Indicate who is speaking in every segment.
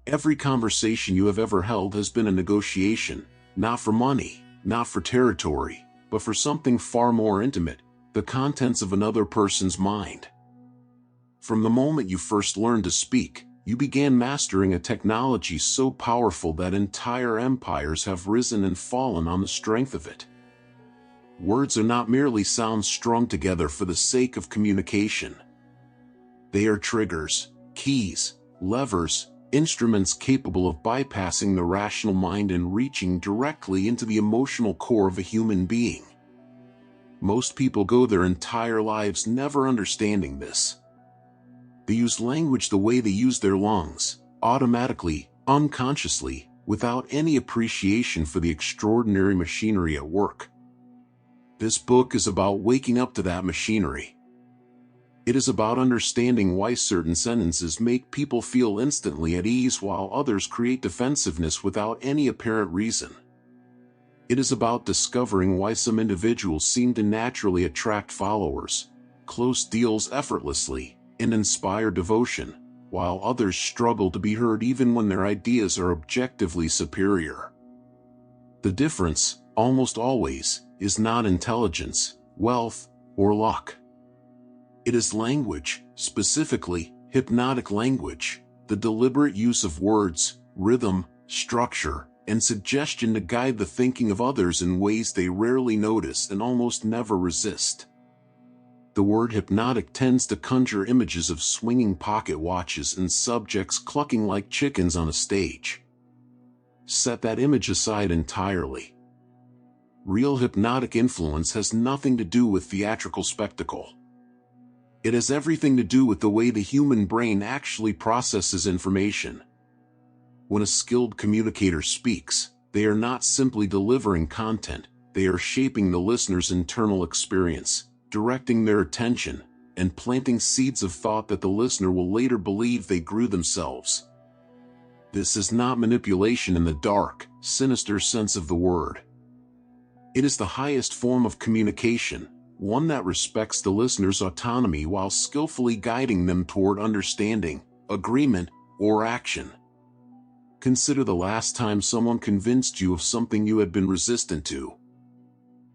Speaker 1: Every conversation you have ever held has been a negotiation, not for money, not for territory, but for something far more intimate, the contents of another person's mind. From the moment you first learned to speak, you began mastering a technology so powerful that entire empires have risen and fallen on the strength of it. Words are not merely sounds strung together for the sake of communication. They are triggers, keys, levers, instruments capable of bypassing the rational mind and reaching directly into the emotional core of a human being. Most people go their entire lives never understanding this. They use language the way they use their lungs, automatically, unconsciously, without any appreciation for the extraordinary machinery at work. This book is about waking up to that machinery. It is about understanding why certain sentences make people feel instantly at ease while others create defensiveness without any apparent reason. It is about discovering why some individuals seem to naturally attract followers, close deals effortlessly, and inspire devotion, while others struggle to be heard even when their ideas are objectively superior. The difference, almost always, is not intelligence, wealth, or luck. It is language, specifically, hypnotic language, the deliberate use of words, rhythm, structure, and suggestion to guide the thinking of others in ways they rarely notice and almost never resist. The word hypnotic tends to conjure images of swinging pocket watches and subjects clucking like chickens on a stage. Set that image aside entirely. Real hypnotic influence has nothing to do with theatrical spectacle. It has everything to do with the way the human brain actually processes information. When a skilled communicator speaks, they are not simply delivering content, they are shaping the listener's internal experience, directing their attention, and planting seeds of thought that the listener will later believe they grew themselves. This is not manipulation in the dark, sinister sense of the word. It is the highest form of communication, one that respects the listener's autonomy while skillfully guiding them toward understanding, agreement, or action. Consider the last time someone convinced you of something you had been resistant to.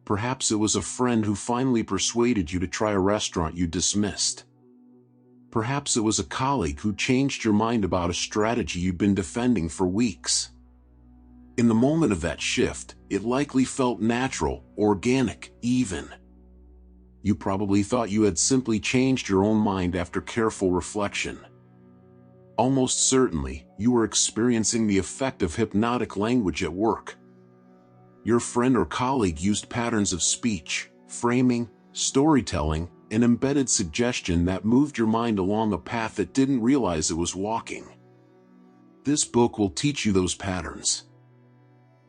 Speaker 1: Perhaps it was a friend who finally persuaded you to try a restaurant you dismissed. Perhaps it was a colleague who changed your mind about a strategy you'd been defending for weeks. In the moment of that shift, it likely felt natural, organic, even. You probably thought you had simply changed your own mind after careful reflection. Almost certainly, you were experiencing the effect of hypnotic language at work. Your friend or colleague used patterns of speech, framing, storytelling, and embedded suggestion that moved your mind along a path it didn't realize it was walking. This book will teach you those patterns.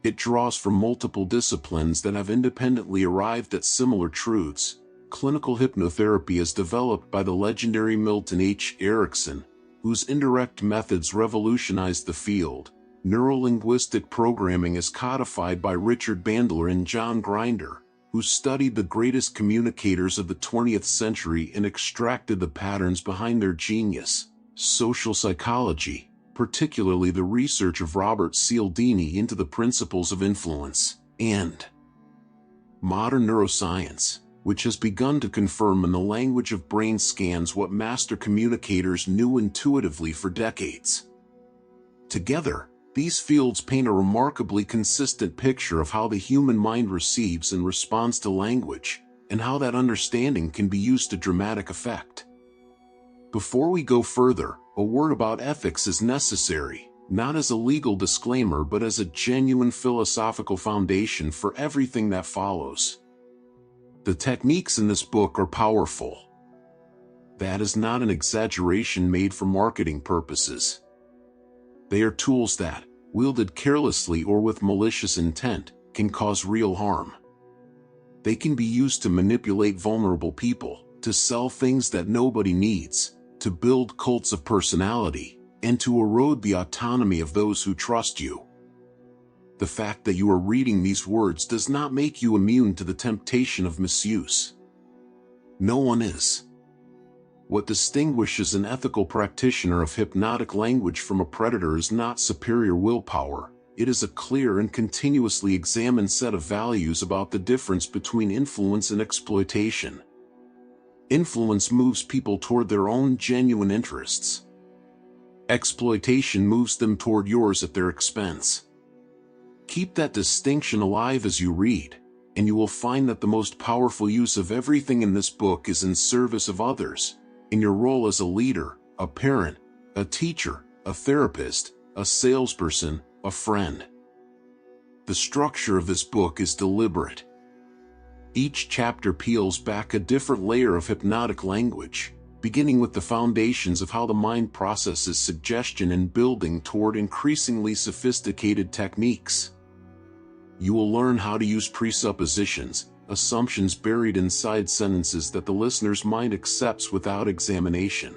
Speaker 1: It draws from multiple disciplines that have independently arrived at similar truths. Clinical hypnotherapy is developed by the legendary Milton H. Erickson, whose indirect methods revolutionized the field. Neurolinguistic programming is codified by Richard Bandler and John Grinder, who studied the greatest communicators of the 20th century and extracted the patterns behind their genius. Social psychology, particularly the research of Robert Cialdini into the principles of influence, and modern neuroscience, which has begun to confirm in the language of brain scans what master communicators knew intuitively for decades. Together, these fields paint a remarkably consistent picture of how the human mind receives and responds to language, and how that understanding can be used to dramatic effect. Before we go further, a word about ethics is necessary, not as a legal disclaimer but as a genuine philosophical foundation for everything that follows. The techniques in this book are powerful. That is not an exaggeration made for marketing purposes. They are tools that, wielded carelessly or with malicious intent, can cause real harm. They can be used to manipulate vulnerable people, to sell things that nobody needs, to build cults of personality, and to erode the autonomy of those who trust you. The fact that you are reading these words does not make you immune to the temptation of misuse. No one is. What distinguishes an ethical practitioner of hypnotic language from a predator is not superior willpower. It is a clear and continuously examined set of values about the difference between influence and exploitation. Influence moves people toward their own genuine interests. Exploitation moves them toward yours at their expense. Keep that distinction alive as you read, and you will find that the most powerful use of everything in this book is in service of others, in your role as a leader, a parent, a teacher, a therapist, a salesperson, a friend. The structure of this book is deliberate. Each chapter peels back a different layer of hypnotic language, beginning with the foundations of how the mind processes suggestion and building toward increasingly sophisticated techniques. You will learn how to use presuppositions, assumptions buried inside sentences that the listener's mind accepts without examination.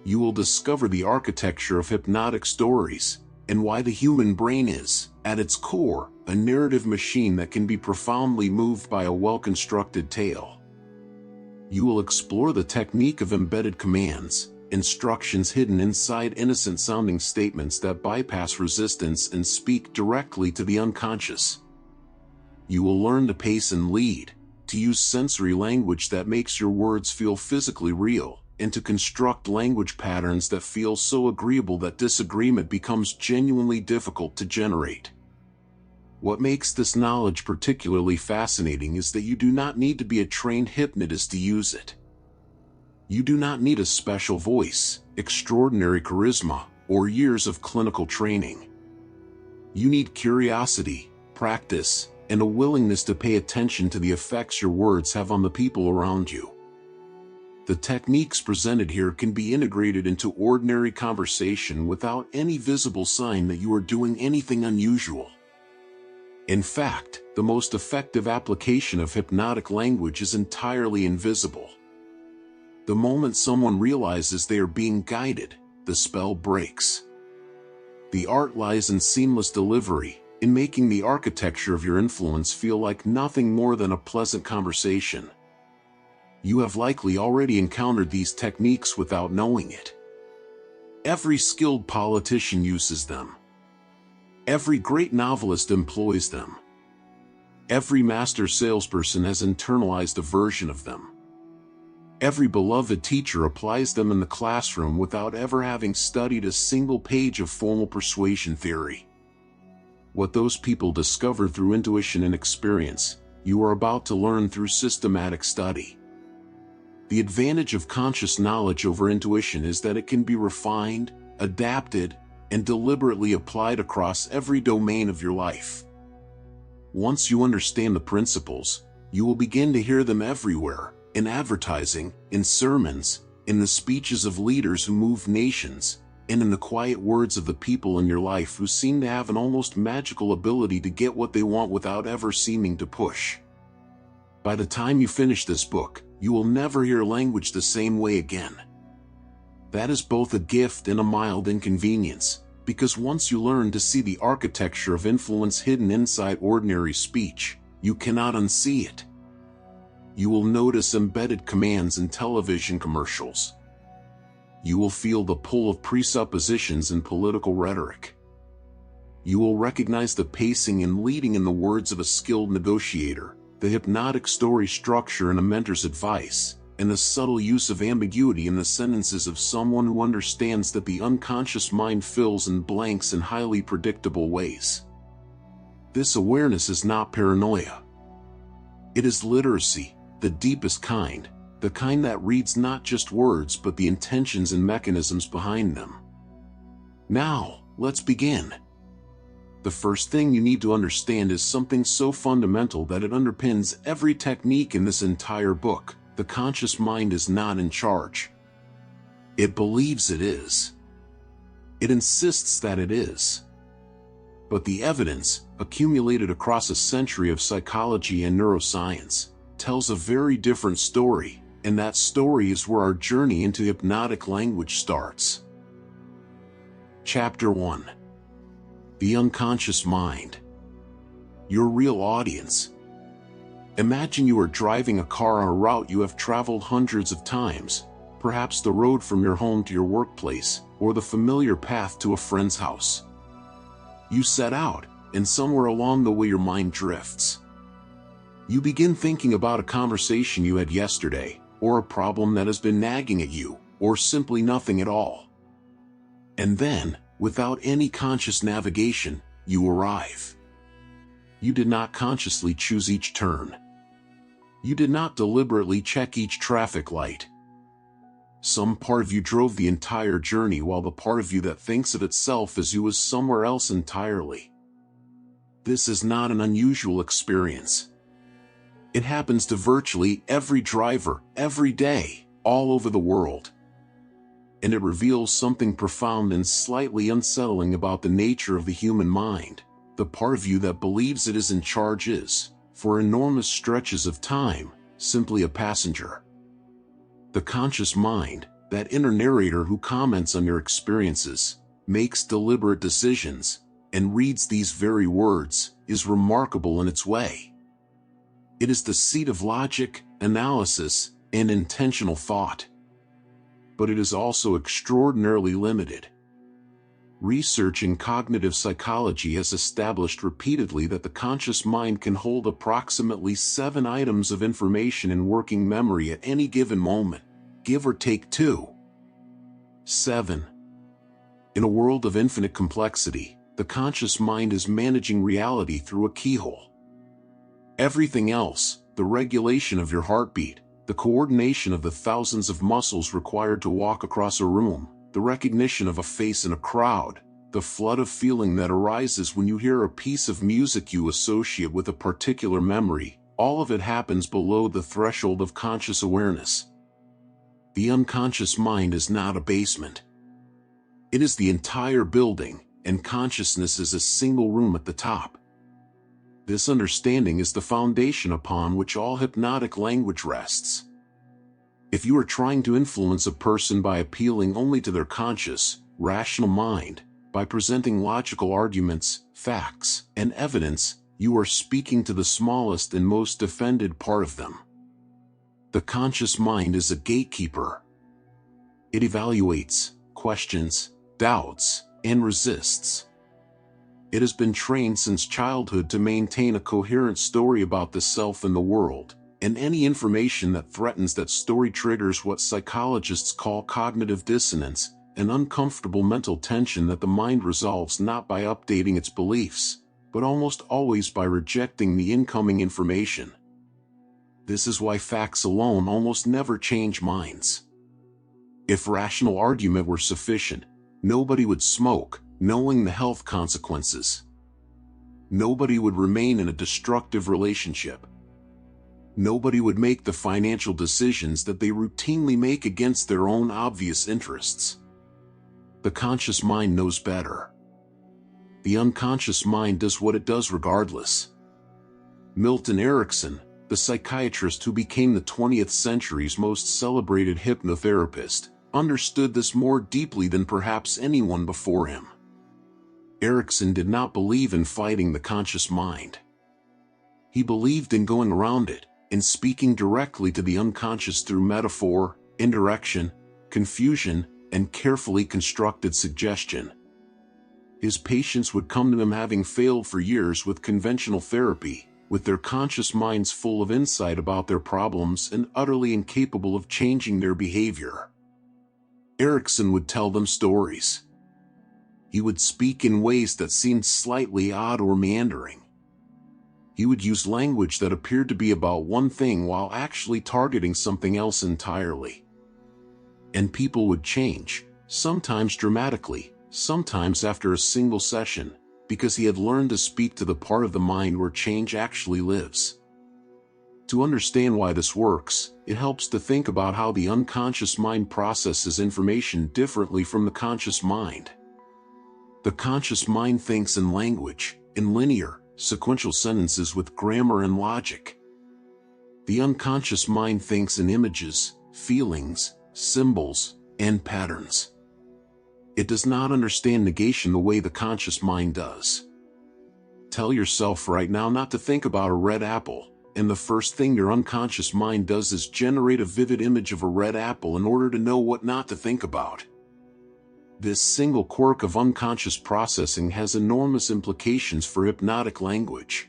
Speaker 1: You will discover the architecture of hypnotic stories, and why the human brain is, at its core, a narrative machine that can be profoundly moved by a well-constructed tale. You will explore the technique of embedded commands, instructions hidden inside innocent-sounding statements that bypass resistance and speak directly to the unconscious. You will learn to pace and lead, to use sensory language that makes your words feel physically real, and to construct language patterns that feel so agreeable that disagreement becomes genuinely difficult to generate. What makes this knowledge particularly fascinating is that you do not need to be a trained hypnotist to use it. You do not need a special voice, extraordinary charisma, or years of clinical training. You need curiosity, practice, and a willingness to pay attention to the effects your words have on the people around you. The techniques presented here can be integrated into ordinary conversation without any visible sign that you are doing anything unusual. In fact, the most effective application of hypnotic language is entirely invisible. The moment someone realizes they are being guided, the spell breaks. The art lies in seamless delivery, in making the architecture of your influence feel like nothing more than a pleasant conversation. You have likely already encountered these techniques without knowing it. Every skilled politician uses them. Every great novelist employs them. Every master salesperson has internalized a version of them. Every beloved teacher applies them in the classroom without ever having studied a single page of formal persuasion theory. What those people discover through intuition and experience, you are about to learn through systematic study. The advantage of conscious knowledge over intuition is that it can be refined, adapted, and deliberately applied across every domain of your life. Once you understand the principles, you will begin to hear them everywhere, in advertising, in sermons, in the speeches of leaders who move nations, and in the quiet words of the people in your life who seem to have an almost magical ability to get what they want without ever seeming to push. By the time you finish this book, you will never hear language the same way again. That is both a gift and a mild inconvenience, because once you learn to see the architecture of influence hidden inside ordinary speech, you cannot unsee it. You will notice embedded commands in television commercials. You will feel the pull of presuppositions in political rhetoric. You will recognize the pacing and leading in the words of a skilled negotiator, the hypnotic story structure in a mentor's advice, and the subtle use of ambiguity in the sentences of someone who understands that the unconscious mind fills in blanks in highly predictable ways. This awareness is not paranoia. It is literacy, the deepest kind, the kind that reads not just words but the intentions and mechanisms behind them. Now, let's begin. The first thing you need to understand is something so fundamental that it underpins every technique in this entire book. The conscious mind is not in charge. It believes it is. It insists that it is. But the evidence, accumulated across a century of psychology and neuroscience, tells a very different story, and that story is where our journey into hypnotic language starts. Chapter 1. The Unconscious Mind. Your real audience. Imagine you are driving a car on a route you have traveled hundreds of times, perhaps the road from your home to your workplace, or the familiar path to a friend's house. You set out, and somewhere along the way your mind drifts. You begin thinking about a conversation you had yesterday, or a problem that has been nagging at you, or simply nothing at all. And then, without any conscious navigation, you arrive. You did not consciously choose each turn. You did not deliberately check each traffic light. Some part of you drove the entire journey, while the part of you that thinks of itself as you is somewhere else entirely. This is not an unusual experience. It happens to virtually every driver, every day, all over the world. And it reveals something profound and slightly unsettling about the nature of the human mind. The part of you that believes it is in charge is, for enormous stretches of time, simply a passenger. The conscious mind, that inner narrator who comments on your experiences, makes deliberate decisions, and reads these very words, is remarkable in its way. It is the seat of logic, analysis, and intentional thought. But it is also extraordinarily limited. Research in cognitive psychology has established repeatedly that the conscious mind can hold approximately 7 items of information in working memory at any given moment, give or take 2. 7. In a world of infinite complexity, the conscious mind is managing reality through a keyhole. Everything else, the regulation of your heartbeat, the coordination of the thousands of muscles required to walk across a room, the recognition of a face in a crowd, the flood of feeling that arises when you hear a piece of music you associate with a particular memory, all of it happens below the threshold of conscious awareness. The unconscious mind is not a basement. It is the entire building, and consciousness is a single room at the top. This understanding is the foundation upon which all hypnotic language rests. If you are trying to influence a person by appealing only to their conscious, rational mind, by presenting logical arguments, facts, and evidence, you are speaking to the smallest and most offended part of them. The conscious mind is a gatekeeper. It evaluates, questions, doubts, and resists. It has been trained since childhood to maintain a coherent story about the self and the world, and any information that threatens that story triggers what psychologists call cognitive dissonance, an uncomfortable mental tension that the mind resolves not by updating its beliefs, but almost always by rejecting the incoming information. This is why facts alone almost never change minds. If rational argument were sufficient, nobody would smoke, knowing the health consequences. Nobody would remain in a destructive relationship. Nobody would make the financial decisions that they routinely make against their own obvious interests. The conscious mind knows better. The unconscious mind does what it does regardless. Milton Erickson, the psychiatrist who became the 20th century's most celebrated hypnotherapist, understood this more deeply than perhaps anyone before him. Erickson did not believe in fighting the conscious mind. He believed in going around it, in speaking directly to the unconscious through metaphor, indirection, confusion, and carefully constructed suggestion. His patients would come to him having failed for years with conventional therapy, with their conscious minds full of insight about their problems and utterly incapable of changing their behavior. Erickson would tell them stories. He would speak in ways that seemed slightly odd or meandering. He would use language that appeared to be about one thing while actually targeting something else entirely. And people would change, sometimes dramatically, sometimes after a single session, because he had learned to speak to the part of the mind where change actually lives. To understand why this works, it helps to think about how the unconscious mind processes information differently from the conscious mind. The conscious mind thinks in language, in linear, sequential sentences with grammar and logic. The unconscious mind thinks in images, feelings, symbols, and patterns. It does not understand negation the way the conscious mind does. Tell yourself right now not to think about a red apple, and the first thing your unconscious mind does is generate a vivid image of a red apple in order to know what not to think about. This single quirk of unconscious processing has enormous implications for hypnotic language.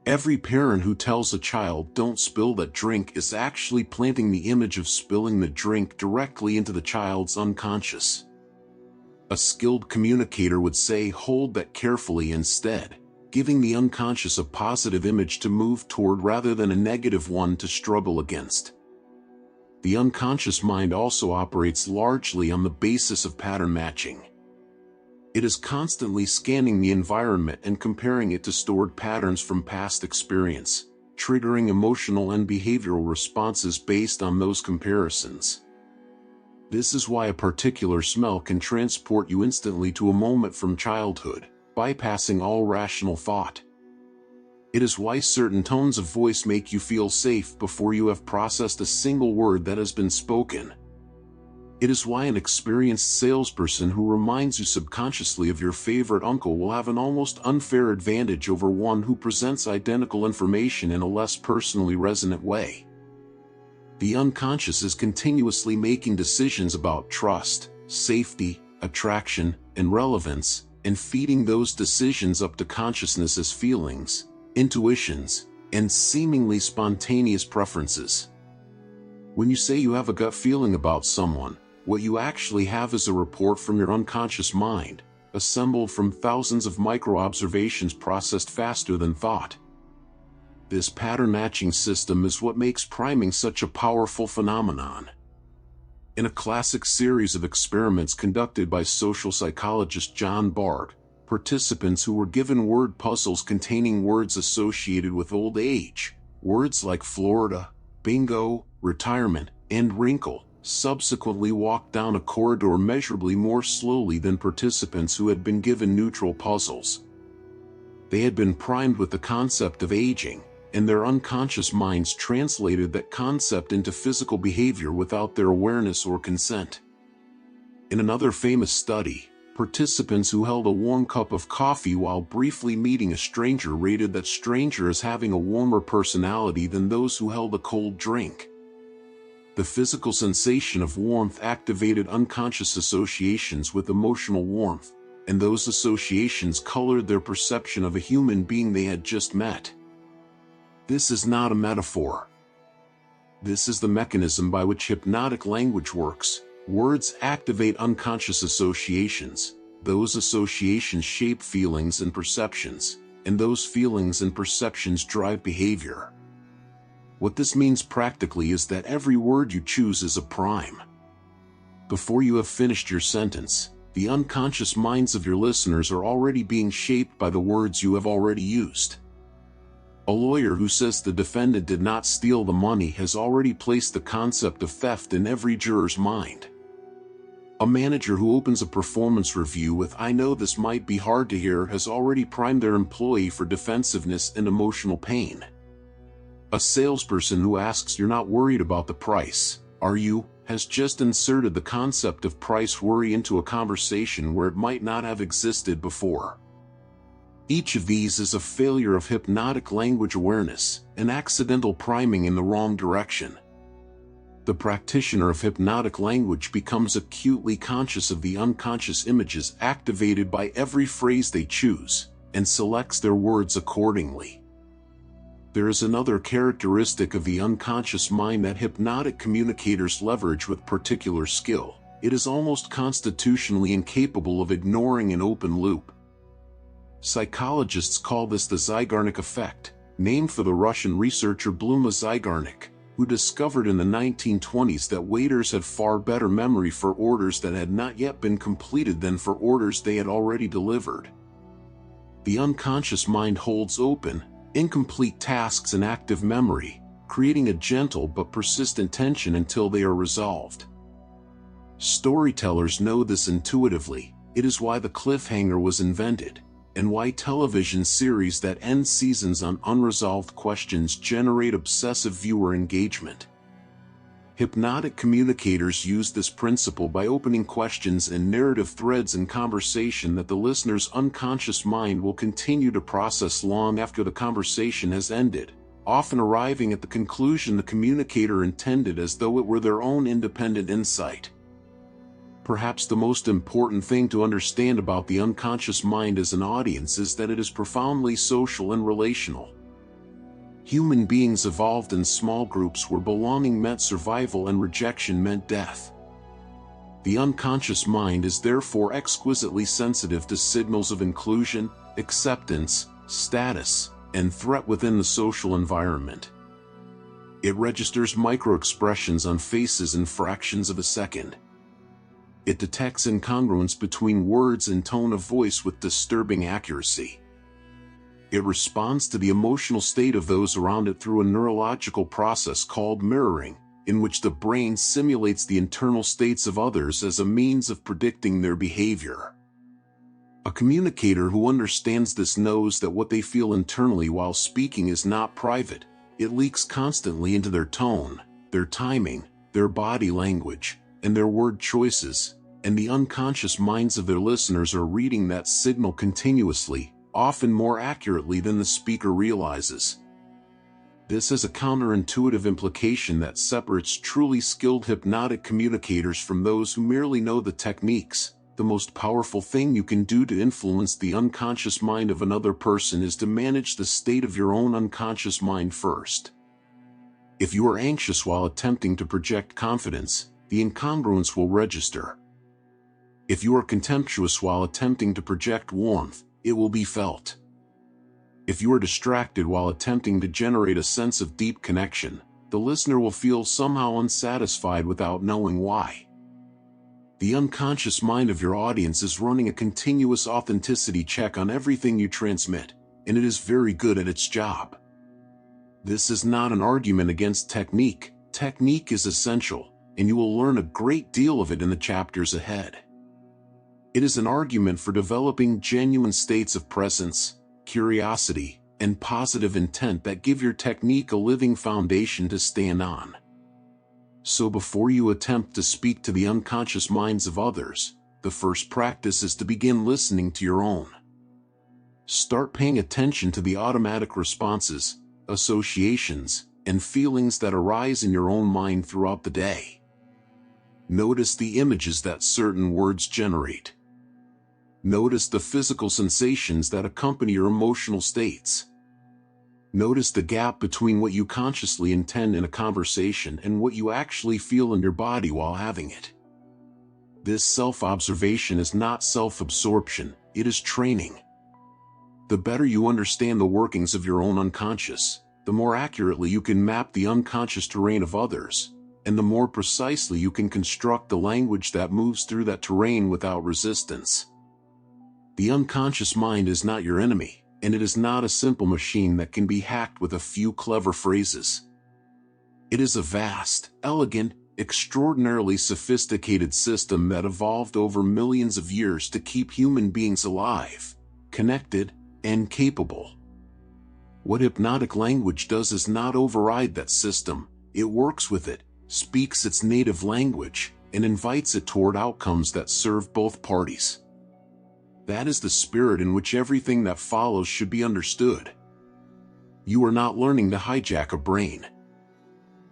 Speaker 1: Every parent who tells a child "don't spill that drink" is actually planting the image of spilling the drink directly into the child's unconscious. A skilled communicator would say "hold that carefully" instead, giving the unconscious a positive image to move toward rather than a negative one to struggle against. The unconscious mind also operates largely on the basis of pattern matching. It is constantly scanning the environment and comparing it to stored patterns from past experience, triggering emotional and behavioral responses based on those comparisons. This is why a particular smell can transport you instantly to a moment from childhood, bypassing all rational thought. It is why certain tones of voice make you feel safe before you have processed a single word that has been spoken. It is why an experienced salesperson who reminds you subconsciously of your favorite uncle will have an almost unfair advantage over one who presents identical information in a less personally resonant way. The unconscious is continuously making decisions about trust, safety, attraction, and relevance, and feeding those decisions up to consciousness as feelings, intuitions, and seemingly spontaneous preferences. When you say you have a gut feeling about someone, what you actually have is a report from your unconscious mind, assembled from thousands of micro-observations processed faster than thought. This pattern matching system is what makes priming such a powerful phenomenon. In a classic series of experiments conducted by social psychologist John Bargh, participants who were given word puzzles containing words associated with old age, words like Florida, bingo, retirement, and wrinkle, subsequently walked down a corridor measurably more slowly than participants who had been given neutral puzzles. They had been primed with the concept of aging, and their unconscious minds translated that concept into physical behavior without their awareness or consent. In another famous study, participants who held a warm cup of coffee while briefly meeting a stranger rated that stranger as having a warmer personality than those who held a cold drink. The physical sensation of warmth activated unconscious associations with emotional warmth, and those associations colored their perception of a human being they had just met. This is not a metaphor. This is the mechanism by which hypnotic language works. Words activate unconscious associations. Those associations shape feelings and perceptions, and those feelings and perceptions drive behavior. What this means practically is that every word you choose is a prime. Before you have finished your sentence, the unconscious minds of your listeners are already being shaped by the words you have already used. A lawyer who says the defendant did not steal the money has already placed the concept of theft in every juror's mind. A manager who opens a performance review with "I know this might be hard to hear" has already primed their employee for defensiveness and emotional pain. A salesperson who asks "You're not worried about the price, are you?" has just inserted the concept of price worry into a conversation where it might not have existed before. Each of these is a failure of hypnotic language awareness, an accidental priming in the wrong direction. The practitioner of hypnotic language becomes acutely conscious of the unconscious images activated by every phrase they choose, and selects their words accordingly. There is another characteristic of the unconscious mind that hypnotic communicators leverage with particular skill. It is almost constitutionally incapable of ignoring an open loop. Psychologists call this the Zygarnik effect, named for the Russian researcher Bluma Zygarnik, who discovered in the 1920s that waiters had far better memory for orders that had not yet been completed than for orders they had already delivered. The unconscious mind holds open, incomplete tasks in active memory, creating a gentle but persistent tension until they are resolved. Storytellers know this intuitively. It is why the cliffhanger was invented, and why television series that end seasons on unresolved questions generate obsessive viewer engagement. Hypnotic communicators use this principle by opening questions and narrative threads in conversation that the listener's unconscious mind will continue to process long after the conversation has ended, often arriving at the conclusion the communicator intended as though it were their own independent insight. Perhaps the most important thing to understand about the unconscious mind as an audience is that it is profoundly social and relational. Human beings evolved in small groups where belonging meant survival and rejection meant death. The unconscious mind is therefore exquisitely sensitive to signals of inclusion, acceptance, status, and threat within the social environment. It registers micro-expressions on faces in fractions of a second. It detects incongruence between words and tone of voice with disturbing accuracy. It responds to the emotional state of those around it through a neurological process called mirroring, in which the brain simulates the internal states of others as a means of predicting their behavior. A communicator who understands this knows that what they feel internally while speaking is not private. It leaks constantly into their tone, their timing, their body language, and their word choices, and the unconscious minds of their listeners are reading that signal continuously, often more accurately than the speaker realizes. This is a counterintuitive implication that separates truly skilled hypnotic communicators from those who merely know the techniques. The most powerful thing you can do to influence the unconscious mind of another person is to manage the state of your own unconscious mind first. If you are anxious while attempting to project confidence, the incongruence will register. If you are contemptuous while attempting to project warmth, it will be felt. If you are distracted while attempting to generate a sense of deep connection, the listener will feel somehow unsatisfied without knowing why. The unconscious mind of your audience is running a continuous authenticity check on everything you transmit, and it is very good at its job. This is not an argument against technique. Technique is essential, and you will learn a great deal of it in the chapters ahead. It is an argument for developing genuine states of presence, curiosity, and positive intent that give your technique a living foundation to stand on. So before you attempt to speak to the unconscious minds of others, the first practice is to begin listening to your own. Start paying attention to the automatic responses, associations, and feelings that arise in your own mind throughout the day. Notice the images that certain words generate. Notice the physical sensations that accompany your emotional states. Notice the gap between what you consciously intend in a conversation and what you actually feel in your body while having it. This self-observation is not self-absorption, it is training. The better you understand the workings of your own unconscious, the more accurately you can map the unconscious terrain of others, and the more precisely you can construct the language that moves through that terrain without resistance. The unconscious mind is not your enemy, and it is not a simple machine that can be hacked with a few clever phrases. It is a vast, elegant, extraordinarily sophisticated system that evolved over millions of years to keep human beings alive, connected, and capable. What hypnotic language does is not override that system, it works with it, speaks its native language, and invites it toward outcomes that serve both parties. That is the spirit in which everything that follows should be understood. You are not learning to hijack a brain.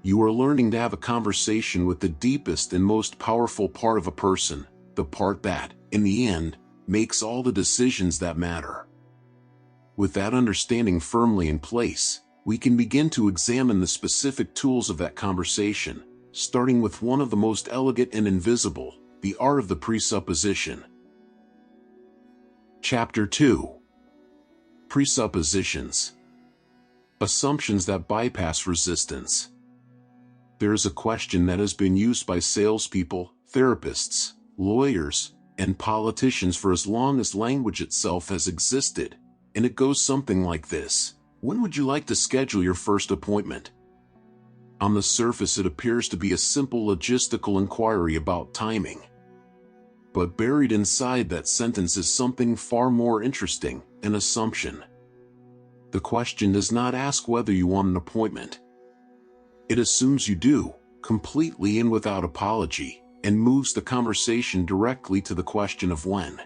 Speaker 1: You are learning to have a conversation with the deepest and most powerful part of a person, the part that, in the end, makes all the decisions that matter. With that understanding firmly in place, we can begin to examine the specific tools of that conversation, starting with one of the most elegant and invisible, the art of the presupposition. Chapter 2. Presuppositions. Assumptions that bypass resistance. There is a question that has been used by salespeople, therapists, lawyers, and politicians for as long as language itself has existed, and it goes something like this: when would you like to schedule your first appointment? On the surface it appears to be a simple logistical inquiry about timing. But buried inside that sentence is something far more interesting, an assumption. The question does not ask whether you want an appointment. It assumes you do, completely and without apology, and moves the conversation directly to the question of when.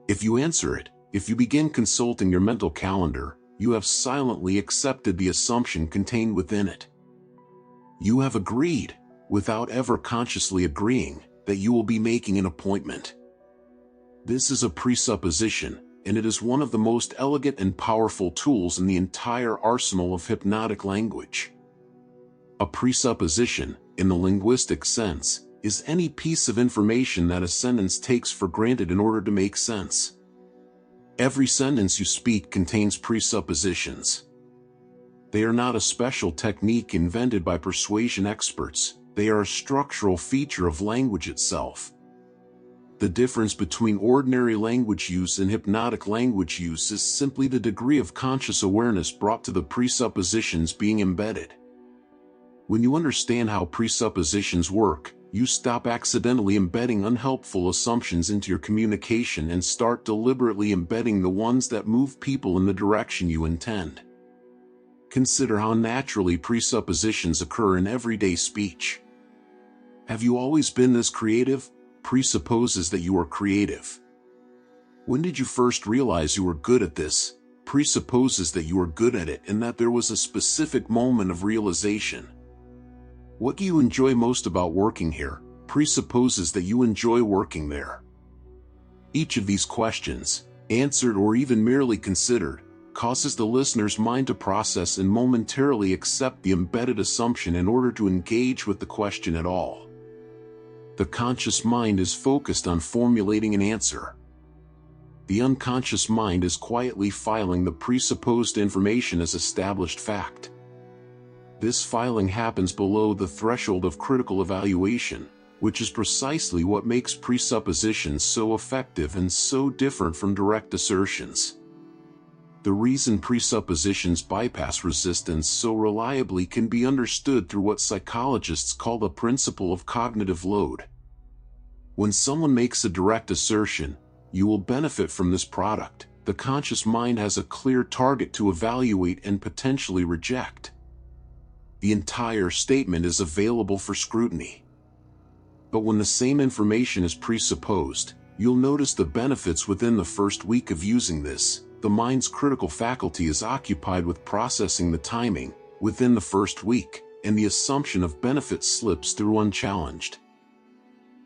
Speaker 1: If you answer it, if you begin consulting your mental calendar, you have silently accepted the assumption contained within it. You have agreed, without ever consciously agreeing, that you will be making an appointment. This is a presupposition, and it is one of the most elegant and powerful tools in the entire arsenal of hypnotic language. A presupposition, in the linguistic sense, is any piece of information that a sentence takes for granted in order to make sense. Every sentence you speak contains presuppositions. They are not a special technique invented by persuasion experts, they are a structural feature of language itself. The difference between ordinary language use and hypnotic language use is simply the degree of conscious awareness brought to the presuppositions being embedded. When you understand how presuppositions work, you stop accidentally embedding unhelpful assumptions into your communication and start deliberately embedding the ones that move people in the direction you intend. Consider how naturally presuppositions occur in everyday speech. Have you always been this creative? Presupposes that you are creative. When did you first realize you were good at this? Presupposes that you are good at it and that there was a specific moment of realization. What do you enjoy most about working here? Presupposes that you enjoy working there. Each of these questions, answered or even merely considered, causes the listener's mind to process and momentarily accept the embedded assumption in order to engage with the question at all. The conscious mind is focused on formulating an answer. The unconscious mind is quietly filing the presupposed information as established fact. This filing happens below the threshold of critical evaluation, which is precisely what makes presuppositions so effective and so different from direct assertions. The reason presuppositions bypass resistance so reliably can be understood through what psychologists call the principle of cognitive load. When someone makes a direct assertion, "You will benefit from this product," the conscious mind has a clear target to evaluate and potentially reject. The entire statement is available for scrutiny. But when the same information is presupposed, you'll notice the benefits within the first week of using this. The mind's critical faculty is occupied with processing the timing within the first week, and the assumption of benefit slips through unchallenged.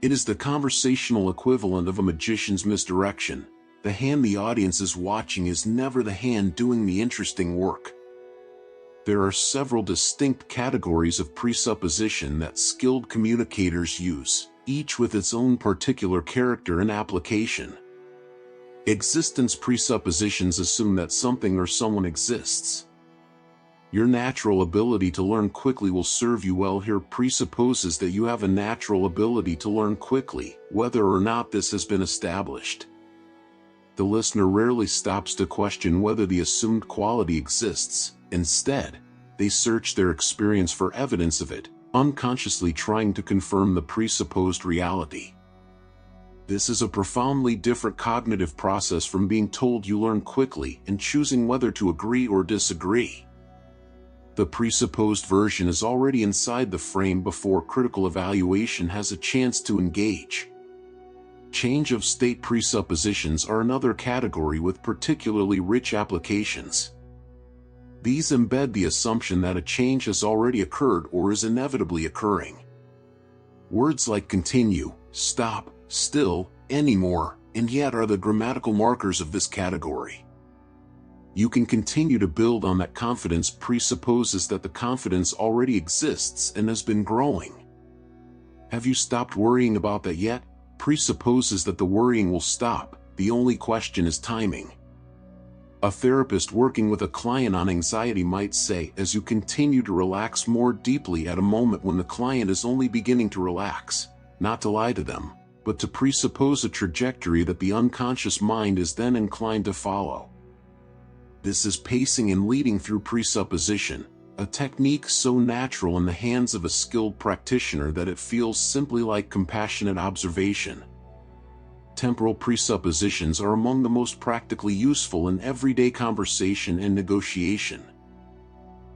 Speaker 1: It is the conversational equivalent of a magician's misdirection. The hand the audience is watching is never the hand doing the interesting work. There are several distinct categories of presupposition that skilled communicators use, each with its own particular character and application. Existence presuppositions assume that something or someone exists. Your natural ability to learn quickly will serve you well here. Presupposes that you have a natural ability to learn quickly, whether or not this has been established. The listener rarely stops to question whether the assumed quality exists. Instead, they search their experience for evidence of it, unconsciously trying to confirm the presupposed reality. This is a profoundly different cognitive process from being told you learn quickly and choosing whether to agree or disagree. The presupposed version is already inside the frame before critical evaluation has a chance to engage. Change of state presuppositions are another category with particularly rich applications. These embed the assumption that a change has already occurred or is inevitably occurring. Words like continue, stop, still, anymore, and yet are the grammatical markers of this category. You can continue to build on that confidence presupposes that the confidence already exists and has been growing. Have you stopped worrying about that yet? Presupposes that the worrying will stop, the only question is timing. A therapist working with a client on anxiety might say, as you continue to relax more deeply at a moment when the client is only beginning to relax, not to lie to them, but to presuppose a trajectory that the unconscious mind is then inclined to follow. This is pacing and leading through presupposition, a technique so natural in the hands of a skilled practitioner that it feels simply like compassionate observation. Temporal presuppositions are among the most practically useful in everyday conversation and negotiation.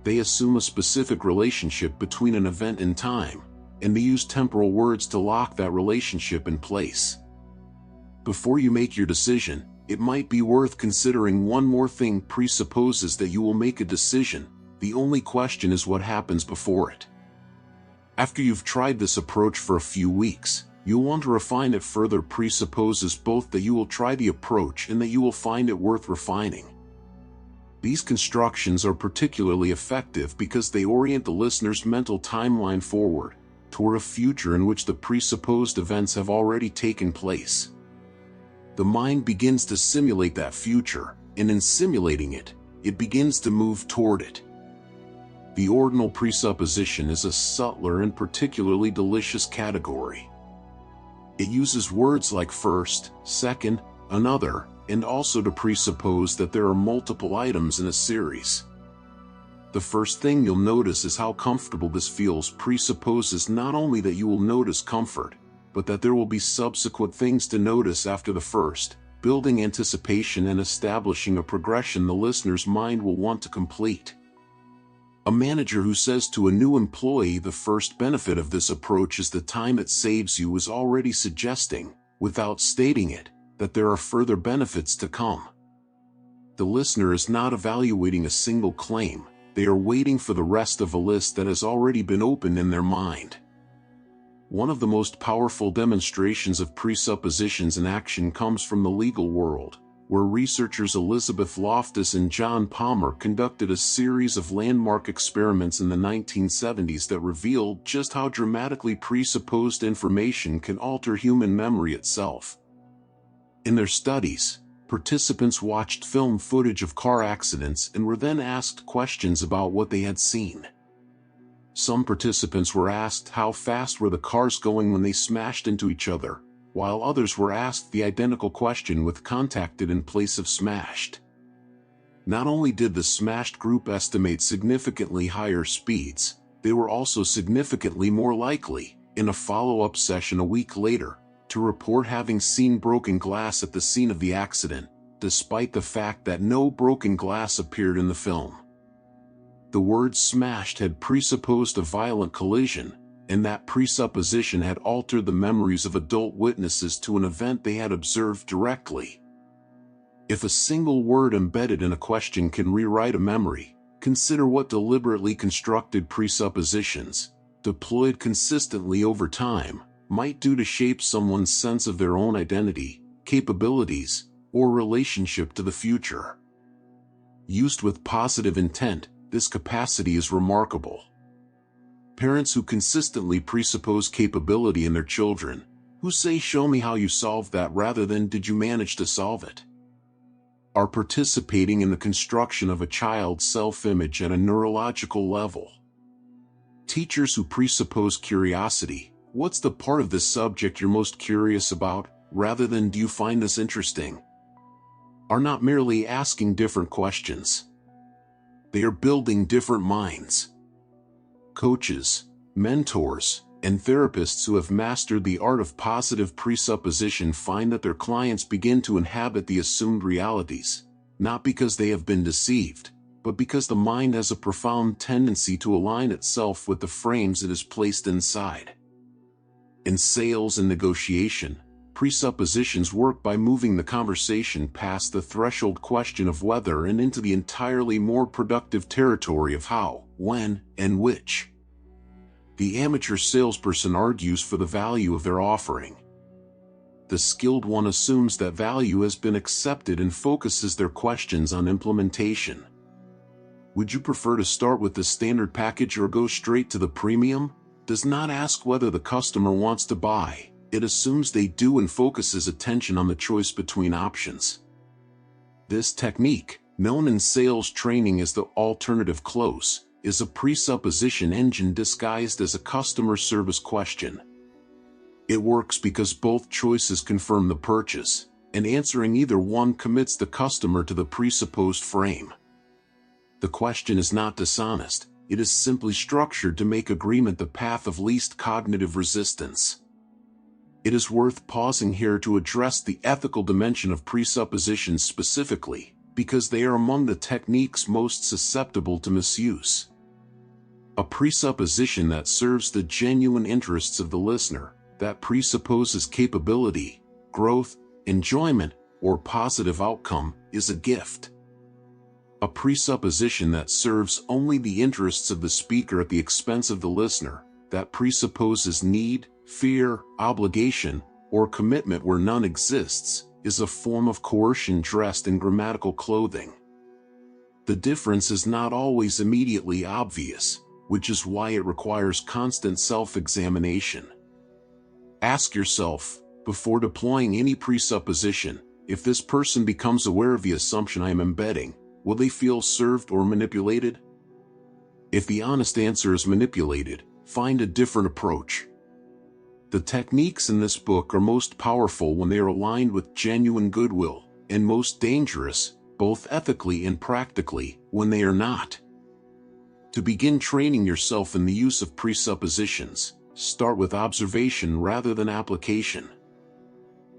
Speaker 1: They assume a specific relationship between an event and time, and they use temporal words to lock that relationship in place. Before you make your decision, it might be worth considering one more thing. Presupposes that you will make a decision. The only question is what happens before it. After you've tried this approach for a few weeks, you'll want to refine it further. Presupposes both that you will try the approach and that you will find it worth refining. These constructions are particularly effective because they orient the listener's mental timeline forward, toward a future in which the presupposed events have already taken place. The mind begins to simulate that future, and in simulating it, it begins to move toward it. The ordinal presupposition is a subtler and particularly delicious category. It uses words like first, second, another, and also to presuppose that there are multiple items in a series. The first thing you'll notice is how comfortable this feels. Presupposes not only that you will notice comfort, but that there will be subsequent things to notice after the first, building anticipation and establishing a progression the listener's mind will want to complete. A manager who says to a new employee the first benefit of this approach is the time it saves you is already suggesting, without stating it, that there are further benefits to come. The listener is not evaluating a single claim, they are waiting for the rest of a list that has already been opened in their mind. One of the most powerful demonstrations of presuppositions in action comes from the legal world, where researchers Elizabeth Loftus and John Palmer conducted a series of landmark experiments in the 1970s that revealed just how dramatically presupposed information can alter human memory itself. In their studies, participants watched film footage of car accidents and were then asked questions about what they had seen. Some participants were asked how fast were the cars going when they smashed into each other, while others were asked the identical question with contacted in place of smashed. Not only did the smashed group estimate significantly higher speeds, they were also significantly more likely, in a follow-up session a week later, to report having seen broken glass at the scene of the accident, despite the fact that no broken glass appeared in the film. The word smashed had presupposed a violent collision, and that presupposition had altered the memories of adult witnesses to an event they had observed directly. If a single word embedded in a question can rewrite a memory, consider what deliberately constructed presuppositions, deployed consistently over time, might do to shape someone's sense of their own identity, capabilities, or relationship to the future. Used with positive intent, this capacity is remarkable. Parents who consistently presuppose capability in their children, who say "show me how you solved that" rather than "did you manage to solve it," are participating in the construction of a child's self-image at a neurological level. Teachers who presuppose curiosity, "what's the part of this subject you're most curious about," rather than "do you find this interesting," are not merely asking different questions. They are building different minds. Coaches, mentors, and therapists who have mastered the art of positive presupposition find that their clients begin to inhabit the assumed realities, not because they have been deceived, but because the mind has a profound tendency to align itself with the frames it is placed inside. In sales and negotiation, presuppositions work by moving the conversation past the threshold question of whether and into the entirely more productive territory of how, when, and which. The amateur salesperson argues for the value of their offering. The skilled one assumes that value has been accepted and focuses their questions on implementation. Would you prefer to start with the standard package or go straight to the premium? Does not ask whether the customer wants to buy. It assumes they do and focuses attention on the choice between options. This technique, known in sales training as the alternative close, is a presupposition engine disguised as a customer service question. It works because both choices confirm the purchase, and answering either one commits the customer to the presupposed frame. The question is not dishonest, it is simply structured to make agreement the path of least cognitive resistance. It is worth pausing here to address the ethical dimension of presuppositions specifically, because they are among the techniques most susceptible to misuse. A presupposition that serves the genuine interests of the listener, that presupposes capability, growth, enjoyment, or positive outcome is a gift. A presupposition that serves only the interests of the speaker at the expense of the listener, that presupposes need, fear, obligation, or commitment where none exists, is a form of coercion dressed in grammatical clothing. The difference is not always immediately obvious, which is why it requires constant self-examination. Ask yourself, before deploying any presupposition, if this person becomes aware of the assumption I am embedding, will they feel served or manipulated? If the honest answer is manipulated, find a different approach. The techniques in this book are most powerful when they are aligned with genuine goodwill, and most dangerous, both ethically and practically, when they are not. To begin training yourself in the use of presuppositions, start with observation rather than application.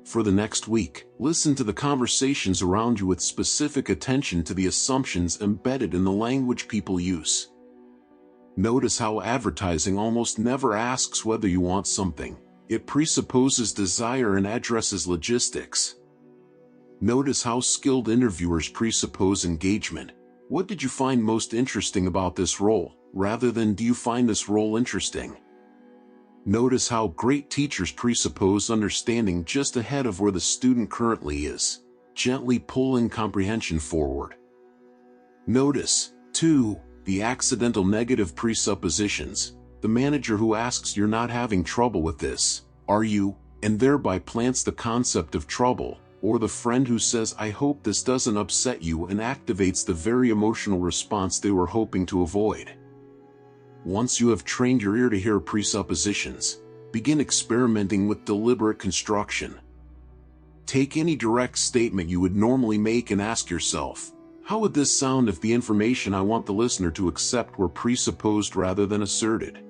Speaker 1: For the next week, listen to the conversations around you with specific attention to the assumptions embedded in the language people use. Notice how advertising almost never asks whether you want something. It presupposes desire and addresses logistics. Notice how skilled interviewers presuppose engagement. What did you find most interesting about this role, rather than do you find this role interesting? Notice how great teachers presuppose understanding just ahead of where the student currently is, gently pulling comprehension forward. Notice, too, the accidental negative presuppositions, the manager who asks you're not having trouble with this, are you, and thereby plants the concept of trouble, or the friend who says I hope this doesn't upset you and activates the very emotional response they were hoping to avoid. Once you have trained your ear to hear presuppositions, begin experimenting with deliberate construction. Take any direct statement you would normally make and ask yourself, how would this sound if the information I want the listener to accept were presupposed rather than asserted?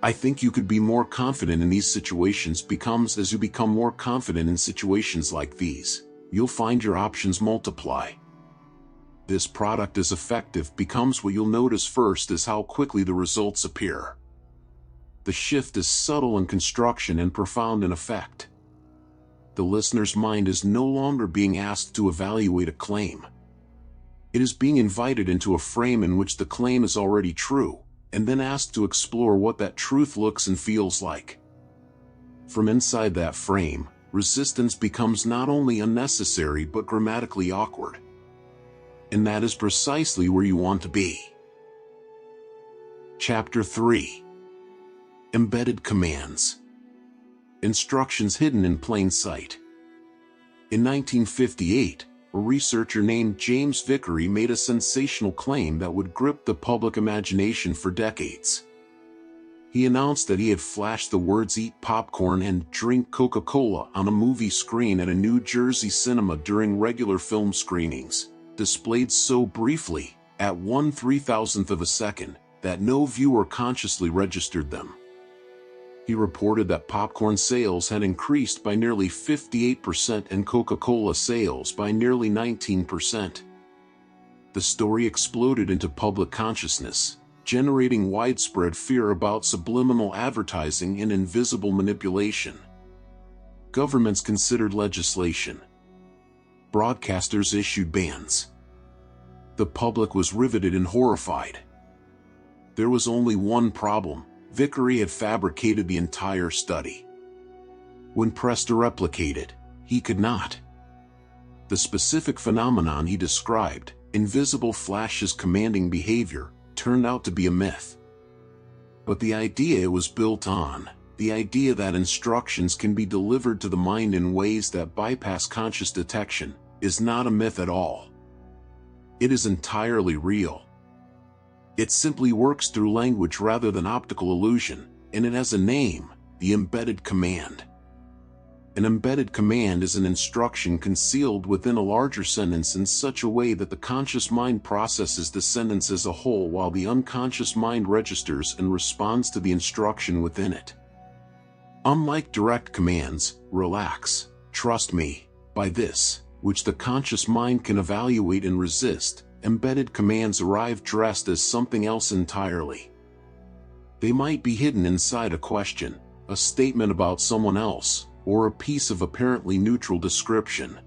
Speaker 1: I think you could be more confident in these situations because as you become more confident in situations like these, you'll find your options multiply. This product is effective becomes what you'll notice first is how quickly the results appear. The shift is subtle in construction and profound in effect. The listener's mind is no longer being asked to evaluate a claim. It is being invited into a frame in which the claim is already true, and then asked to explore what that truth looks and feels like. From inside that frame, resistance becomes not only unnecessary but grammatically awkward. And that is precisely where you want to be. Chapter 3. Embedded Commands. Instructions hidden in plain sight. In 1958, a researcher named James Vickery made a sensational claim that would grip the public imagination for decades. He announced that he had flashed the words "eat popcorn" and "drink Coca-Cola" on a movie screen at a New Jersey cinema during regular film screenings, displayed so briefly, at 1/3000th of a second, that no viewer consciously registered them. He reported that popcorn sales had increased by nearly 58% and Coca-Cola sales by nearly 19%. The story exploded into public consciousness, generating widespread fear about subliminal advertising and invisible manipulation. Governments considered legislation. Broadcasters issued bans. The public was riveted and horrified. There was only one problem. Vickery had fabricated the entire study. When pressed to replicate it, he could not. The specific phenomenon he described, invisible flashes commanding behavior, turned out to be a myth. But the idea it was built on, the idea that instructions can be delivered to the mind in ways that bypass conscious detection, is not a myth at all. It is entirely real. It simply works through language rather than optical illusion, and it has a name, the embedded command. An embedded command is an instruction concealed within a larger sentence in such a way that the conscious mind processes the sentence as a whole while the unconscious mind registers and responds to the instruction within it. Unlike direct commands, relax, trust me, by this, which the conscious mind can evaluate and resist, embedded commands arrive dressed as something else entirely. They might be hidden inside a question, a statement about someone else, or a piece of apparently neutral description.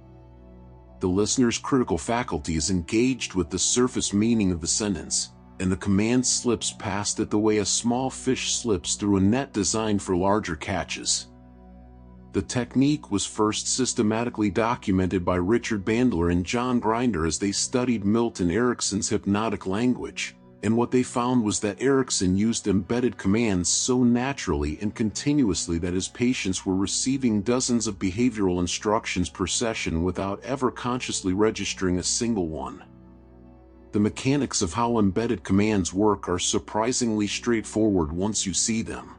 Speaker 1: The listener's critical faculty is engaged with the surface meaning of the sentence, and the command slips past it the way a small fish slips through a net designed for larger catches. The technique was first systematically documented by Richard Bandler and John Grinder as they studied Milton Erickson's hypnotic language, and what they found was that Erickson used embedded commands so naturally and continuously that his patients were receiving dozens of behavioral instructions per session without ever consciously registering a single one. The mechanics of how embedded commands work are surprisingly straightforward once you see them.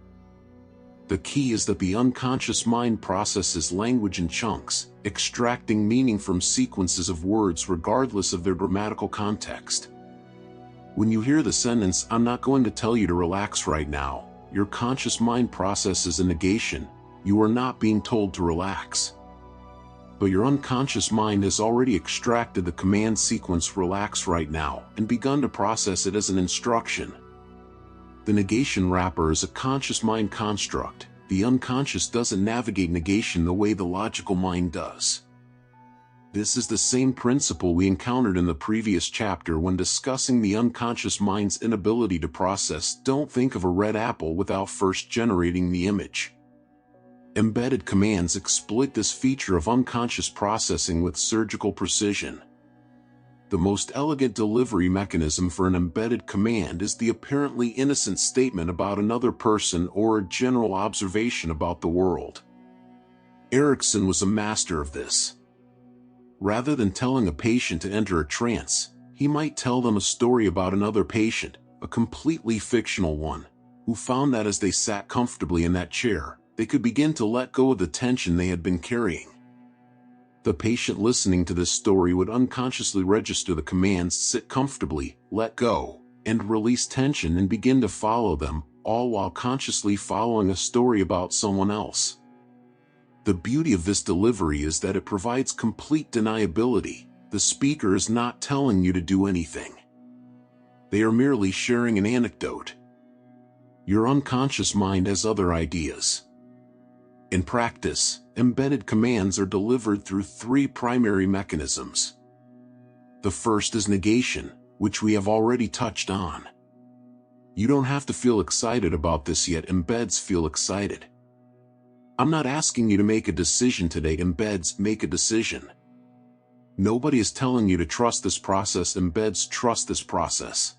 Speaker 1: The key is that the unconscious mind processes language in chunks, extracting meaning from sequences of words regardless of their grammatical context. When you hear the sentence, "I'm not going to tell you to relax right now," your conscious mind processes a negation. You are not being told to relax. But your unconscious mind has already extracted the command sequence "relax right now" and begun to process it as an instruction. The negation wrapper is a conscious mind construct. The unconscious doesn't navigate negation the way the logical mind does. This is the same principle we encountered in the previous chapter when discussing the unconscious mind's inability to process "don't think of a red apple" without first generating the image. Embedded commands exploit this feature of unconscious processing with surgical precision. The most elegant delivery mechanism for an embedded command is the apparently innocent statement about another person or a general observation about the world. Erickson was a master of this. Rather than telling a patient to enter a trance, he might tell them a story about another patient, a completely fictional one, who found that as they sat comfortably in that chair, they could begin to let go of the tension they had been carrying. The patient listening to this story would unconsciously register the commands "sit comfortably," "let go," and "release tension" and begin to follow them, all while consciously following a story about someone else. The beauty of this delivery is that it provides complete deniability. The speaker is not telling you to do anything. They are merely sharing an anecdote. Your unconscious mind has other ideas. In practice, embedded commands are delivered through three primary mechanisms. The first is negation, which we have already touched on. You don't have to feel excited about this yet. Embeds feel excited. I'm not asking you to make a decision today. Embeds make a decision. Nobody is telling you to trust this process. Embeds trust this process.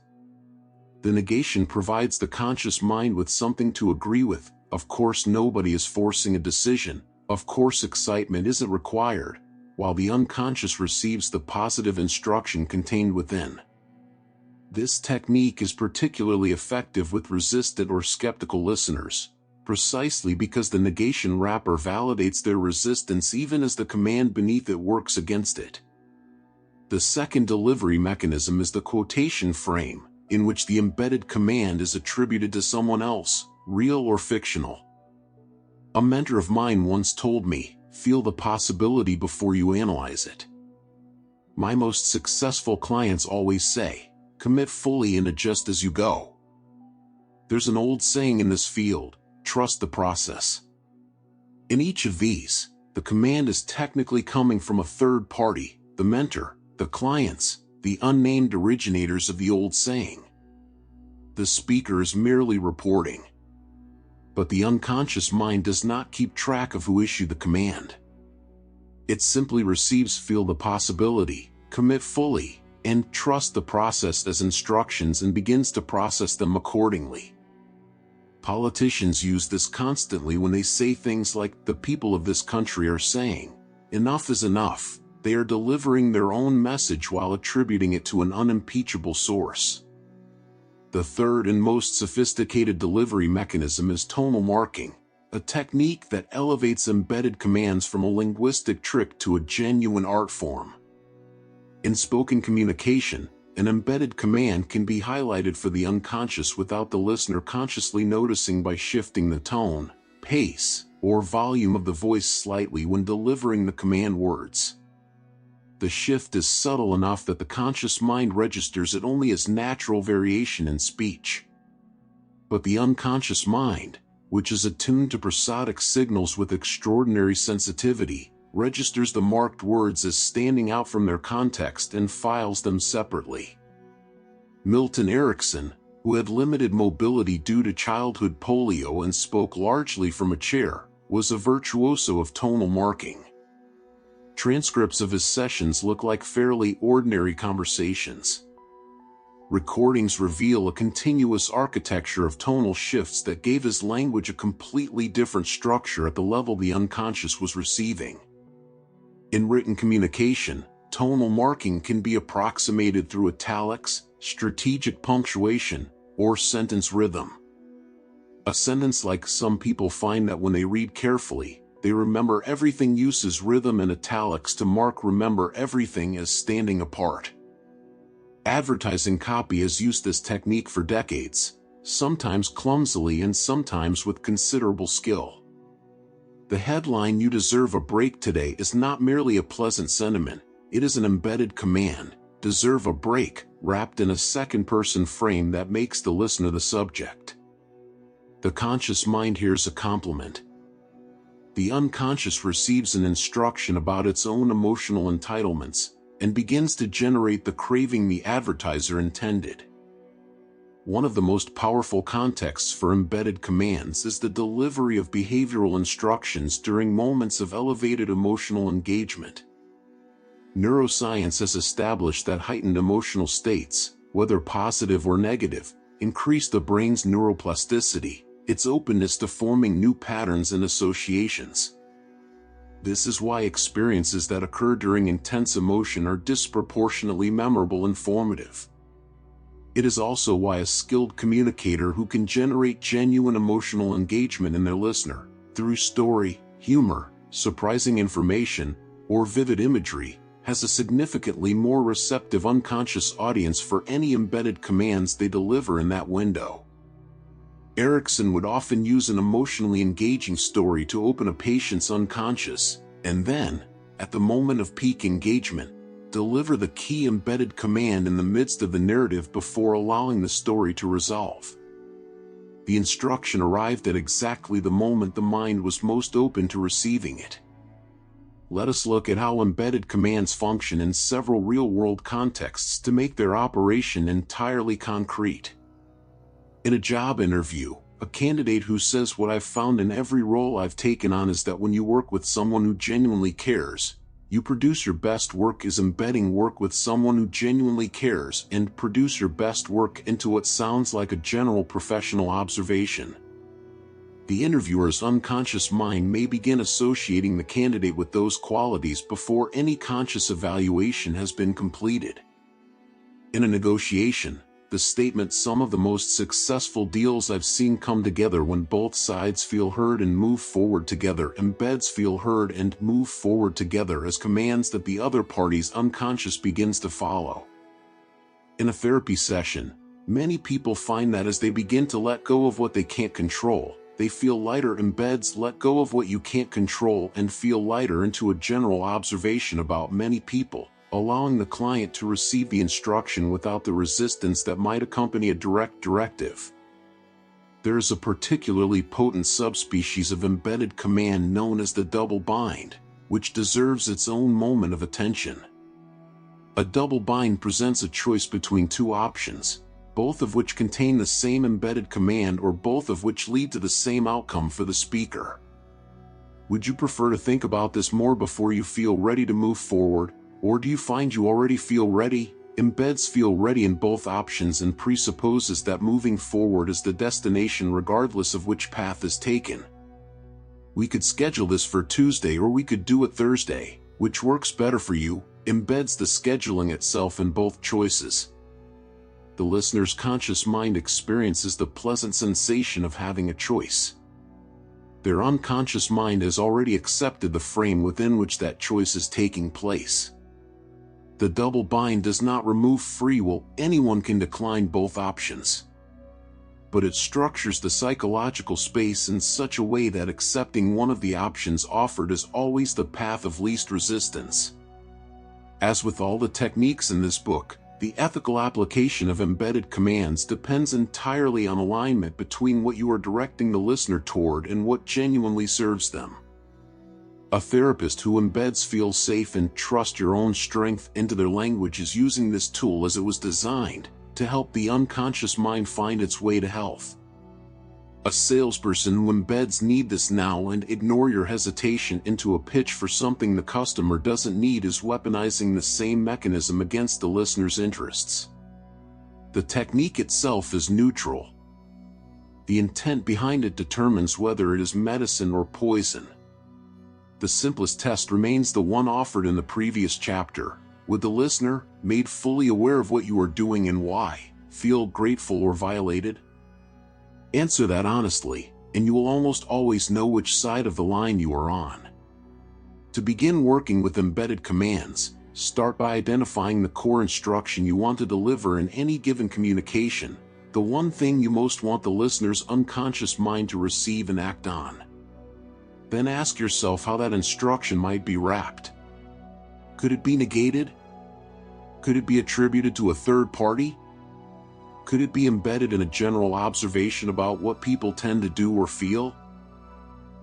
Speaker 1: The negation provides the conscious mind with something to agree with. Of course, nobody is forcing a decision. Of course, excitement isn't required, while the unconscious receives the positive instruction contained within. This technique is particularly effective with resistant or skeptical listeners, precisely because the negation wrapper validates their resistance even as the command beneath it works against it. The second delivery mechanism is the quotation frame, in which the embedded command is attributed to someone else, real or fictional. A mentor of mine once told me, "Feel the possibility before you analyze it." My most successful clients always say, "Commit fully and adjust as you go." There's an old saying in this field, "Trust the process." In each of these, the command is technically coming from a third party, the mentor, the clients, the unnamed originators of the old saying. The speaker is merely reporting. But the unconscious mind does not keep track of who issued the command. It simply receives "feel the possibility," "commit fully," and "trust the process" as instructions and begins to process them accordingly. Politicians use this constantly when they say things like, "The people of this country are saying, enough is enough." They are delivering their own message while attributing it to an unimpeachable source. The third and most sophisticated delivery mechanism is tonal marking, a technique that elevates embedded commands from a linguistic trick to a genuine art form. In spoken communication, an embedded command can be highlighted for the unconscious without the listener consciously noticing by shifting the tone, pace, or volume of the voice slightly when delivering the command words. The shift is subtle enough that the conscious mind registers it only as natural variation in speech. But the unconscious mind, which is attuned to prosodic signals with extraordinary sensitivity, registers the marked words as standing out from their context and files them separately. Milton Erickson, who had limited mobility due to childhood polio and spoke largely from a chair, was a virtuoso of tonal marking. Transcripts of his sessions look like fairly ordinary conversations. Recordings reveal a continuous architecture of tonal shifts that gave his language a completely different structure at the level the unconscious was receiving. In written communication, tonal marking can be approximated through italics, strategic punctuation, or sentence rhythm. A sentence like "Some people find that when they read carefully, they remember everything" uses rhythm and italics to mark "remember everything" as standing apart. Advertising copy has used this technique for decades, sometimes clumsily and sometimes with considerable skill. The headline "You deserve a break today" is not merely a pleasant sentiment, it is an embedded command, "deserve a break," wrapped in a second-person frame that makes the listener the subject. The conscious mind hears a compliment. The unconscious receives an instruction about its own emotional entitlements, and begins to generate the craving the advertiser intended. One of the most powerful contexts for embedded commands is the delivery of behavioral instructions during moments of elevated emotional engagement. Neuroscience has established that heightened emotional states, whether positive or negative, increase the brain's neuroplasticity, its openness to forming new patterns and associations. This is why experiences that occur during intense emotion are disproportionately memorable and formative. It is also why a skilled communicator who can generate genuine emotional engagement in their listener, through story, humor, surprising information, or vivid imagery, has a significantly more receptive unconscious audience for any embedded commands they deliver in that window. Erickson would often use an emotionally engaging story to open a patient's unconscious, and then, at the moment of peak engagement, deliver the key embedded command in the midst of the narrative before allowing the story to resolve. The instruction arrived at exactly the moment the mind was most open to receiving it. Let us look at how embedded commands function in several real-world contexts to make their operation entirely concrete. In a job interview, a candidate who says, "What I've found in every role I've taken on is that when you work with someone who genuinely cares, you produce your best work," is embedding work with someone who genuinely cares and produce your best work into what sounds like a general professional observation. The interviewer's unconscious mind may begin associating the candidate with those qualities before any conscious evaluation has been completed. In a negotiation, the statement "Some of the most successful deals I've seen come together when both sides feel heard and move forward together" embeds "feel heard" and "move forward together" as commands that the other party's unconscious begins to follow. In a therapy session, many people find that as they begin to let go of what they can't control, they feel lighter. Embeds "let go of what you can't control and feel lighter" into a general observation about many people, allowing the client to receive the instruction without the resistance that might accompany a direct directive. There is a particularly potent subspecies of embedded command known as the double bind, which deserves its own moment of attention. A double bind presents a choice between two options, both of which contain the same embedded command or both of which lead to the same outcome for the speaker. Would you prefer to think about this more before you feel ready to move forward, or do you find you already feel ready? Embeds "feel ready" in both options and presupposes that moving forward is the destination regardless of which path is taken. "We could schedule this for Tuesday or we could do it Thursday. Which works better for you?" embeds the scheduling itself in both choices. The listener's conscious mind experiences the pleasant sensation of having a choice. Their unconscious mind has already accepted the frame within which that choice is taking place. The double bind does not remove free will. Anyone can decline both options. But it structures the psychological space in such a way that accepting one of the options offered is always the path of least resistance. As with all the techniques in this book, the ethical application of embedded commands depends entirely on alignment between what you are directing the listener toward and what genuinely serves them. A therapist who embeds feel safe and trust your own strength into their language is using this tool as it was designed, to help the unconscious mind find its way to health. A salesperson who embeds need this now and ignore your hesitation into a pitch for something the customer doesn't need is weaponizing the same mechanism against the listener's interests. The technique itself is neutral. The intent behind it determines whether it is medicine or poison. The simplest test remains the one offered in the previous chapter. Would the listener, made fully aware of what you are doing and why, feel grateful or violated? Answer that honestly, and you will almost always know which side of the line you are on. To begin working with embedded commands, start by identifying the core instruction you want to deliver in any given communication, the one thing you most want the listener's unconscious mind to receive and act on. Then ask yourself how that instruction might be wrapped. Could it be negated? Could it be attributed to a third party? Could it be embedded in a general observation about what people tend to do or feel?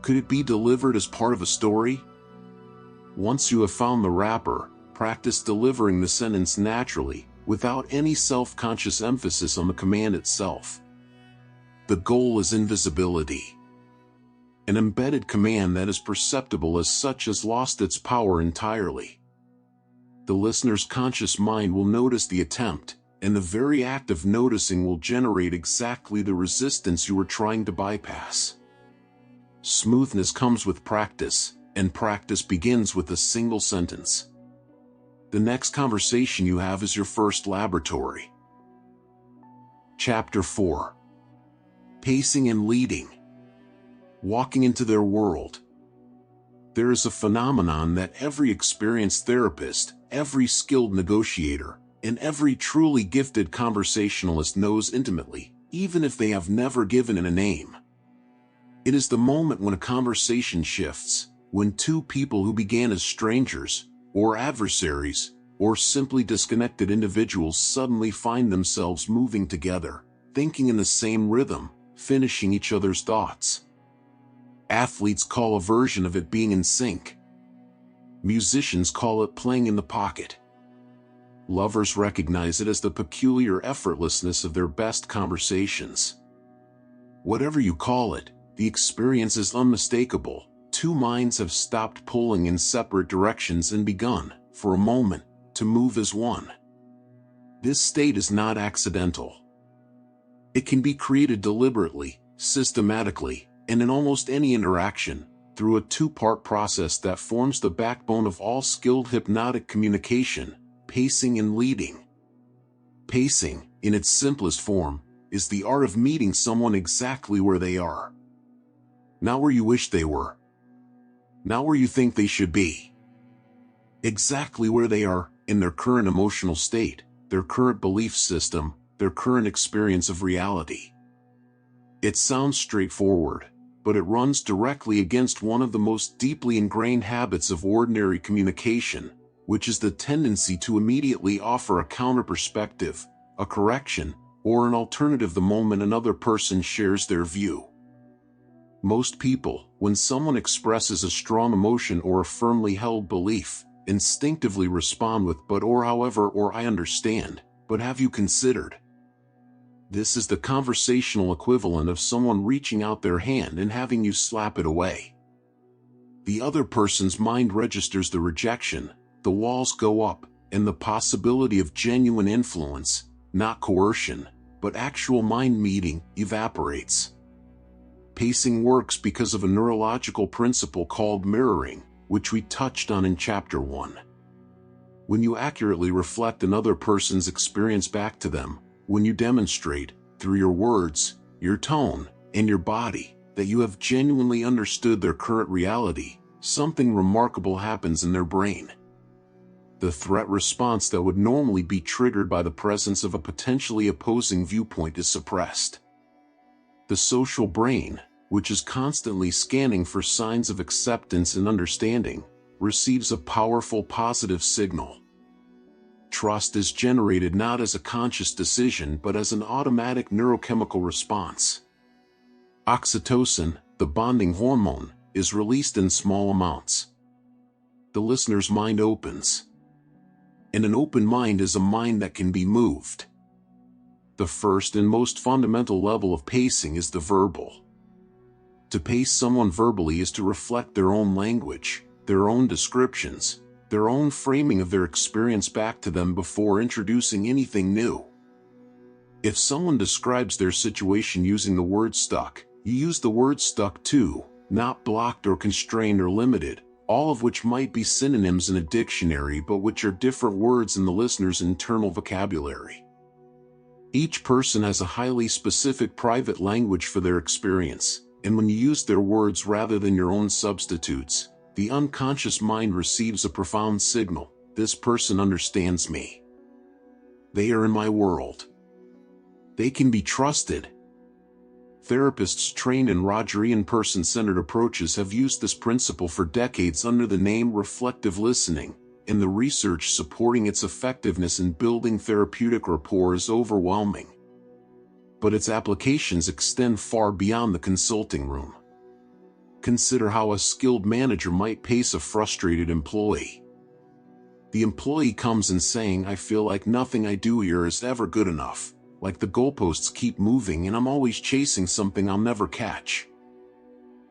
Speaker 1: Could it be delivered as part of a story? Once you have found the wrapper, practice delivering the sentence naturally, without any self-conscious emphasis on the command itself. The goal is invisibility. An embedded command that is perceptible as such has lost its power entirely. The listener's conscious mind will notice the attempt, and the very act of noticing will generate exactly the resistance you were trying to bypass. Smoothness comes with practice, and practice begins with a single sentence. The next conversation you have is your first laboratory. Chapter 4. Pacing and Leading. Walking into their world. There is a phenomenon that every experienced therapist, every skilled negotiator, and every truly gifted conversationalist knows intimately, even if they have never given it a name. It is the moment when a conversation shifts, when two people who began as strangers, or adversaries, or simply disconnected individuals suddenly find themselves moving together, thinking in the same rhythm, finishing each other's thoughts. Athletes call a version of it being in sync. Musicians call it playing in the pocket. Lovers recognize it as the peculiar effortlessness of their best conversations. Whatever you call it, the experience is unmistakable. Two minds have stopped pulling in separate directions and begun, for a moment, to move as one. This state is not accidental. It can be created deliberately, systematically, and in almost any interaction, through a two-part process that forms the backbone of all skilled hypnotic communication: pacing and leading. Pacing, in its simplest form, is the art of meeting someone exactly where they are. Not where you wish they were. Not where you think they should be. Exactly where they are, in their current emotional state, their current belief system, their current experience of reality. It sounds straightforward, but it runs directly against one of the most deeply ingrained habits of ordinary communication, which is the tendency to immediately offer a counter-perspective, a correction, or an alternative the moment another person shares their view. Most people, when someone expresses a strong emotion or a firmly held belief, instinctively respond with "but," or "however," or "I understand, but have you considered?" This is the conversational equivalent of someone reaching out their hand and having you slap it away. The other person's mind registers the rejection, the walls go up, and the possibility of genuine influence, not coercion, but actual mind meeting, evaporates. Pacing works because of a neurological principle called mirroring, which we touched on in Chapter 1. When you accurately reflect another person's experience back to them, when you demonstrate, through your words, your tone, and your body, that you have genuinely understood their current reality, something remarkable happens in their brain. The threat response that would normally be triggered by the presence of a potentially opposing viewpoint is suppressed. The social brain, which is constantly scanning for signs of acceptance and understanding, receives a powerful positive signal. Trust is generated not as a conscious decision but as an automatic neurochemical response. Oxytocin, the bonding hormone, is released in small amounts, the listener's mind opens. And an open mind is a mind that can be moved. The first and most fundamental level of pacing is the verbal. To pace someone verbally is to reflect their own language, their own descriptions, their own framing of their experience back to them before introducing anything new. If someone describes their situation using the word stuck, you use the word stuck too, not blocked or constrained or limited, all of which might be synonyms in a dictionary but which are different words in the listener's internal vocabulary. Each person has a highly specific private language for their experience, and when you use their words rather than your own substitutes, the unconscious mind receives a profound signal: this person understands me. They are in my world. They can be trusted. Therapists trained in Rogerian person-centered approaches have used this principle for decades under the name reflective listening, and the research supporting its effectiveness in building therapeutic rapport is overwhelming. But its applications extend far beyond the consulting room. Consider how a skilled manager might pace a frustrated employee. The employee comes in saying, "I feel like nothing I do here is ever good enough. Like the goalposts keep moving and I'm always chasing something I'll never catch."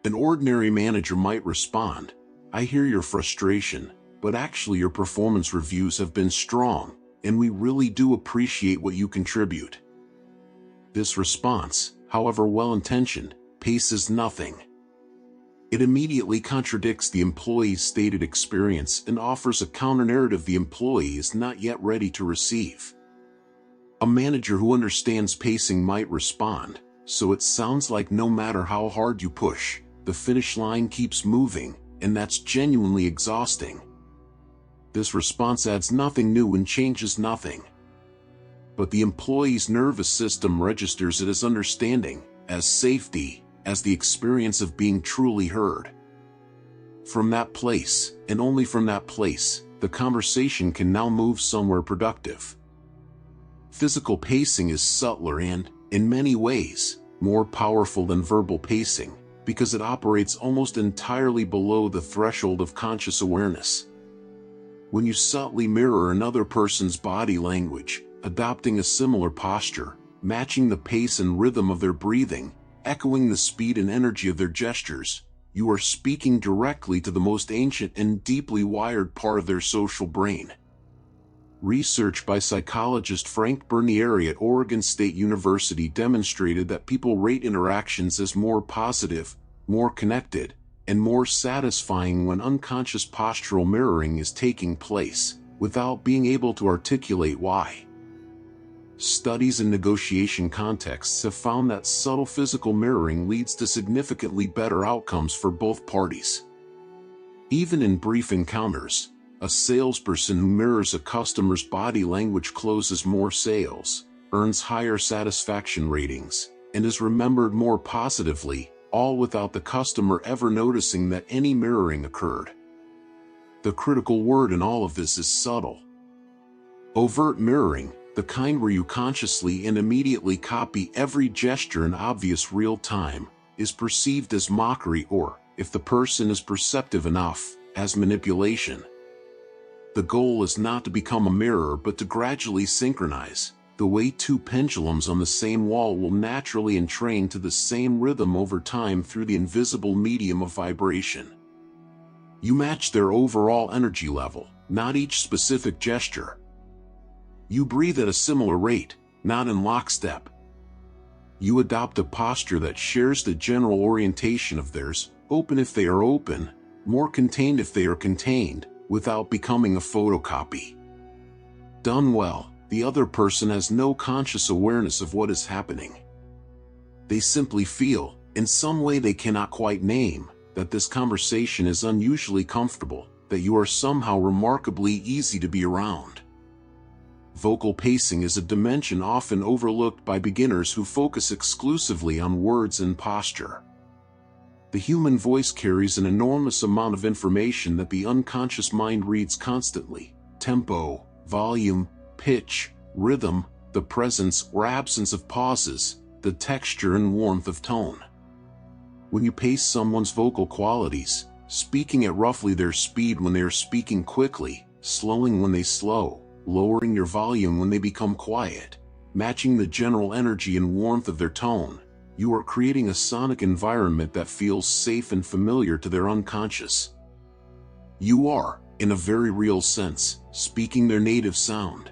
Speaker 1: An ordinary manager might respond, "I hear your frustration, but actually your performance reviews have been strong, and we really do appreciate what you contribute." This response, however well-intentioned, paces nothing. It immediately contradicts the employee's stated experience and offers a counter-narrative the employee is not yet ready to receive. A manager who understands pacing might respond, "So it sounds like no matter how hard you push, the finish line keeps moving, and that's genuinely exhausting." This response adds nothing new and changes nothing. But the employee's nervous system registers it as understanding, as safety, as the experience of being truly heard. From that place, and only from that place, the conversation can now move somewhere productive. Physical pacing is subtler and, in many ways, more powerful than verbal pacing, because it operates almost entirely below the threshold of conscious awareness. When you subtly mirror another person's body language, adopting a similar posture, matching the pace and rhythm of their breathing, echoing the speed and energy of their gestures, you are speaking directly to the most ancient and deeply wired part of their social brain. Research by psychologist Frank Bernieri at Oregon State University demonstrated that people rate interactions as more positive, more connected, and more satisfying when unconscious postural mirroring is taking place, without being able to articulate why. Studies in negotiation contexts have found that subtle physical mirroring leads to significantly better outcomes for both parties. Even in brief encounters, a salesperson who mirrors a customer's body language closes more sales, earns higher satisfaction ratings, and is remembered more positively, all without the customer ever noticing that any mirroring occurred. The critical word in all of this is subtle. Overt mirroring, the kind where you consciously and immediately copy every gesture in obvious real time, is perceived as mockery or, if the person is perceptive enough, as manipulation. The goal is not to become a mirror but to gradually synchronize, the way two pendulums on the same wall will naturally entrain to the same rhythm over time through the invisible medium of vibration. You match their overall energy level, not each specific gesture. You breathe at a similar rate, not in lockstep. You adopt a posture that shares the general orientation of theirs, open if they are open, more contained if they are contained, without becoming a photocopy. Done well, the other person has no conscious awareness of what is happening. They simply feel, in some way they cannot quite name, that this conversation is unusually comfortable, that you are somehow remarkably easy to be around. Vocal pacing is a dimension often overlooked by beginners who focus exclusively on words and posture. The human voice carries an enormous amount of information that the unconscious mind reads constantly: tempo, volume, pitch, rhythm, the presence or absence of pauses, the texture and warmth of tone. When you pace someone's vocal qualities, speaking at roughly their speed when they are speaking quickly, slowing when they slow, lowering your volume when they become quiet, matching the general energy and warmth of their tone. You are creating a sonic environment that feels safe and familiar to their unconscious. You are, in a very real sense, speaking their native sound.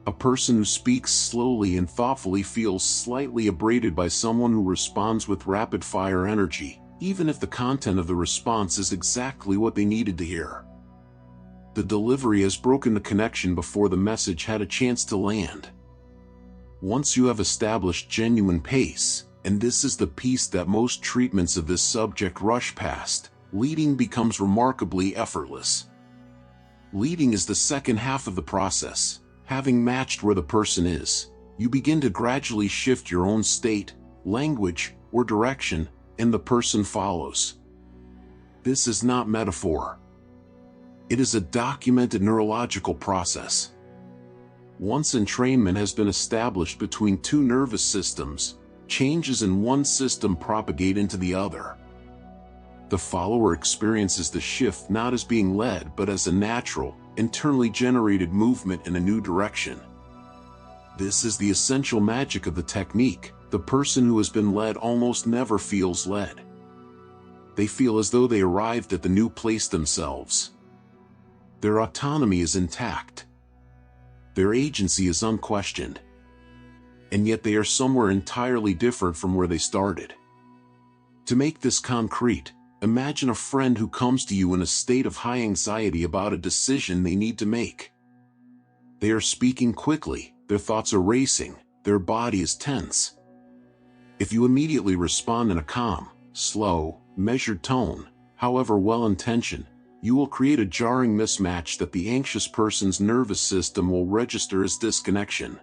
Speaker 1: A person who speaks slowly and thoughtfully feels slightly abraded by someone who responds with rapid-fire energy, even if the content of the response is exactly what they needed to hear. The delivery has broken the connection before the message had a chance to land. Once you have established genuine pace, and this is the piece that most treatments of this subject rush past, leading becomes remarkably effortless. Leading is the second half of the process. Having matched where the person is, you begin to gradually shift your own state, language, or direction, and the person follows. This is not metaphor. It is a documented neurological process. Once entrainment has been established between two nervous systems, changes in one system propagate into the other. The follower experiences the shift not as being led but as a natural, internally generated movement in a new direction. This is the essential magic of the technique. The person who has been led almost never feels led. They feel as though they arrived at the new place themselves. Their autonomy is intact. Their agency is unquestioned. And yet they are somewhere entirely different from where they started. To make this concrete, imagine a friend who comes to you in a state of high anxiety about a decision they need to make. They are speaking quickly, their thoughts are racing, their body is tense. If you immediately respond in a calm, slow, measured tone, however well-intentioned, you will create a jarring mismatch that the anxious person's nervous system will register as disconnection.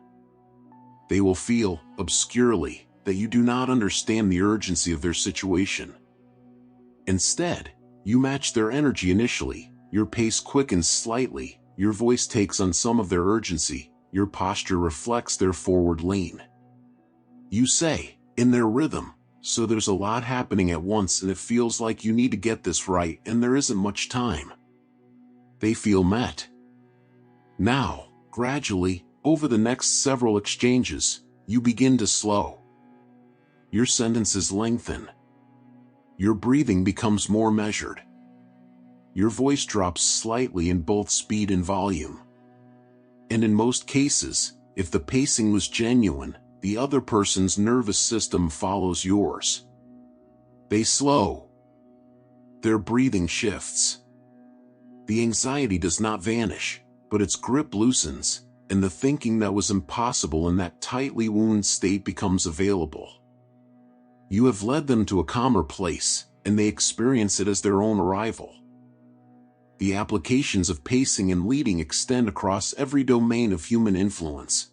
Speaker 1: They will feel, obscurely, that you do not understand the urgency of their situation. Instead, you match their energy initially, your pace quickens slightly, your voice takes on some of their urgency, your posture reflects their forward lean. You say, in their rhythm, so there's a lot happening at once and it feels like you need to get this right and there isn't much time. They feel met. Now, gradually, over the next several exchanges, you begin to slow. Your sentences lengthen. Your breathing becomes more measured. Your voice drops slightly in both speed and volume. And in most cases, if the pacing was genuine, the other person's nervous system follows yours. They slow. Their breathing shifts. The anxiety does not vanish, but its grip loosens, and the thinking that was impossible in that tightly wound state becomes available. You have led them to a calmer place, and they experience it as their own arrival. The applications of pacing and leading extend across every domain of human influence.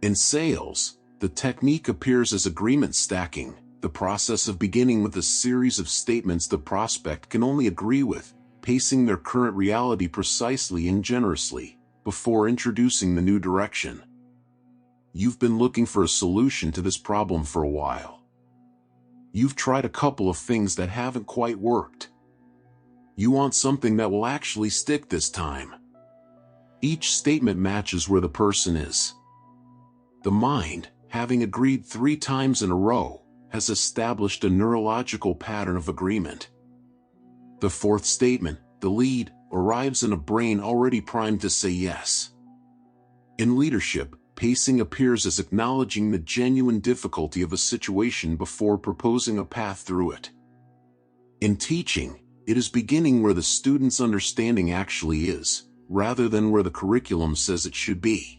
Speaker 1: In sales, the technique appears as agreement stacking, the process of beginning with a series of statements the prospect can only agree with, pacing their current reality precisely and generously, before introducing the new direction. You've been looking for a solution to this problem for a while. You've tried a couple of things that haven't quite worked. You want something that will actually stick this time. Each statement matches where the person is. The mind, having agreed 3 times in a row, has established a neurological pattern of agreement. The 4th statement, the lead, arrives in a brain already primed to say yes. In leadership, pacing appears as acknowledging the genuine difficulty of a situation before proposing a path through it. In teaching, it is beginning where the student's understanding actually is, rather than where the curriculum says it should be.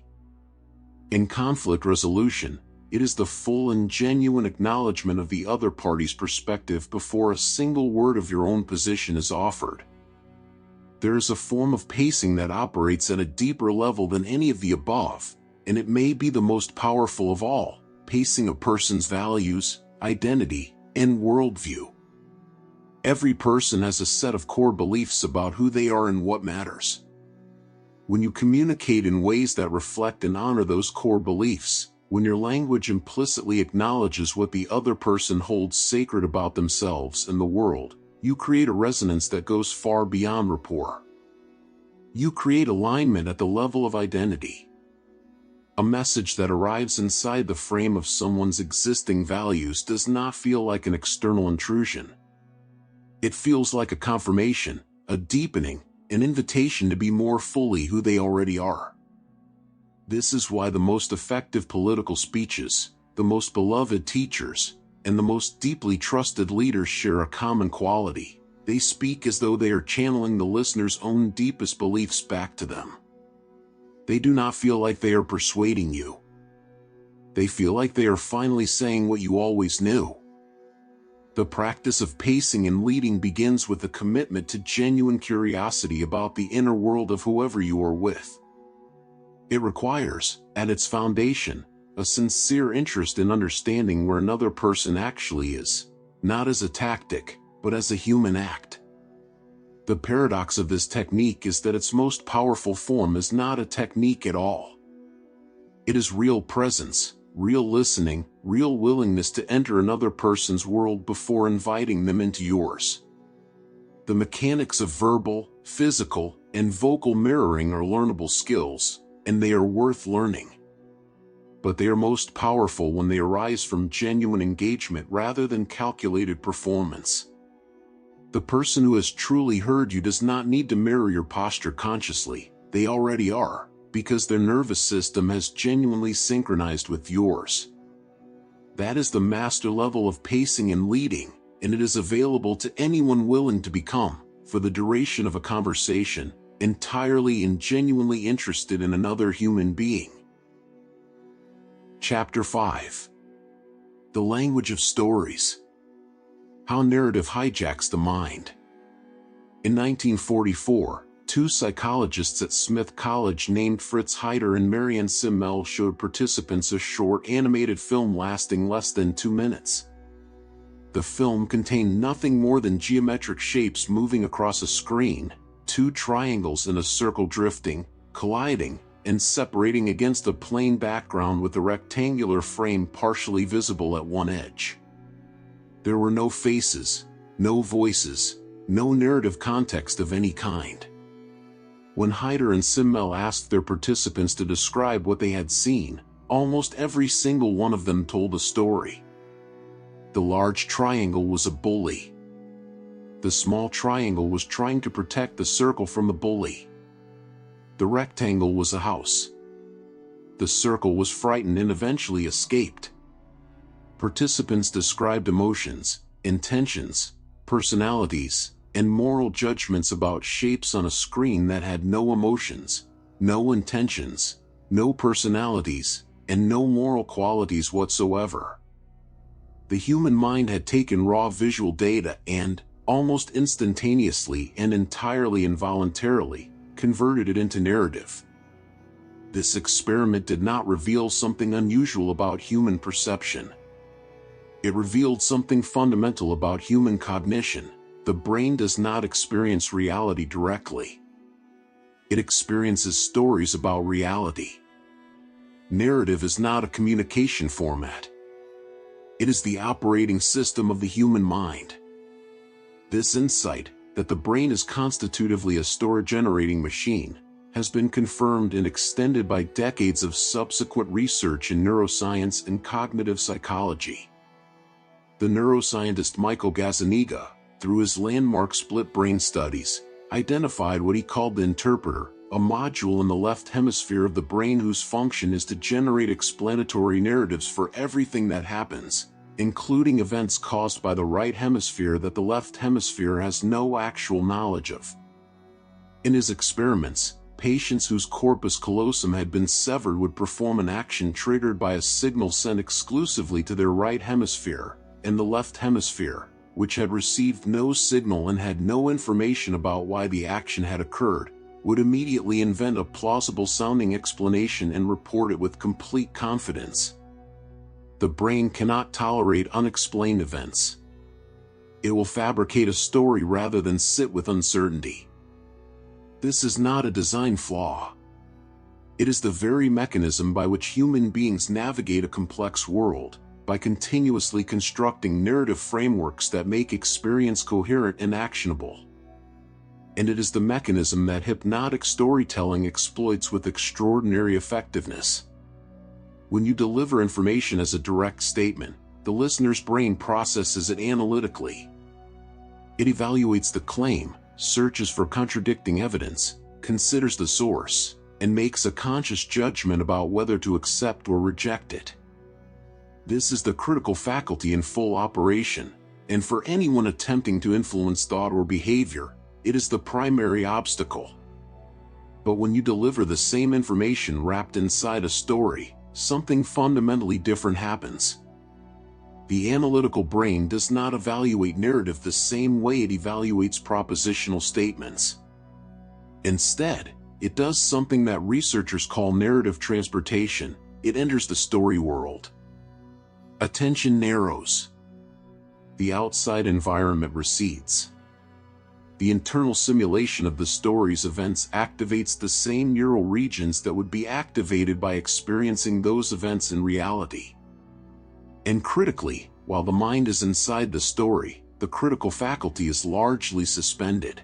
Speaker 1: In conflict resolution, it is the full and genuine acknowledgement of the other party's perspective before a single word of your own position is offered. There is a form of pacing that operates at a deeper level than any of the above, and it may be the most powerful of all, pacing a person's values, identity, and worldview. Every person has a set of core beliefs about who they are and what matters. When you communicate in ways that reflect and honor those core beliefs, when your language implicitly acknowledges what the other person holds sacred about themselves and the world, You create a resonance that goes far beyond rapport. You create alignment at the level of identity. A message that arrives inside the frame of someone's existing values does not feel like an external intrusion. It feels like a confirmation, a deepening, an invitation to be more fully who they already are. This is why the most effective political speeches, the most beloved teachers, and the most deeply trusted leaders share a common quality. They speak as though they are channeling the listener's own deepest beliefs back to them. They do not feel like they are persuading you. They feel like they are finally saying what you always knew. The practice of pacing and leading begins with a commitment to genuine curiosity about the inner world of whoever you are with. It requires, at its foundation, a sincere interest in understanding where another person actually is, not as a tactic, but as a human act. The paradox of this technique is that its most powerful form is not a technique at all. It is real presence, real listening, real willingness to enter another person's world before inviting them into yours. The mechanics of verbal, physical, and vocal mirroring are learnable skills, and they are worth learning. But they are most powerful when they arise from genuine engagement rather than calculated performance. The person who has truly heard you does not need to mirror your posture consciously. They already are, because their nervous system has genuinely synchronized with yours. That is the master level of pacing and leading, and it is available to anyone willing to become, for the duration of a conversation, entirely and genuinely interested in another human being. Chapter 5. The Language of Stories. How Narrative Hijacks the Mind. In 1944, two psychologists at Smith College named Fritz Heider and Marianne Simmel showed participants a short animated film lasting less than 2 minutes. The film contained nothing more than geometric shapes moving across a screen, two triangles in a circle drifting, colliding, and separating against a plain background with a rectangular frame partially visible at one edge. There were no faces, no voices, no narrative context of any kind. When Heider and Simmel asked their participants to describe what they had seen, almost every single one of them told a story. The large triangle was a bully. The small triangle was trying to protect the circle from the bully. The rectangle was a house. The circle was frightened and eventually escaped. Participants described emotions, intentions, personalities, and moral judgments about shapes on a screen that had no emotions, no intentions, no personalities, and no moral qualities whatsoever. The human mind had taken raw visual data and, almost instantaneously and entirely involuntarily, converted it into narrative. This experiment did not reveal something unusual about human perception. It revealed something fundamental about human cognition. The brain does not experience reality directly. It experiences stories about reality. Narrative is not a communication format. It is the operating system of the human mind. This insight, that the brain is constitutively a story-generating machine, has been confirmed and extended by decades of subsequent research in neuroscience and cognitive psychology. The neuroscientist Michael Gazzaniga, through his landmark split brain studies, identified what he called the interpreter, a module in the left hemisphere of the brain whose function is to generate explanatory narratives for everything that happens, including events caused by the right hemisphere that the left hemisphere has no actual knowledge of. In his experiments, patients whose corpus callosum had been severed would perform an action triggered by a signal sent exclusively to their right hemisphere, and the left hemisphere, which had received no signal and had no information about why the action had occurred, would immediately invent a plausible-sounding explanation and report it with complete confidence. The brain cannot tolerate unexplained events. It will fabricate a story rather than sit with uncertainty. This is not a design flaw. It is the very mechanism by which human beings navigate a complex world, by continuously constructing narrative frameworks that make experience coherent and actionable. And it is the mechanism that hypnotic storytelling exploits with extraordinary effectiveness. When you deliver information as a direct statement, the listener's brain processes it analytically. It evaluates the claim, searches for contradicting evidence, considers the source, and makes a conscious judgment about whether to accept or reject it. This is the critical faculty in full operation, and for anyone attempting to influence thought or behavior, it is the primary obstacle. But when you deliver the same information wrapped inside a story, something fundamentally different happens. The analytical brain does not evaluate narrative the same way it evaluates propositional statements. Instead, it does something that researchers call narrative transportation. It enters the story world. Attention narrows. The outside environment recedes. The internal simulation of the story's events activates the same neural regions that would be activated by experiencing those events in reality. And critically, while the mind is inside the story, the critical faculty is largely suspended.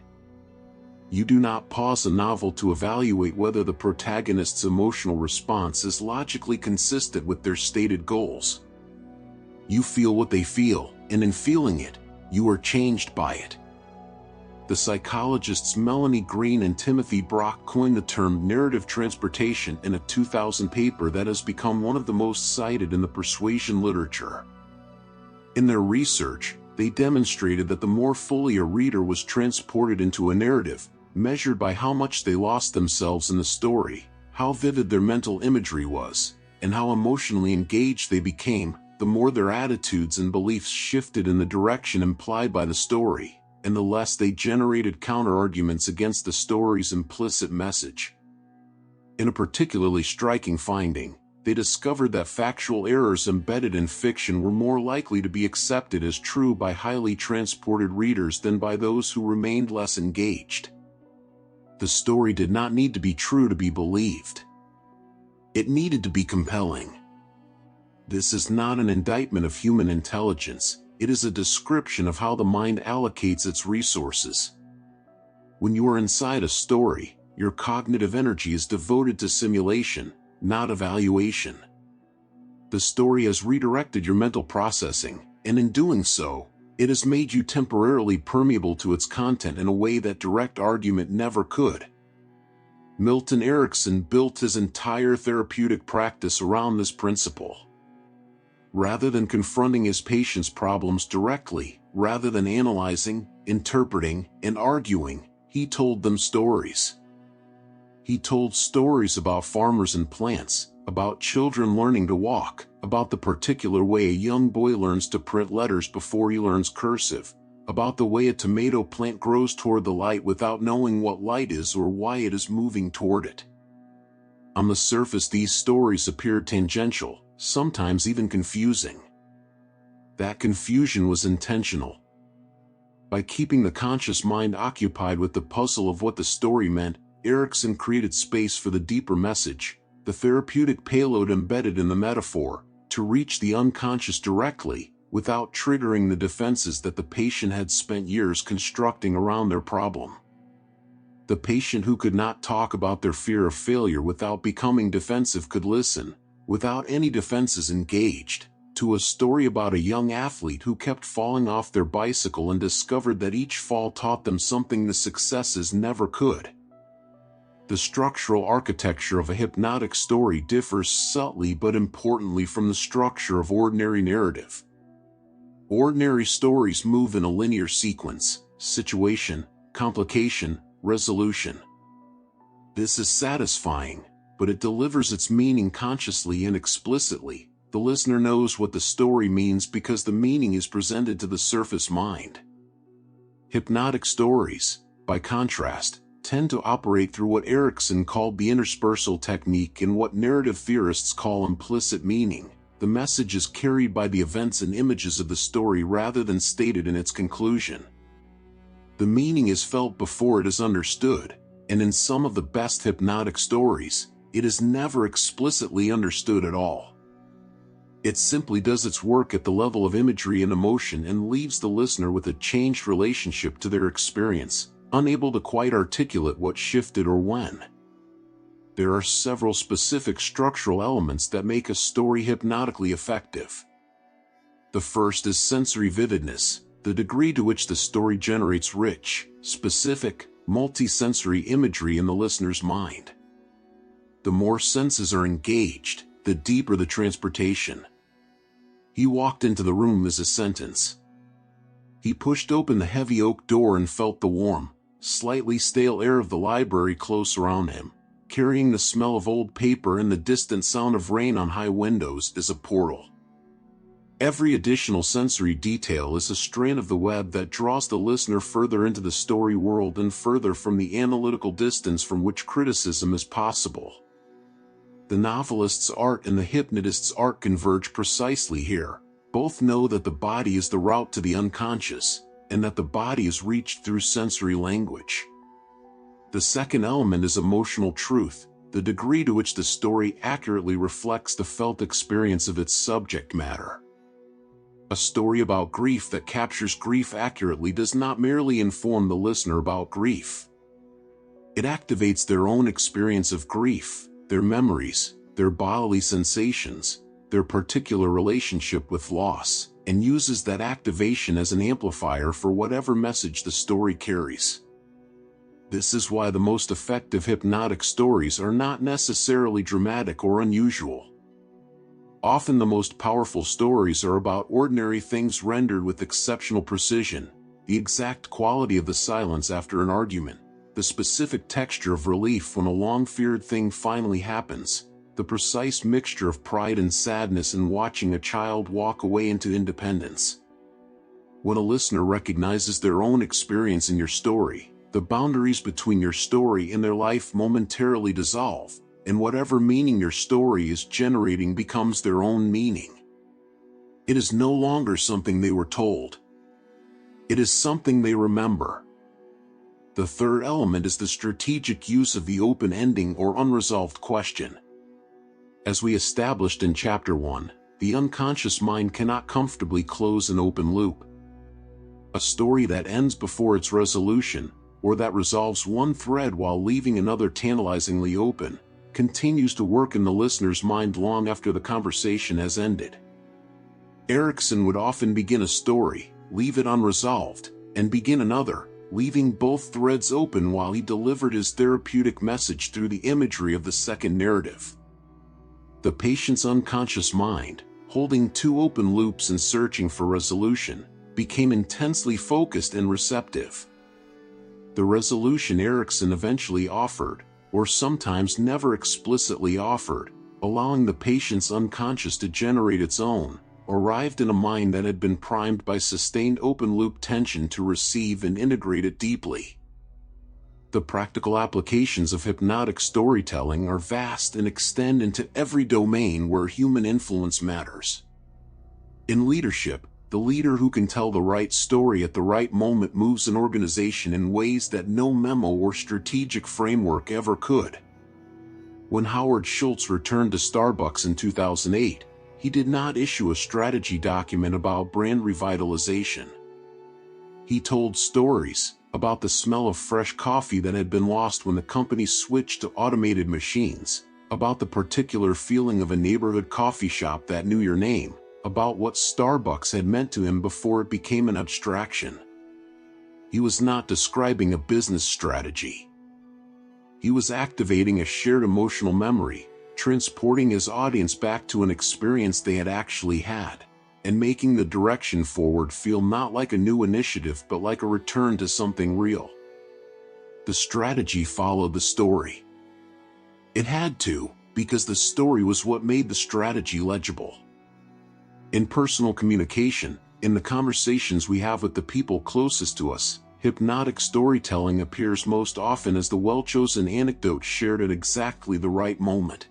Speaker 1: You do not pause a novel to evaluate whether the protagonist's emotional response is logically consistent with their stated goals. You feel what they feel, and in feeling it, you are changed by it. The psychologists Melanie Green and Timothy Brock coined the term narrative transportation in a 2000 paper that has become one of the most cited in the persuasion literature. In their research, they demonstrated that the more fully a reader was transported into a narrative, measured by how much they lost themselves in the story, how vivid their mental imagery was, and how emotionally engaged they became, the more their attitudes and beliefs shifted in the direction implied by the story, and the less they generated counter-arguments against the story's implicit message. In a particularly striking finding, they discovered that factual errors embedded in fiction were more likely to be accepted as true by highly transported readers than by those who remained less engaged. The story did not need to be true to be believed. It needed to be compelling. This is not an indictment of human intelligence. It is a description of how the mind allocates its resources. When you are inside a story, your cognitive energy is devoted to simulation, not evaluation. The story has redirected your mental processing, and in doing so, it has made you temporarily permeable to its content in a way that direct argument never could. Milton Erickson built his entire therapeutic practice around this principle. Rather than confronting his patients' problems directly, rather than analyzing, interpreting, and arguing, he told them stories. He told stories about farmers and plants, about children learning to walk, about the particular way a young boy learns to print letters before he learns cursive, about the way a tomato plant grows toward the light without knowing what light is or why it is moving toward it. On the surface, these stories appeared tangential, sometimes even confusing. That confusion was intentional. By keeping the conscious mind occupied with the puzzle of what the story meant, Erickson created space for the deeper message, the therapeutic payload embedded in the metaphor, to reach the unconscious directly, without triggering the defenses that the patient had spent years constructing around their problem. The patient who could not talk about their fear of failure without becoming defensive could listen, without any defenses engaged, to a story about a young athlete who kept falling off their bicycle and discovered that each fall taught them something the successes never could. The structural architecture of a hypnotic story differs subtly but importantly from the structure of ordinary narrative. Ordinary stories move in a linear sequence: situation, complication, resolution. This is satisfying, but it delivers its meaning consciously and explicitly. The listener knows what the story means because the meaning is presented to the surface mind. Hypnotic stories, by contrast, tend to operate through what Erickson called the interspersal technique and what narrative theorists call implicit meaning. The message is carried by the events and images of the story rather than stated in its conclusion. The meaning is felt before it is understood, and in some of the best hypnotic stories, it is never explicitly understood at all. It simply does its work at the level of imagery and emotion and leaves the listener with a changed relationship to their experience, unable to quite articulate what shifted or when. There are several specific structural elements that make a story hypnotically effective. The first is sensory vividness, the degree to which the story generates rich, specific, multisensory imagery in the listener's mind. The more senses are engaged, the deeper the transportation. He walked into the room is a sentence. He pushed open the heavy oak door and felt the warm, slightly stale air of the library close around him, carrying the smell of old paper and the distant sound of rain on high windows is a portal. Every additional sensory detail is a strand of the web that draws the listener further into the story world and further from the analytical distance from which criticism is possible. The novelist's art and the hypnotist's art converge precisely here. Both know that the body is the route to the unconscious, and that the body is reached through sensory language. The second element is emotional truth, the degree to which the story accurately reflects the felt experience of its subject matter. A story about grief that captures grief accurately does not merely inform the listener about grief. It activates their own experience of grief, their memories, their bodily sensations, their particular relationship with loss, and uses that activation as an amplifier for whatever message the story carries. This is why the most effective hypnotic stories are not necessarily dramatic or unusual. Often the most powerful stories are about ordinary things rendered with exceptional precision, the exact quality of the silence after an argument, the specific texture of relief when a long-feared thing finally happens, the precise mixture of pride and sadness in watching a child walk away into independence. When a listener recognizes their own experience in your story, the boundaries between your story and their life momentarily dissolve, and whatever meaning your story is generating becomes their own meaning. It is no longer something they were told. It is something they remember. The third element is the strategic use of the open ending or unresolved question. As we established in Chapter 1, the unconscious mind cannot comfortably close an open loop. A story that ends before its resolution, or that resolves one thread while leaving another tantalizingly open, continues to work in the listener's mind long after the conversation has ended. Erikson would often begin a story, leave it unresolved, and begin another, leaving both threads open while he delivered his therapeutic message through the imagery of the second narrative. The patient's unconscious mind, holding two open loops and searching for resolution, became intensely focused and receptive. The resolution Erikson eventually offered, or sometimes never explicitly offered, allowing the patient's unconscious to generate its own, arrived in a mind that had been primed by sustained open-loop tension to receive and integrate it deeply. The practical applications of hypnotic storytelling are vast and extend into every domain where human influence matters. In leadership, the leader who can tell the right story at the right moment moves an organization in ways that no memo or strategic framework ever could. When Howard Schultz returned to Starbucks in 2008, he did not issue a strategy document about brand revitalization. He told stories about the smell of fresh coffee that had been lost when the company switched to automated machines, about the particular feeling of a neighborhood coffee shop that knew your name, about what Starbucks had meant to him before it became an abstraction. He was not describing a business strategy. He was activating a shared emotional memory, transporting his audience back to an experience they had actually had, and making the direction forward feel not like a new initiative but like a return to something real. The strategy followed the story. It had to, because the story was what made the strategy legible. In personal communication, in the conversations we have with the people closest to us, hypnotic storytelling appears most often as the well-chosen anecdote shared at exactly the right moment.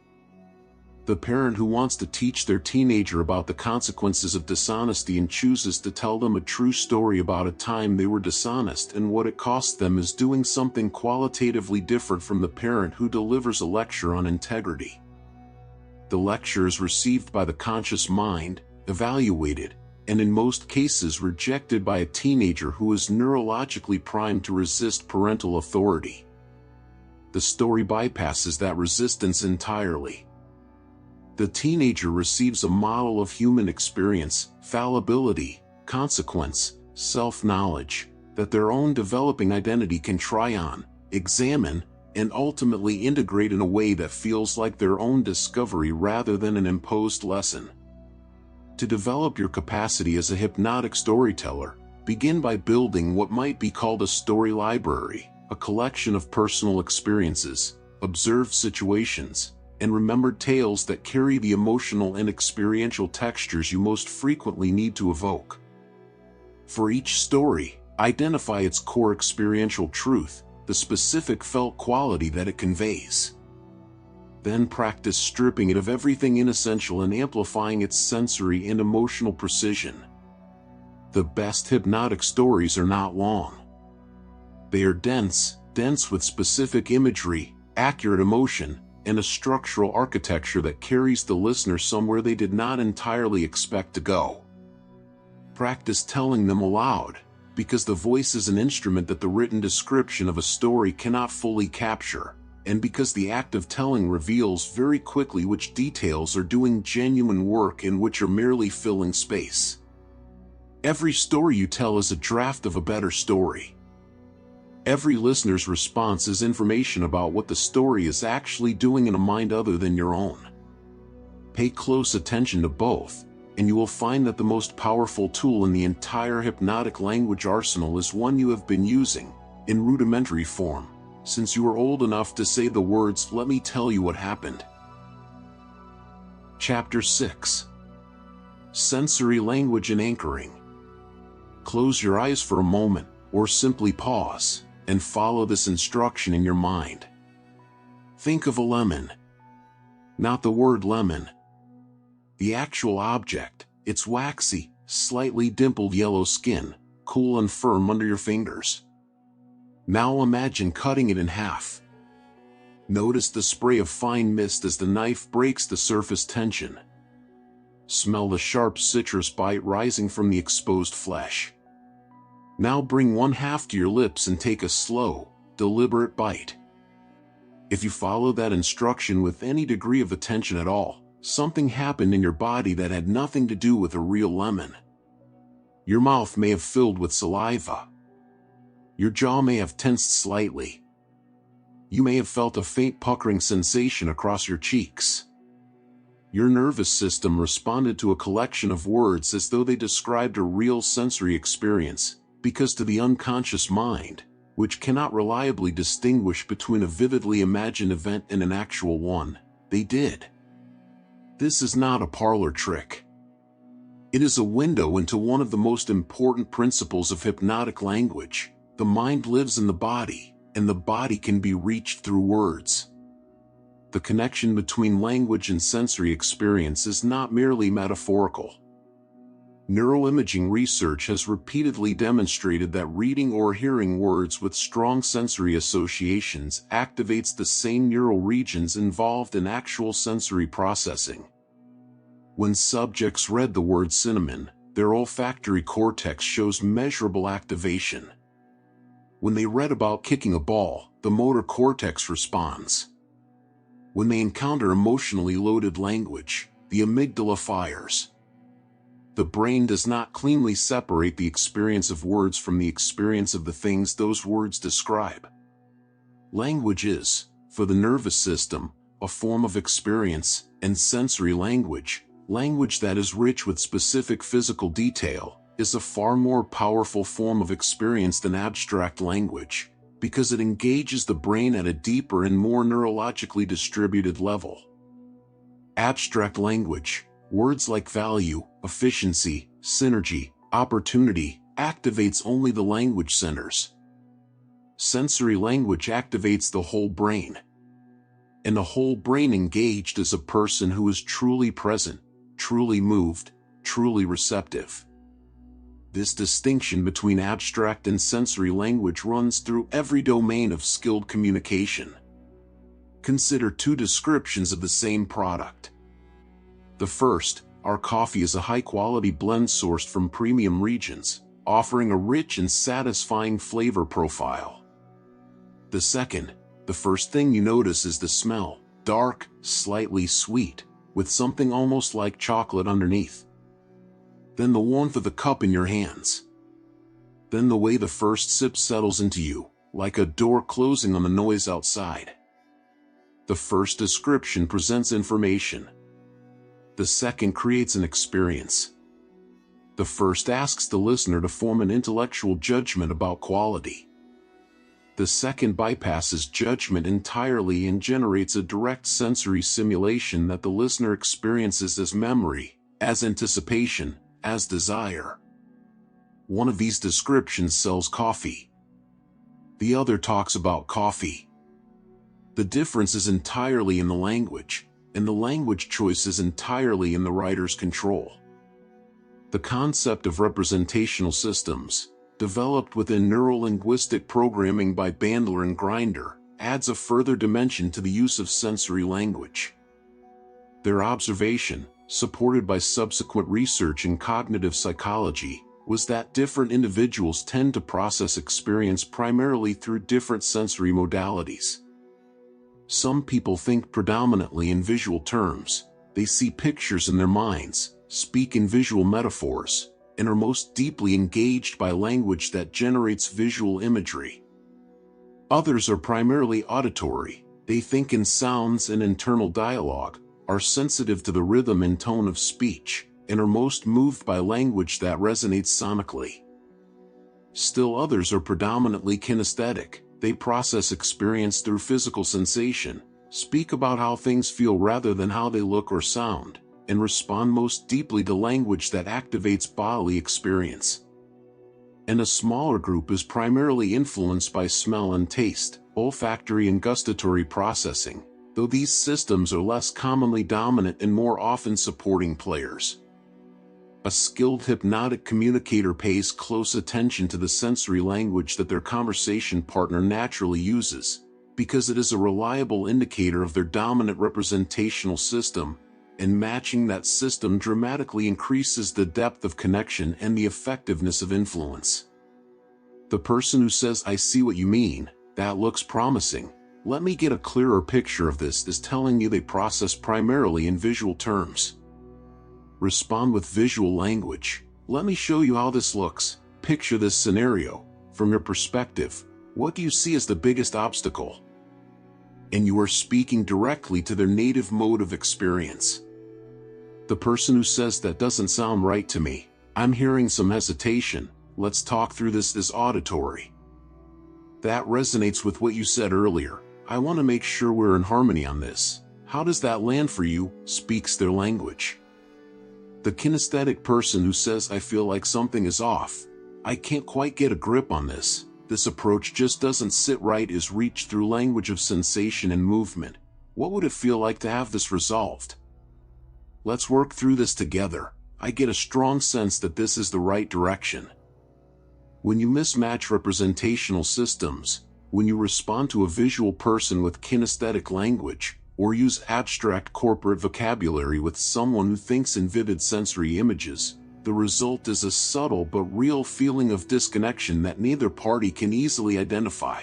Speaker 1: The parent who wants to teach their teenager about the consequences of dishonesty and chooses to tell them a true story about a time they were dishonest and what it cost them is doing something qualitatively different from the parent who delivers a lecture on integrity. The lecture is received by the conscious mind, evaluated, and in most cases rejected by a teenager who is neurologically primed to resist parental authority. The story bypasses that resistance entirely. The teenager receives a model of human experience, fallibility, consequence, self-knowledge, that their own developing identity can try on, examine, and ultimately integrate in a way that feels like their own discovery rather than an imposed lesson. To develop your capacity as a hypnotic storyteller, begin by building what might be called a story library, a collection of personal experiences, observed situations, and remembered tales that carry the emotional and experiential textures you most frequently need to evoke. For each story, identify its core experiential truth, the specific felt quality that it conveys. Then practice stripping it of everything inessential and amplifying its sensory and emotional precision. The best hypnotic stories are not long. They are dense with specific imagery, accurate emotion, and a structural architecture that carries the listener somewhere they did not entirely expect to go. Practice telling them aloud, because the voice is an instrument that the written description of a story cannot fully capture, and because the act of telling reveals very quickly which details are doing genuine work and which are merely filling space. Every story you tell is a draft of a better story. Every listener's response is information about what the story is actually doing in a mind other than your own. Pay close attention to both, and you will find that the most powerful tool in the entire hypnotic language arsenal is one you have been using, in rudimentary form, since you were old enough to say the words, "Let me tell you what happened." Chapter 6. Sensory Language and Anchoring. Close your eyes for a moment, or simply pause, and follow this instruction in your mind. Think of a lemon. Not the word lemon. The actual object, its waxy, slightly dimpled yellow skin, cool and firm under your fingers. Now imagine cutting it in half. Notice the spray of fine mist as the knife breaks the surface tension. Smell the sharp citrus bite rising from the exposed flesh. Now bring one half to your lips and take a slow, deliberate bite. If you follow that instruction with any degree of attention at all, something happened in your body that had nothing to do with a real lemon. Your mouth may have filled with saliva. Your jaw may have tensed slightly. You may have felt a faint puckering sensation across your cheeks. Your nervous system responded to a collection of words as though they described a real sensory experience, because to the unconscious mind, which cannot reliably distinguish between a vividly imagined event and an actual one, they did. This is not a parlor trick. It is a window into one of the most important principles of hypnotic language. The mind lives in the body, and the body can be reached through words. The connection between language and sensory experience is not merely metaphorical. Neuroimaging research has repeatedly demonstrated that reading or hearing words with strong sensory associations activates the same neural regions involved in actual sensory processing. When subjects read the word cinnamon, their olfactory cortex shows measurable activation. When they read about kicking a ball, the motor cortex responds. When they encounter emotionally loaded language, the amygdala fires. The brain does not cleanly separate the experience of words from the experience of the things those words describe. Language is, for the nervous system, a form of experience, and sensory language, language that is rich with specific physical detail, is a far more powerful form of experience than abstract language, because it engages the brain at a deeper and more neurologically distributed level. Abstract language, words like value, efficiency, synergy, opportunity, activates only the language centers. Sensory language activates the whole brain. And the whole brain engaged is a person who is truly present, truly moved, truly receptive. This distinction between abstract and sensory language runs through every domain of skilled communication. Consider two descriptions of the same product. The first, our coffee is a high-quality blend sourced from premium regions, offering a rich and satisfying flavor profile. The second, the first thing you notice is the smell, dark, slightly sweet, with something almost like chocolate underneath. Then the warmth of the cup in your hands. Then the way the first sip settles into you, like a door closing on the noise outside. The first description presents information. The second creates an experience. The first asks the listener to form an intellectual judgment about quality. The second bypasses judgment entirely and generates a direct sensory simulation that the listener experiences as memory, as anticipation, as desire. One of these descriptions sells coffee. The other talks about coffee. The difference is entirely in the language, and the language choice is entirely in the writer's control. The concept of representational systems, developed within neuro-linguistic programming by Bandler and Grinder, adds a further dimension to the use of sensory language. Their observation, supported by subsequent research in cognitive psychology, was that different individuals tend to process experience primarily through different sensory modalities. Some people think predominantly in visual terms, they see pictures in their minds, speak in visual metaphors, and are most deeply engaged by language that generates visual imagery. Others are primarily auditory, they think in sounds and internal dialogue, are sensitive to the rhythm and tone of speech, and are most moved by language that resonates sonically. Still others are predominantly kinesthetic, they process experience through physical sensation, speak about how things feel rather than how they look or sound, and respond most deeply to language that activates bodily experience. And a smaller group is primarily influenced by smell and taste, olfactory and gustatory processing, though these systems are less commonly dominant and more often supporting players. A skilled hypnotic communicator pays close attention to the sensory language that their conversation partner naturally uses, because it is a reliable indicator of their dominant representational system, and matching that system dramatically increases the depth of connection and the effectiveness of influence. The person who says, "I see what you mean, that looks promising, let me get a clearer picture of this," is telling you they process primarily in visual terms. Respond with visual language. "Let me show you how this looks. Picture this scenario. From your perspective, what do you see as the biggest obstacle?" And you are speaking directly to their native mode of experience. The person who says, "That doesn't sound right to me. I'm hearing some hesitation. Let's talk through this," is auditory. That resonates with what you said earlier. "I want to make sure we're in harmony on this. How does that land for you?" speaks their language. The kinesthetic person who says, "I feel like something is off. I can't quite get a grip on this. This approach just doesn't sit right," is reached through language of sensation and movement. "What would it feel like to have this resolved? Let's work through this together. I get a strong sense that this is the right direction." When you mismatch representational systems, when you respond to a visual person with kinesthetic language, or use abstract corporate vocabulary with someone who thinks in vivid sensory images, the result is a subtle but real feeling of disconnection that neither party can easily identify.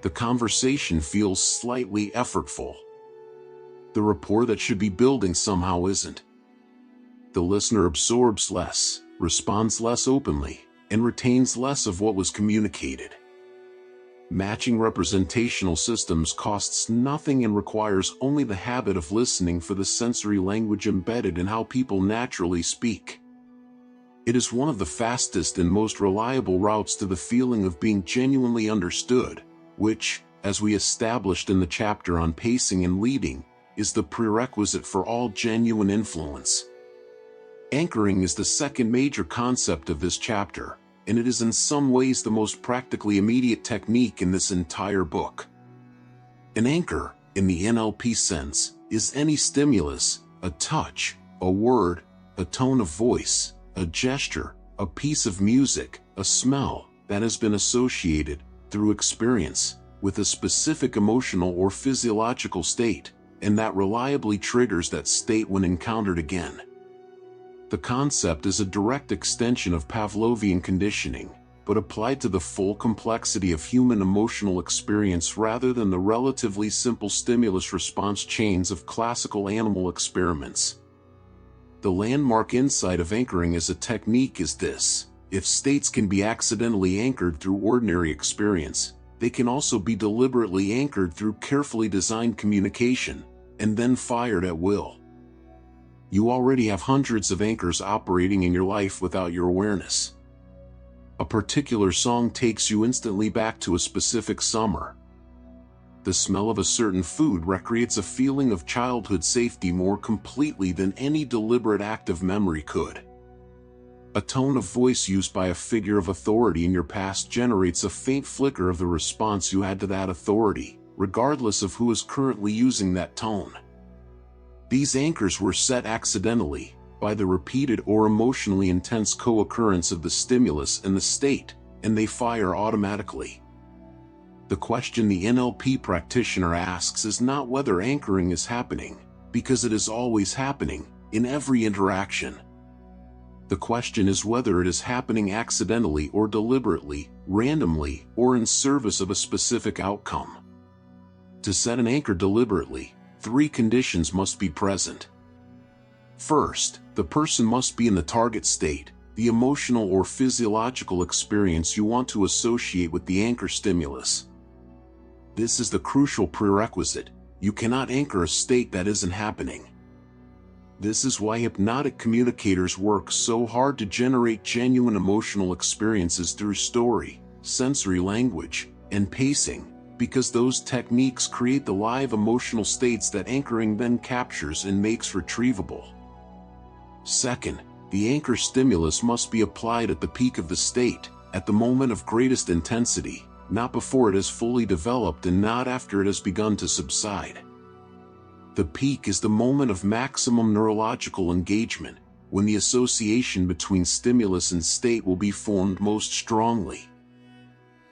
Speaker 1: The conversation feels slightly effortful. The rapport that should be building somehow isn't. The listener absorbs less, responds less openly, and retains less of what was communicated. Matching representational systems costs nothing and requires only the habit of listening for the sensory language embedded in how people naturally speak. It is one of the fastest and most reliable routes to the feeling of being genuinely understood, which, as we established in the chapter on pacing and leading, is the prerequisite for all genuine influence. Anchoring is the second major concept of this chapter, and it is in some ways the most practically immediate technique in this entire book. An anchor, in the NLP sense, is any stimulus, a touch, a word, a tone of voice, a gesture, a piece of music, a smell, that has been associated, through experience, with a specific emotional or physiological state, and that reliably triggers that state when encountered again. The concept is a direct extension of Pavlovian conditioning, but applied to the full complexity of human emotional experience rather than the relatively simple stimulus-response chains of classical animal experiments. The landmark insight of anchoring as a technique is this: if states can be accidentally anchored through ordinary experience, they can also be deliberately anchored through carefully designed communication, and then fired at will. You already have hundreds of anchors operating in your life without your awareness. A particular song takes you instantly back to a specific summer. The smell of a certain food recreates a feeling of childhood safety more completely than any deliberate act of memory could. A tone of voice used by a figure of authority in your past generates a faint flicker of the response you had to that authority, regardless of who is currently using that tone. These anchors were set accidentally, by the repeated or emotionally intense co-occurrence of the stimulus and the state, and they fire automatically. The question the NLP practitioner asks is not whether anchoring is happening, because it is always happening, in every interaction. The question is whether it is happening accidentally or deliberately, randomly, or in service of a specific outcome. To set an anchor deliberately, 3 conditions must be present. First, the person must be in the target state, the emotional or physiological experience you want to associate with the anchor stimulus. This is the crucial prerequisite. You cannot anchor a state that isn't happening. This is why hypnotic communicators work so hard to generate genuine emotional experiences through story, sensory language, and pacing, because those techniques create the live emotional states that anchoring then captures and makes retrievable. Second, the anchor stimulus must be applied at the peak of the state, at the moment of greatest intensity, not before it has fully developed and not after it has begun to subside. The peak is the moment of maximum neurological engagement, when the association between stimulus and state will be formed most strongly.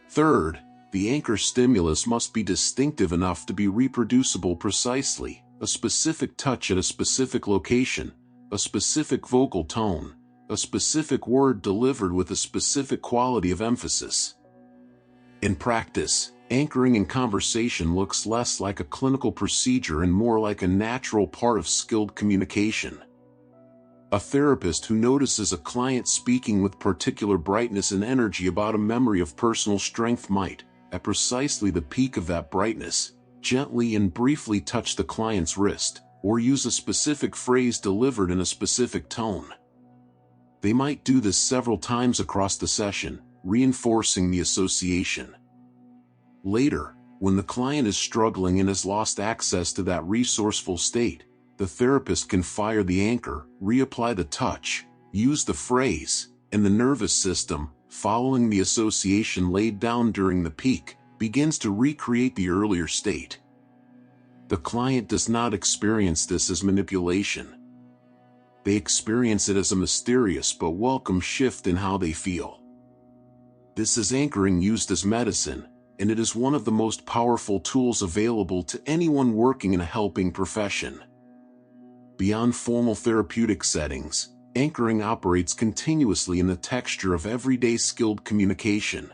Speaker 1: Third, the anchor stimulus must be distinctive enough to be reproducible precisely, a specific touch at a specific location, a specific vocal tone, a specific word delivered with a specific quality of emphasis. In practice, anchoring in conversation looks less like a clinical procedure and more like a natural part of skilled communication. A therapist who notices a client speaking with particular brightness and energy about a memory of personal strength might, at precisely the peak of that brightness, gently and briefly touch the client's wrist, or use a specific phrase delivered in a specific tone. They might do this several times across the session, reinforcing the association. Later, when the client is struggling and has lost access to that resourceful state, the therapist can fire the anchor, reapply the touch, use the phrase, and the nervous system, following the association laid down during the peak, begins to recreate the earlier state. The client does not experience this as manipulation. They experience it as a mysterious but welcome shift in how they feel. This is anchoring used as medicine, and it is one of the most powerful tools available to anyone working in a helping profession. Beyond formal therapeutic settings, anchoring operates continuously in the texture of everyday skilled communication.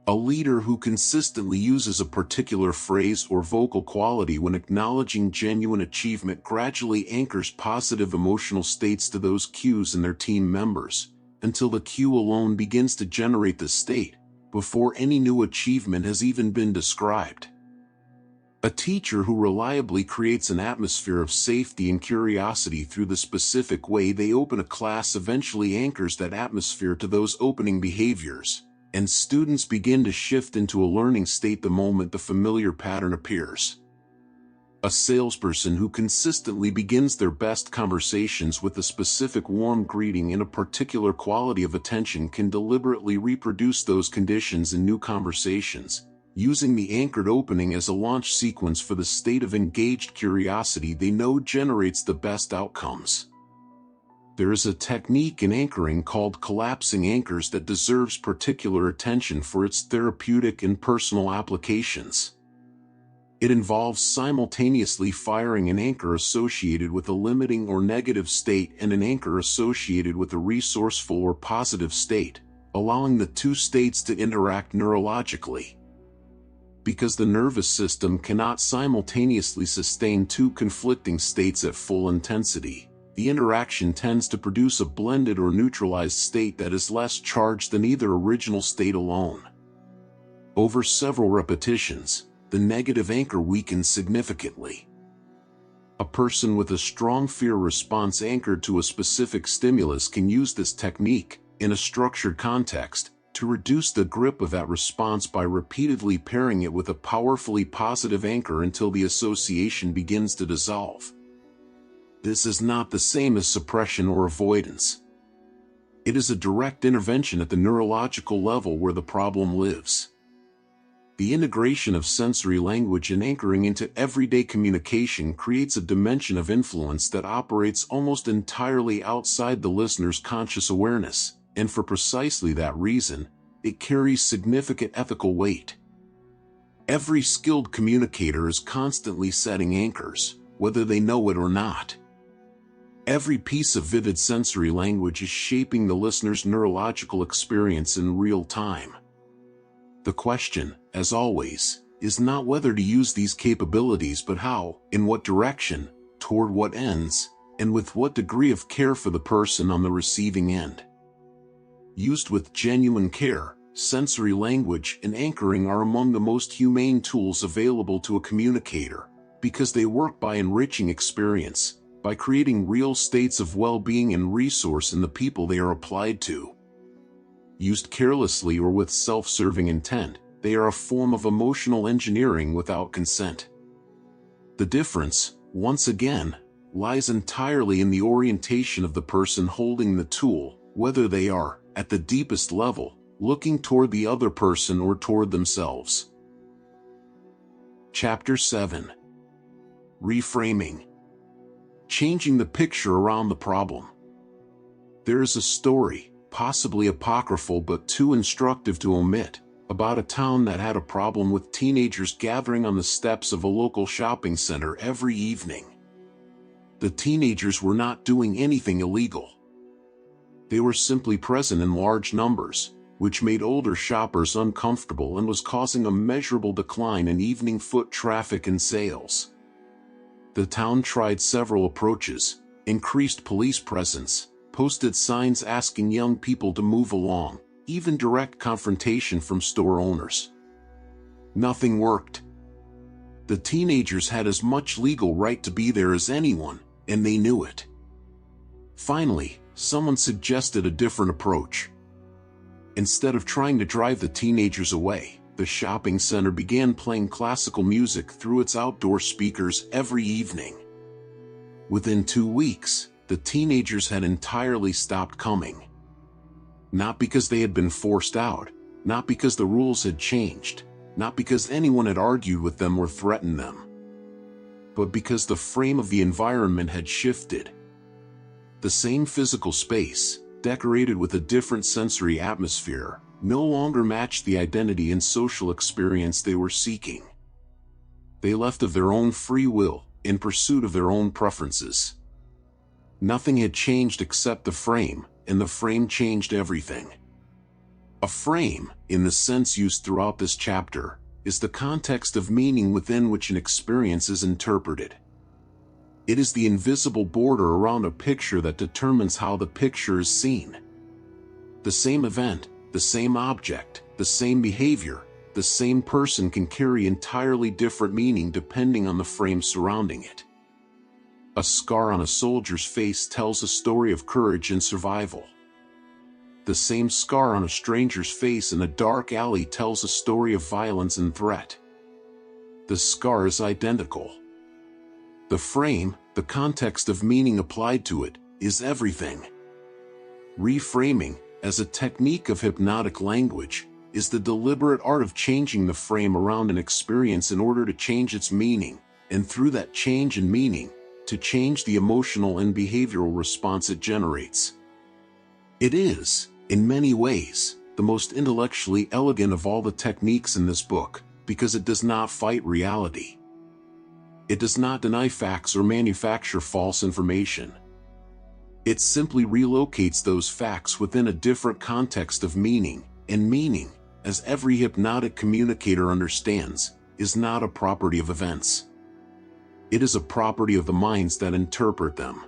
Speaker 1: A leader who consistently uses a particular phrase or vocal quality when acknowledging genuine achievement gradually anchors positive emotional states to those cues in their team members, until the cue alone begins to generate the state, before any new achievement has even been described. A teacher who reliably creates an atmosphere of safety and curiosity through the specific way they open a class eventually anchors that atmosphere to those opening behaviors, and students begin to shift into a learning state the moment the familiar pattern appears. A salesperson who consistently begins their best conversations with a specific warm greeting and a particular quality of attention can deliberately reproduce those conditions in new conversations, using the anchored opening as a launch sequence for the state of engaged curiosity they know generates the best outcomes. There is a technique in anchoring called collapsing anchors that deserves particular attention for its therapeutic and personal applications. It involves simultaneously firing an anchor associated with a limiting or negative state and an anchor associated with a resourceful or positive state, allowing the two states to interact neurologically. Because the nervous system cannot simultaneously sustain two conflicting states at full intensity, the interaction tends to produce a blended or neutralized state that is less charged than either original state alone. Over several repetitions, the negative anchor weakens significantly. A person with a strong fear response anchored to a specific stimulus can use this technique, in a structured context, to reduce the grip of that response by repeatedly pairing it with a powerfully positive anchor until the association begins to dissolve. This is not the same as suppression or avoidance. It is a direct intervention at the neurological level where the problem lives. The integration of sensory language and anchoring into everyday communication creates a dimension of influence that operates almost entirely outside the listener's conscious awareness, and for precisely that reason, it carries significant ethical weight. Every skilled communicator is constantly setting anchors, whether they know it or not. Every piece of vivid sensory language is shaping the listener's neurological experience in real time. The question, as always, is not whether to use these capabilities but how, in what direction, toward what ends, and with what degree of care for the person on the receiving end. Used with genuine care, sensory language and anchoring are among the most humane tools available to a communicator, because they work by enriching experience, by creating real states of well-being and resource in the people they are applied to. Used carelessly or with self-serving intent, they are a form of emotional engineering without consent. The difference, once again, lies entirely in the orientation of the person holding the tool, whether they are, at the deepest level, looking toward the other person or toward themselves. Chapter 7. Reframing. Changing the picture around the problem. There is a story, possibly apocryphal but too instructive to omit, about a town that had a problem with teenagers gathering on the steps of a local shopping center every evening. The teenagers were not doing anything illegal. They were simply present in large numbers, which made older shoppers uncomfortable and was causing a measurable decline in evening foot traffic and sales. The town tried several approaches, increased police presence, posted signs asking young people to move along, even direct confrontation from store owners. Nothing worked. The teenagers had as much legal right to be there as anyone, and they knew it. Finally, someone suggested a different approach. Instead of trying to drive the teenagers away, the shopping center began playing classical music through its outdoor speakers every evening. Within 2 weeks, the teenagers had entirely stopped coming. Not because they had been forced out, not because the rules had changed, not because anyone had argued with them or threatened them, but because the frame of the environment had shifted. The same physical space, decorated with a different sensory atmosphere, no longer matched the identity and social experience they were seeking. They left of their own free will, in pursuit of their own preferences. Nothing had changed except the frame, and the frame changed everything. A frame, in the sense used throughout this chapter, is the context of meaning within which an experience is interpreted. It is the invisible border around a picture that determines how the picture is seen. The same event, the same object, the same behavior, the same person can carry entirely different meaning depending on the frame surrounding it. A scar on a soldier's face tells a story of courage and survival. The same scar on a stranger's face in a dark alley tells a story of violence and threat. The scar is identical. The frame, the context of meaning applied to it, is everything. Reframing, as a technique of hypnotic language, is the deliberate art of changing the frame around an experience in order to change its meaning, and through that change in meaning, to change the emotional and behavioral response it generates. It is, in many ways, the most intellectually elegant of all the techniques in this book, because it does not fight reality. It does not deny facts or manufacture false information. It simply relocates those facts within a different context of meaning, and meaning, as every hypnotic communicator understands, is not a property of events. It is a property of the minds that interpret them.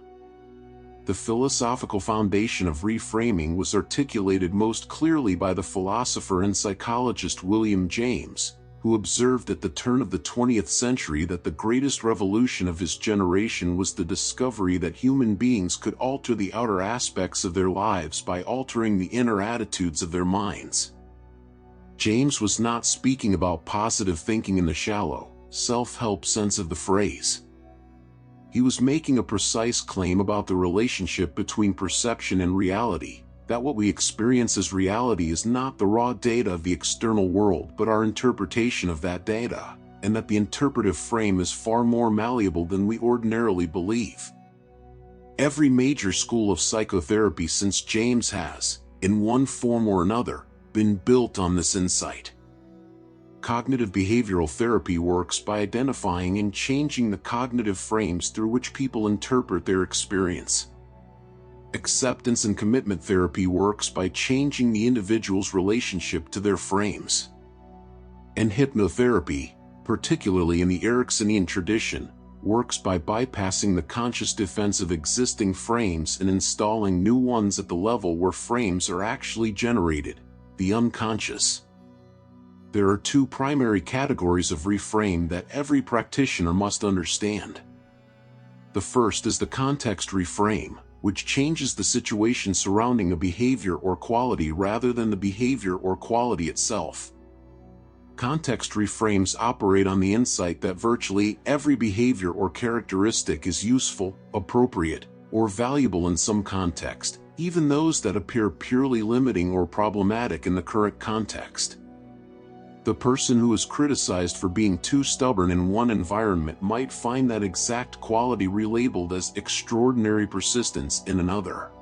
Speaker 1: The philosophical foundation of reframing was articulated most clearly by the philosopher and psychologist William James, who observed at the turn of the 20th century that the greatest revolution of his generation was the discovery that human beings could alter the outer aspects of their lives by altering the inner attitudes of their minds. James was not speaking about positive thinking in the shallow, self-help sense of the phrase. He was making a precise claim about the relationship between perception and reality, that what we experience as reality is not the raw data of the external world but our interpretation of that data, and that the interpretive frame is far more malleable than we ordinarily believe. Every major school of psychotherapy since James has, in one form or another, been built on this insight. Cognitive behavioral therapy works by identifying and changing the cognitive frames through which people interpret their experience. Acceptance and commitment therapy works by changing the individual's relationship to their frames. And hypnotherapy, particularly in the Ericksonian tradition, works by bypassing the conscious defense of existing frames and installing new ones at the level where frames are actually generated, the unconscious. There are two primary categories of reframe that every practitioner must understand. The first is the context reframe, which changes the situation surrounding a behavior or quality rather than the behavior or quality itself. Context reframes operate on the insight that virtually every behavior or characteristic is useful, appropriate, or valuable in some context, even those that appear purely limiting or problematic in the current context. The person who is criticized for being too stubborn in one environment might find that exact quality relabeled as extraordinary persistence in another.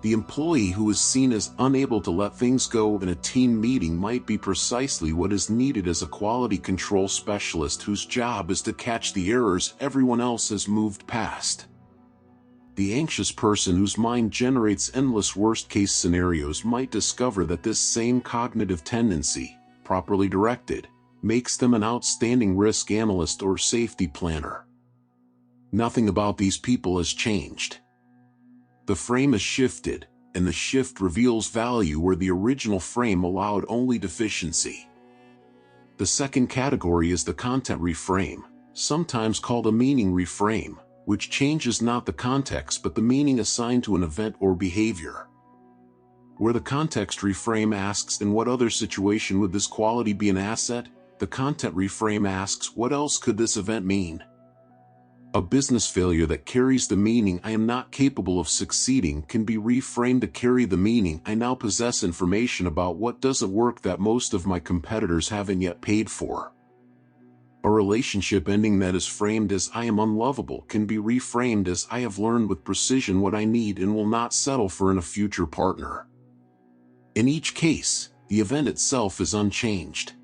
Speaker 1: The employee who is seen as unable to let things go in a team meeting might be precisely what is needed as a quality control specialist whose job is to catch the errors everyone else has moved past. The anxious person whose mind generates endless worst-case scenarios might discover that this same cognitive tendency, properly directed, makes them an outstanding risk analyst or safety planner. Nothing about these people has changed. The frame is shifted, and the shift reveals value where the original frame allowed only deficiency. The second category is the content reframe, sometimes called a meaning reframe, which changes not the context but the meaning assigned to an event or behavior. Where the context reframe asks in what other situation would this quality be an asset, the content reframe asks what else could this event mean. A business failure that carries the meaning I am not capable of succeeding can be reframed to carry the meaning I now possess information about what doesn't work that most of my competitors haven't yet paid for. A relationship ending that is framed as I am unlovable can be reframed as I have learned with precision what I need and will not settle for in a future partner. In each case, the event itself is unchanged.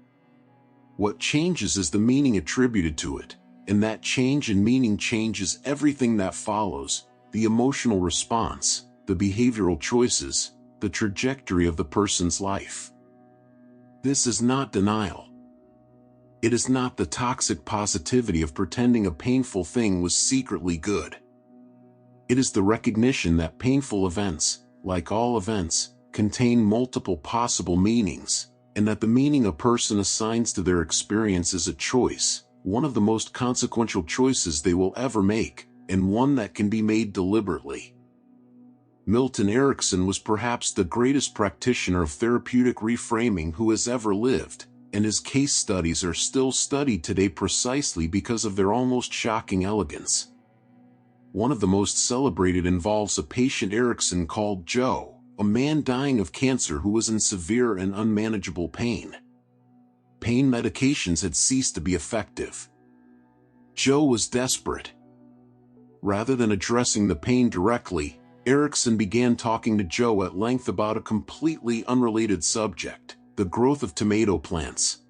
Speaker 1: What changes is the meaning attributed to it, and that change in meaning changes everything that follows: the emotional response, the behavioral choices, the trajectory of the person's life. This is not denial. It is not the toxic positivity of pretending a painful thing was secretly good. It is the recognition that painful events, like all events, contain multiple possible meanings, and that the meaning a person assigns to their experience is a choice, one of the most consequential choices they will ever make, and one that can be made deliberately. Milton Erickson was perhaps the greatest practitioner of therapeutic reframing who has ever lived, and his case studies are still studied today precisely because of their almost shocking elegance. One of the most celebrated involves a patient Erickson called Joe, a man dying of cancer who was in severe and unmanageable pain. Pain medications had ceased to be effective. Joe was desperate. Rather than addressing the pain directly, Erickson began talking to Joe at length about a completely unrelated subject: the growth of tomato plants.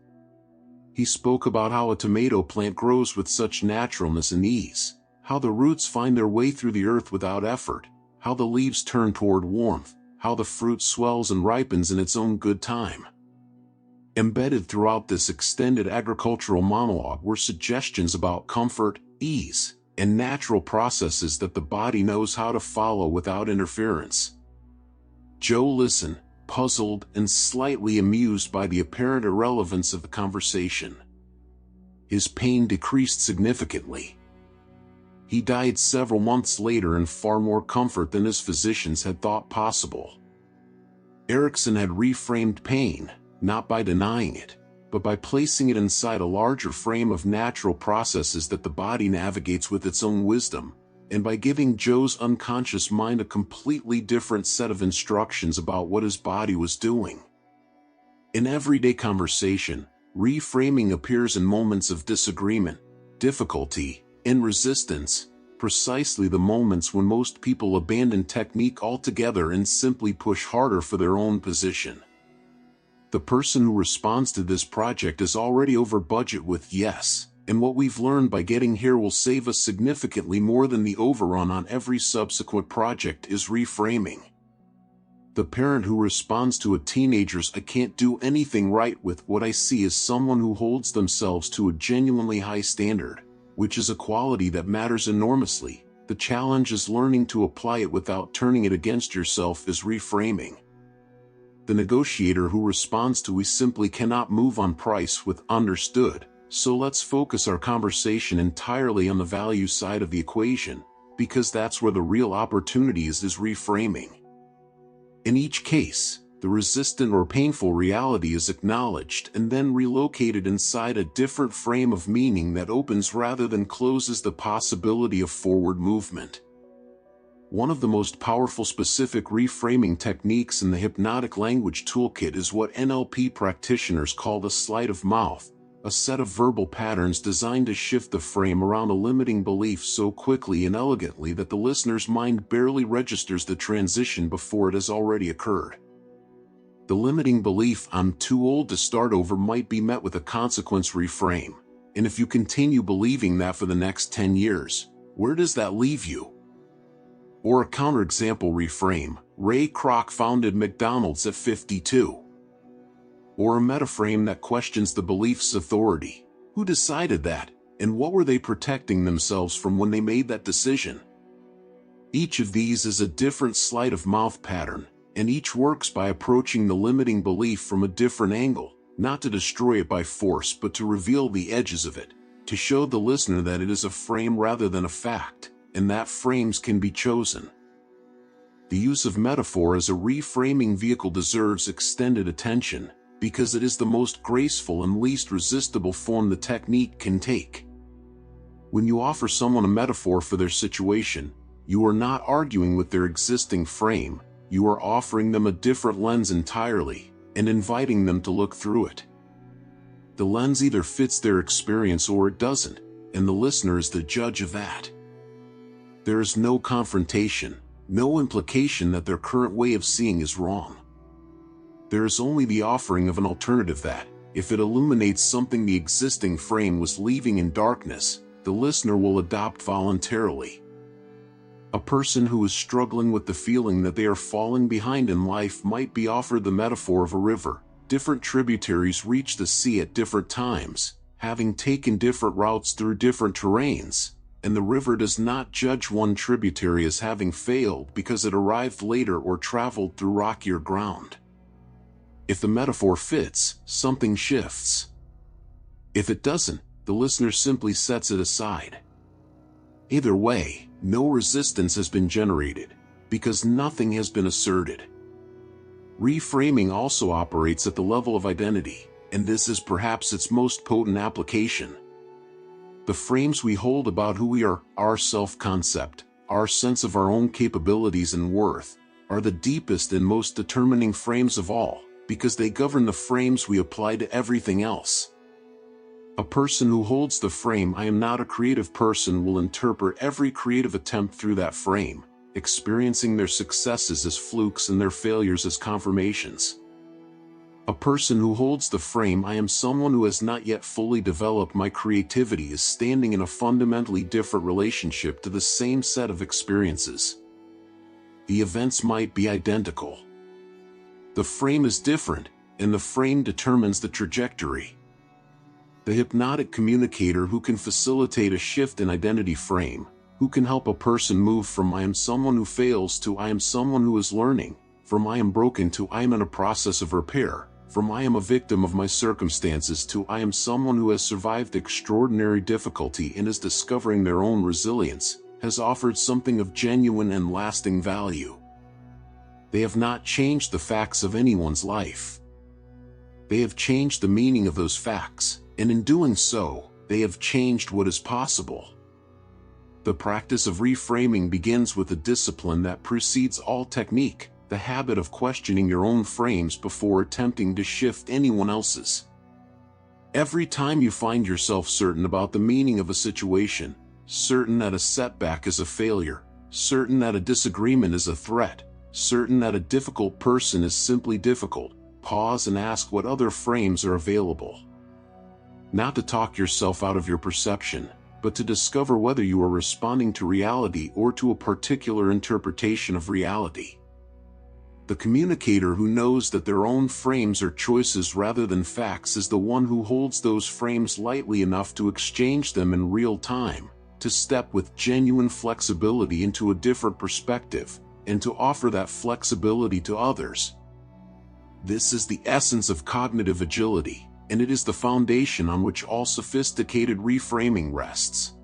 Speaker 1: He spoke about how a tomato plant grows with such naturalness and ease, how the roots find their way through the earth without effort, how the leaves turn toward warmth, how the fruit swells and ripens in its own good time. Embedded throughout this extended agricultural monologue were suggestions about comfort, ease, and natural processes that the body knows how to follow without interference. Joe listened, puzzled and slightly amused by the apparent irrelevance of the conversation. His pain decreased significantly. He died several months later in far more comfort than his physicians had thought possible. Erickson had reframed pain, not by denying it, but by placing it inside a larger frame of natural processes that the body navigates with its own wisdom, and by giving Joe's unconscious mind a completely different set of instructions about what his body was doing. In everyday conversation, reframing appears in moments of disagreement, difficulty, and resistance, precisely the moments when most people abandon technique altogether and simply push harder for their own position. The person who responds to this project is already over budget with yes, and what we've learned by getting here will save us significantly more than the overrun on every subsequent project is reframing. The parent who responds to a teenager's "I can't do anything right with what I see" is someone who holds themselves to a genuinely high standard, which is a quality that matters enormously. The challenge is learning to apply it without turning it against yourself is reframing. The negotiator who responds to "we simply cannot move on price" with "understood, so let's focus our conversation entirely on the value side of the equation, because that's where the real opportunity is reframing. In each case, the resistant or painful reality is acknowledged and then relocated inside a different frame of meaning that opens rather than closes the possibility of forward movement. One of the most powerful specific reframing techniques in the hypnotic language toolkit is what NLP practitioners call the sleight of mouth, a set of verbal patterns designed to shift the frame around a limiting belief so quickly and elegantly that the listener's mind barely registers the transition before it has already occurred. The limiting belief "I'm too old to start over" might be met with a consequence reframe, and if you continue believing that for the next 10 years, where does that leave you? Or a counterexample reframe, "Ray Kroc founded McDonald's at 52. Or a metaframe that questions the belief's authority. Who decided that, and what were they protecting themselves from when they made that decision? Each of these is a different sleight of mouth pattern, and each works by approaching the limiting belief from a different angle, not to destroy it by force but to reveal the edges of it, to show the listener that it is a frame rather than a fact, and that frames can be chosen. The use of metaphor as a reframing vehicle deserves extended attention, because it is the most graceful and least resistible form the technique can take. When you offer someone a metaphor for their situation, you are not arguing with their existing frame, you are offering them a different lens entirely, and inviting them to look through it. The lens either fits their experience or it doesn't, and the listener is the judge of that. There is no confrontation, no implication that their current way of seeing is wrong. There is only the offering of an alternative that, if it illuminates something the existing frame was leaving in darkness, the listener will adopt voluntarily. A person who is struggling with the feeling that they are falling behind in life might be offered the metaphor of a river. Different tributaries reach the sea at different times, having taken different routes through different terrains, and the river does not judge one tributary as having failed because it arrived later or traveled through rockier ground. If the metaphor fits, something shifts. If it doesn't, the listener simply sets it aside. Either way, no resistance has been generated, because nothing has been asserted. Reframing also operates at the level of identity, and this is perhaps its most potent application. The frames we hold about who we are, our self-concept, our sense of our own capabilities and worth, are the deepest and most determining frames of all, because they govern the frames we apply to everything else. A person who holds the frame "I am not a creative person" will interpret every creative attempt through that frame, experiencing their successes as flukes and their failures as confirmations. A person who holds the frame "I am someone who has not yet fully developed my creativity" is standing in a fundamentally different relationship to the same set of experiences. The events might be identical. The frame is different, and the frame determines the trajectory. The hypnotic communicator who can facilitate a shift in identity frame, who can help a person move from "I am someone who fails" to "I am someone who is learning," from "I am broken" to "I am in a process of repair," from "I am a victim of my circumstances" to "I am someone who has survived extraordinary difficulty and is discovering their own resilience," has offered something of genuine and lasting value. They have not changed the facts of anyone's life. They have changed the meaning of those facts, and in doing so, they have changed what is possible. The practice of reframing begins with a discipline that precedes all technique, the habit of questioning your own frames before attempting to shift anyone else's. Every time you find yourself certain about the meaning of a situation, certain that a setback is a failure, certain that a disagreement is a threat, certain that a difficult person is simply difficult, pause and ask what other frames are available. Not to talk yourself out of your perception, but to discover whether you are responding to reality or to a particular interpretation of reality. The communicator who knows that their own frames are choices rather than facts is the one who holds those frames lightly enough to exchange them in real time, to step with genuine flexibility into a different perspective, and to offer that flexibility to others. This is the essence of cognitive agility, and it is the foundation on which all sophisticated reframing rests.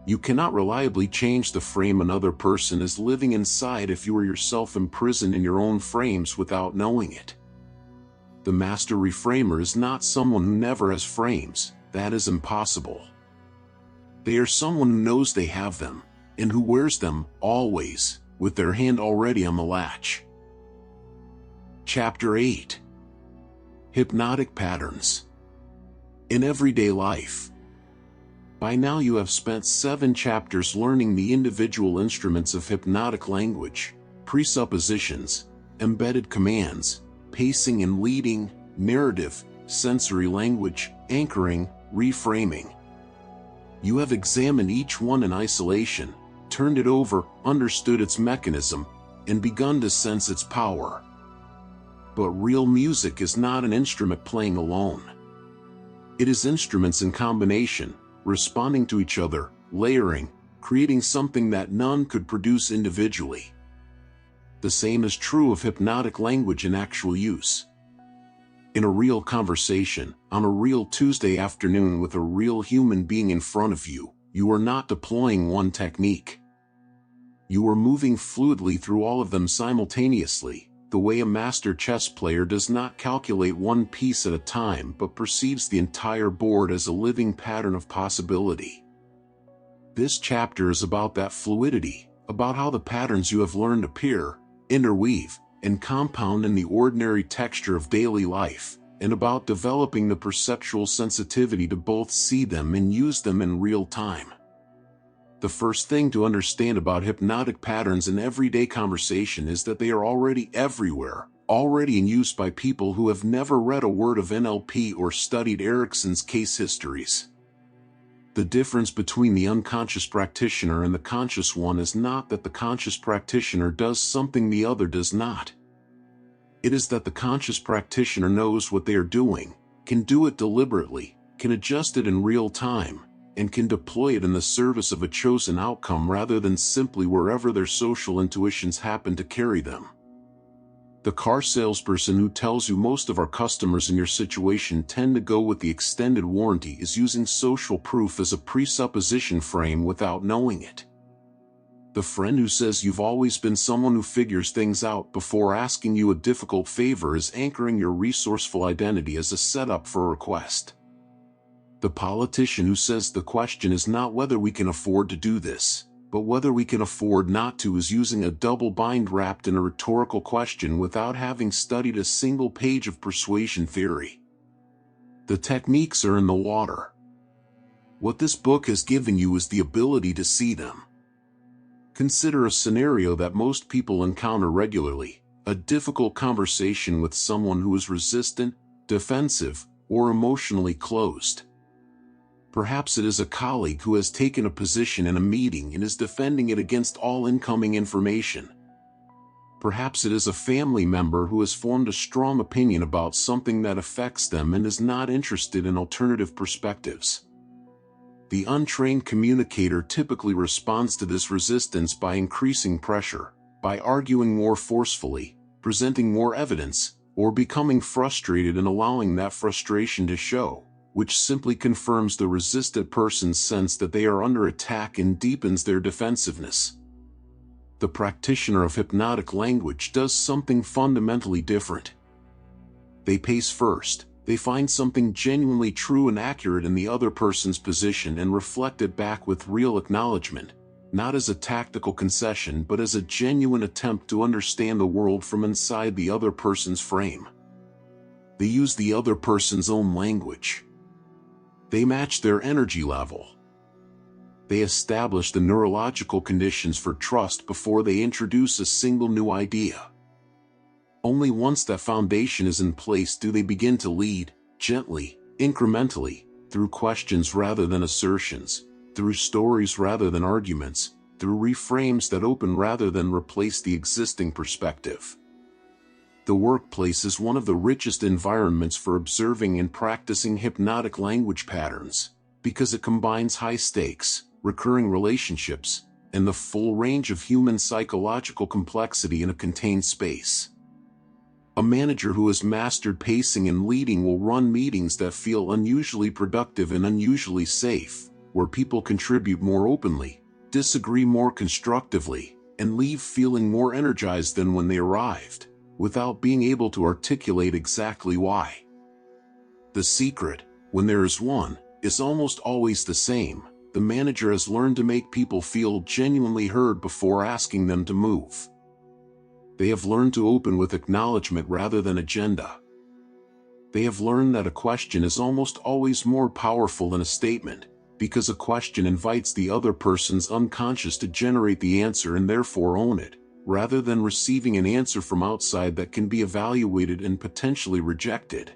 Speaker 1: You cannot reliably change the frame another person is living inside if you are yourself imprisoned in your own frames without knowing it. The master reframer is not someone who never has frames. That is impossible. They are someone who knows they have them, and who wears them, always, with their hand already on the latch. Chapter 8. Hypnotic Patterns. In everyday life. By now you have spent 7 chapters learning the individual instruments of hypnotic language, presuppositions, embedded commands, pacing and leading, narrative, sensory language, anchoring, reframing. You have examined each one in isolation, turned it over, understood its mechanism, and begun to sense its power. But real music is not an instrument playing alone. It is instruments in combination, responding to each other, layering, creating something that none could produce individually. The same is true of hypnotic language in actual use. In a real conversation, on a real Tuesday afternoon with a real human being in front of you, you are not deploying one technique. You are moving fluidly through all of them simultaneously, the way a master chess player does not calculate one piece at a time but perceives the entire board as a living pattern of possibility. This chapter is about that fluidity, about how the patterns you have learned appear, interweave, and compound in the ordinary texture of daily life, and about developing the perceptual sensitivity to both see them and use them in real time. The first thing to understand about hypnotic patterns in everyday conversation is that they are already everywhere, already in use by people who have never read a word of NLP or studied Erickson's case histories. The difference between the unconscious practitioner and the conscious one is not that the conscious practitioner does something the other does not. It is that the conscious practitioner knows what they are doing, can do it deliberately, can adjust it in real time, and can deploy it in the service of a chosen outcome rather than simply wherever their social intuitions happen to carry them. The car salesperson who tells you most of our customers in your situation tend to go with the extended warranty is using social proof as a presupposition frame without knowing it. The friend who says you've always been someone who figures things out before asking you a difficult favor is anchoring your resourceful identity as a setup for a request. The politician who says the question is not whether we can afford to do this, but whether we can afford not to is using a double bind wrapped in a rhetorical question without having studied a single page of persuasion theory. The techniques are in the water. What this book has given you is the ability to see them. Consider a scenario that most people encounter regularly, a difficult conversation with someone who is resistant, defensive, or emotionally closed. Perhaps it is a colleague who has taken a position in a meeting and is defending it against all incoming information. Perhaps it is a family member who has formed a strong opinion about something that affects them and is not interested in alternative perspectives. The untrained communicator typically responds to this resistance by increasing pressure, by arguing more forcefully, presenting more evidence, or becoming frustrated and allowing that frustration to show, which simply confirms the resistant person's sense that they are under attack and deepens their defensiveness. The practitioner of hypnotic language does something fundamentally different. They pace first. They find something genuinely true and accurate in the other person's position and reflect it back with real acknowledgement, not as a tactical concession but as a genuine attempt to understand the world from inside the other person's frame. They use the other person's own language. They match their energy level. They establish the neurological conditions for trust before they introduce a single new idea. Only once that foundation is in place do they begin to lead, gently, incrementally, through questions rather than assertions, through stories rather than arguments, through reframes that open rather than replace the existing perspective. The workplace is one of the richest environments for observing and practicing hypnotic language patterns, because it combines high stakes, recurring relationships, and the full range of human psychological complexity in a contained space. A manager who has mastered pacing and leading will run meetings that feel unusually productive and unusually safe, where people contribute more openly, disagree more constructively, and leave feeling more energized than when they arrived, without being able to articulate exactly why. The secret, when there is one, is almost always the same. The manager has learned to make people feel genuinely heard before asking them to move. They have learned to open with acknowledgement rather than agenda. They have learned that a question is almost always more powerful than a statement, because a question invites the other person's unconscious to generate the answer and therefore own it, rather than receiving an answer from outside that can be evaluated and potentially rejected.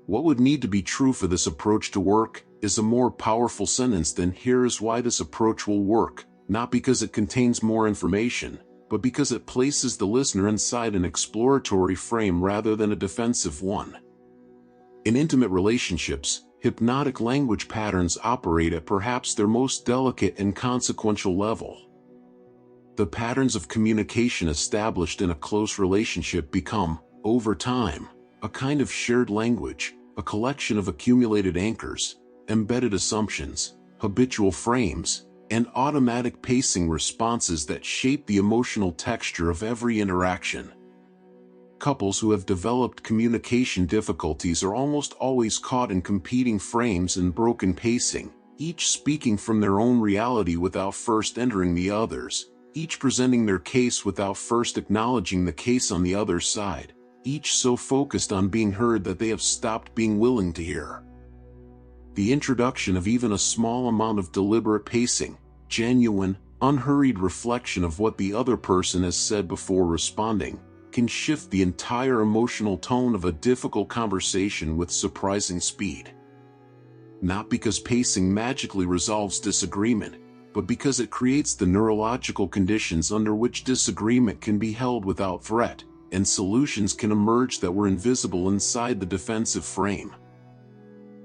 Speaker 1: What would need to be true for this approach to work is a more powerful sentence than "Here is why this approach will work," not because it contains more information, but because it places the listener inside an exploratory frame rather than a defensive one. In intimate relationships, hypnotic language patterns operate at perhaps their most delicate and consequential level. The patterns of communication established in a close relationship become, over time, a kind of shared language, a collection of accumulated anchors, embedded assumptions, habitual frames, and automatic pacing responses that shape the emotional texture of every interaction. Couples who have developed communication difficulties are almost always caught in competing frames and broken pacing, each speaking from their own reality without first entering the other's, each presenting their case without first acknowledging the case on the other side, each so focused on being heard that they have stopped being willing to hear. The introduction of even a small amount of deliberate pacing, genuine, unhurried reflection of what the other person has said before responding, can shift the entire emotional tone of a difficult conversation with surprising speed. Not because pacing magically resolves disagreement, but because it creates the neurological conditions under which disagreement can be held without threat, and solutions can emerge that were invisible inside the defensive frame.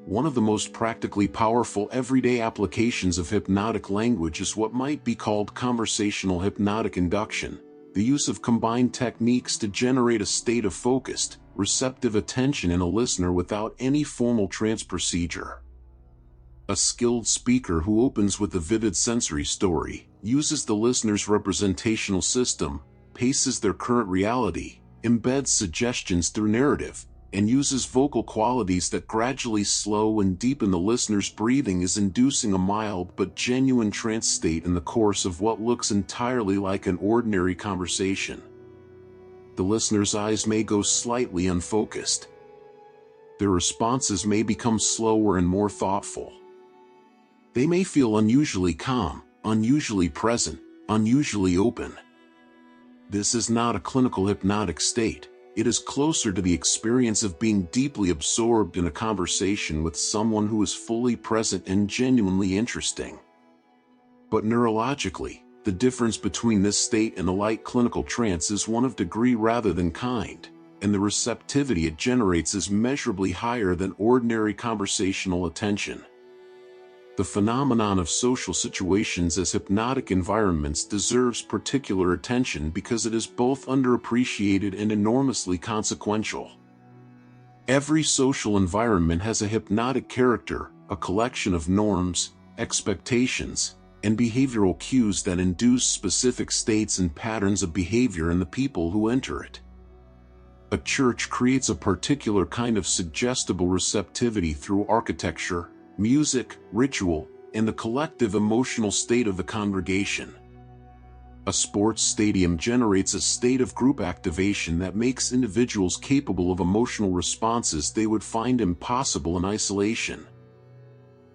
Speaker 1: One of the most practically powerful everyday applications of hypnotic language is what might be called conversational hypnotic induction, the use of combined techniques to generate a state of focused, receptive attention in a listener without any formal trance procedure. A skilled speaker who opens with a vivid sensory story, uses the listener's representational system, paces their current reality, embeds suggestions through narrative, and uses vocal qualities that gradually slow and deepen the listener's breathing is inducing a mild but genuine trance state in the course of what looks entirely like an ordinary conversation. The listener's eyes may go slightly unfocused. Their responses may become slower and more thoughtful. They may feel unusually calm, unusually present, unusually open. This is not a clinical hypnotic state. It is closer to the experience of being deeply absorbed in a conversation with someone who is fully present and genuinely interesting. But neurologically, the difference between this state and a light clinical trance is one of degree rather than kind, and the receptivity it generates is measurably higher than ordinary conversational attention. The phenomenon of social situations as hypnotic environments deserves particular attention because it is both underappreciated and enormously consequential. Every social environment has a hypnotic character, a collection of norms, expectations, and behavioral cues that induce specific states and patterns of behavior in the people who enter it. A church creates a particular kind of suggestible receptivity through architecture, music, ritual, and the collective emotional state of the congregation. A sports stadium generates a state of group activation that makes individuals capable of emotional responses they would find impossible in isolation.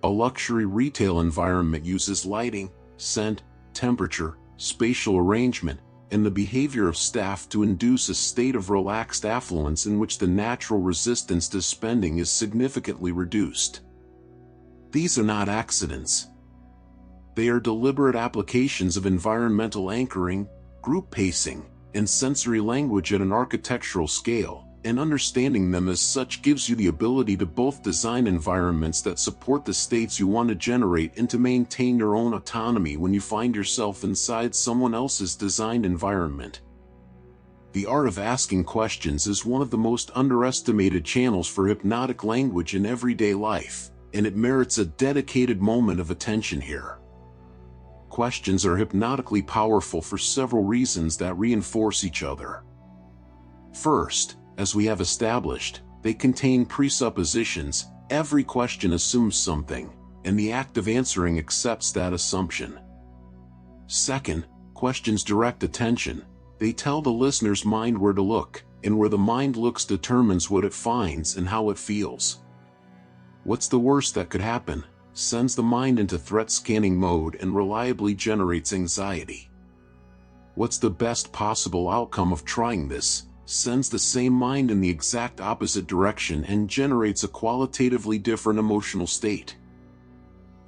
Speaker 1: A luxury retail environment uses lighting, scent, temperature, spatial arrangement, and the behavior of staff to induce a state of relaxed affluence in which the natural resistance to spending is significantly reduced. These are not accidents. They are deliberate applications of environmental anchoring, group pacing, and sensory language at an architectural scale, and understanding them as such gives you the ability to both design environments that support the states you want to generate and to maintain your own autonomy when you find yourself inside someone else's designed environment. The art of asking questions is one of the most underestimated channels for hypnotic language in everyday life, and it merits a dedicated moment of attention here. Questions are hypnotically powerful for several reasons that reinforce each other. First, as we have established, they contain presuppositions. Every question assumes something, and the act of answering accepts that assumption. Second, questions direct attention. They tell the listener's mind where to look, and where the mind looks determines what it finds and how it feels. What's the worst that could happen? Sends the mind into threat scanning mode and reliably generates anxiety. What's the best possible outcome of trying this? Sends the same mind in the exact opposite direction and generates a qualitatively different emotional state.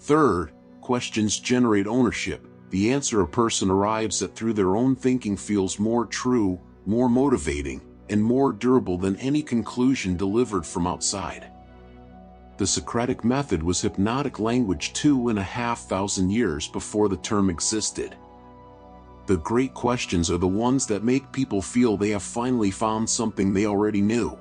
Speaker 1: Third, questions generate ownership. The answer a person arrives at through their own thinking feels more true, more motivating, and more durable than any conclusion delivered from outside. The Socratic method was hypnotic language 2,500 years before the term existed. The great questions are the ones that make people feel they have finally found something they already knew.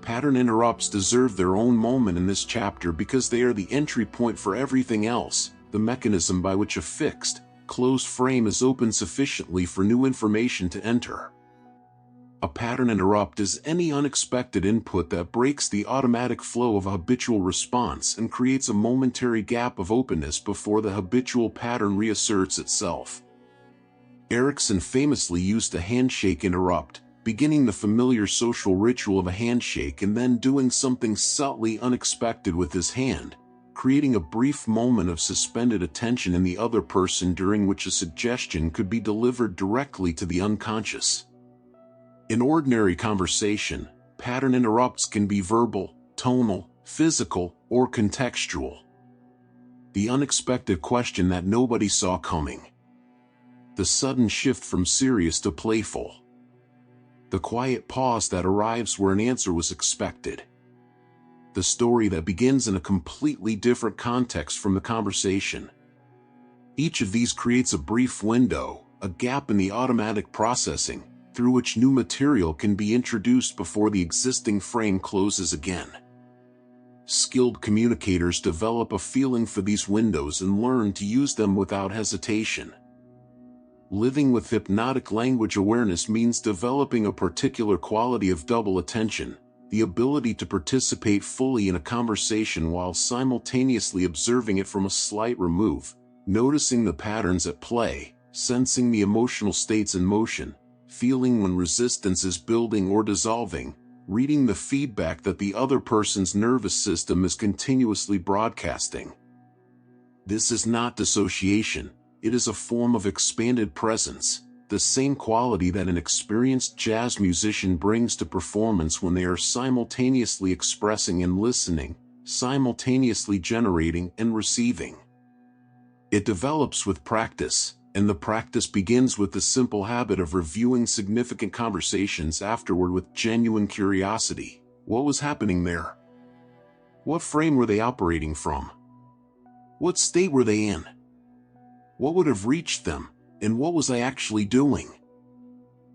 Speaker 1: Pattern interrupts deserve their own moment in this chapter because they are the entry point for everything else, the mechanism by which a fixed, closed frame is opened sufficiently for new information to enter. A pattern interrupt is any unexpected input that breaks the automatic flow of a habitual response and creates a momentary gap of openness before the habitual pattern reasserts itself. Erickson famously used a handshake interrupt, beginning the familiar social ritual of a handshake and then doing something subtly unexpected with his hand, creating a brief moment of suspended attention in the other person during which a suggestion could be delivered directly to the unconscious. In ordinary conversation, pattern interrupts can be verbal, tonal, physical, or contextual. The unexpected question that nobody saw coming. The sudden shift from serious to playful. The quiet pause that arrives where an answer was expected. The story that begins in a completely different context from the conversation. Each of these creates a brief window, a gap in the automatic processing, through which new material can be introduced before the existing frame closes again. Skilled communicators develop a feeling for these windows and learn to use them without hesitation. Living with hypnotic language awareness means developing a particular quality of double attention, the ability to participate fully in a conversation while simultaneously observing it from a slight remove, noticing the patterns at play, sensing the emotional states in motion, feeling when resistance is building or dissolving, reading the feedback that the other person's nervous system is continuously broadcasting. This is not dissociation, it is a form of expanded presence, the same quality that an experienced jazz musician brings to performance when they are simultaneously expressing and listening, simultaneously generating and receiving. It develops with practice, and the practice begins with the simple habit of reviewing significant conversations afterward with genuine curiosity. What was happening there? What frame were they operating from? What state were they in? What would have reached them, and what was I actually doing?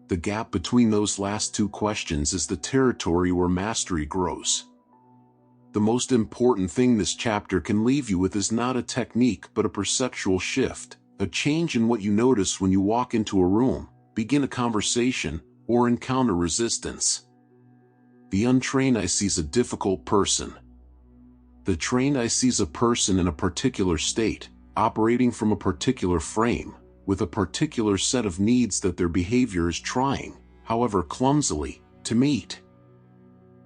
Speaker 1: The gap between those last two questions is the territory where mastery grows. The most important thing this chapter can leave you with is not a technique but a perceptual shift, a change in what you notice when you walk into a room, begin a conversation, or encounter resistance. The untrained eye sees a difficult person. The trained eye sees a person in a particular state, operating from a particular frame, with a particular set of needs that their behavior is trying, however clumsily, to meet.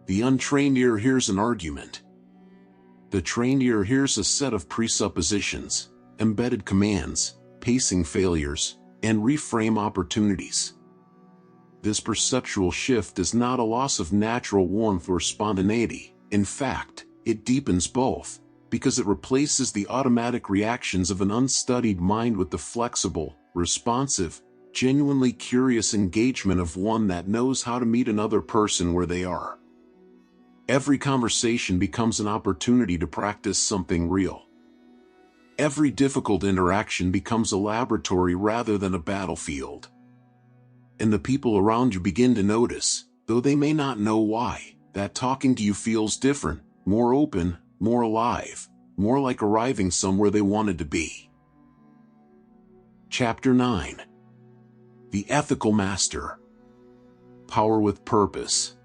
Speaker 1: The untrained ear hears an argument. The trained ear hears a set of presuppositions, embedded commands, pacing failures, and reframe opportunities. This perceptual shift is not a loss of natural warmth or spontaneity. In fact, it deepens both, because it replaces the automatic reactions of an unstudied mind with the flexible, responsive, genuinely curious engagement of one that knows how to meet another person where they are. Every conversation becomes an opportunity to practice something real. Every difficult interaction becomes a laboratory rather than a battlefield. And the people around you begin to notice, though they may not know why, that talking to you feels different, more open, more alive, more like arriving somewhere they wanted to be. Chapter 9. The Ethical Master. Power with Purpose.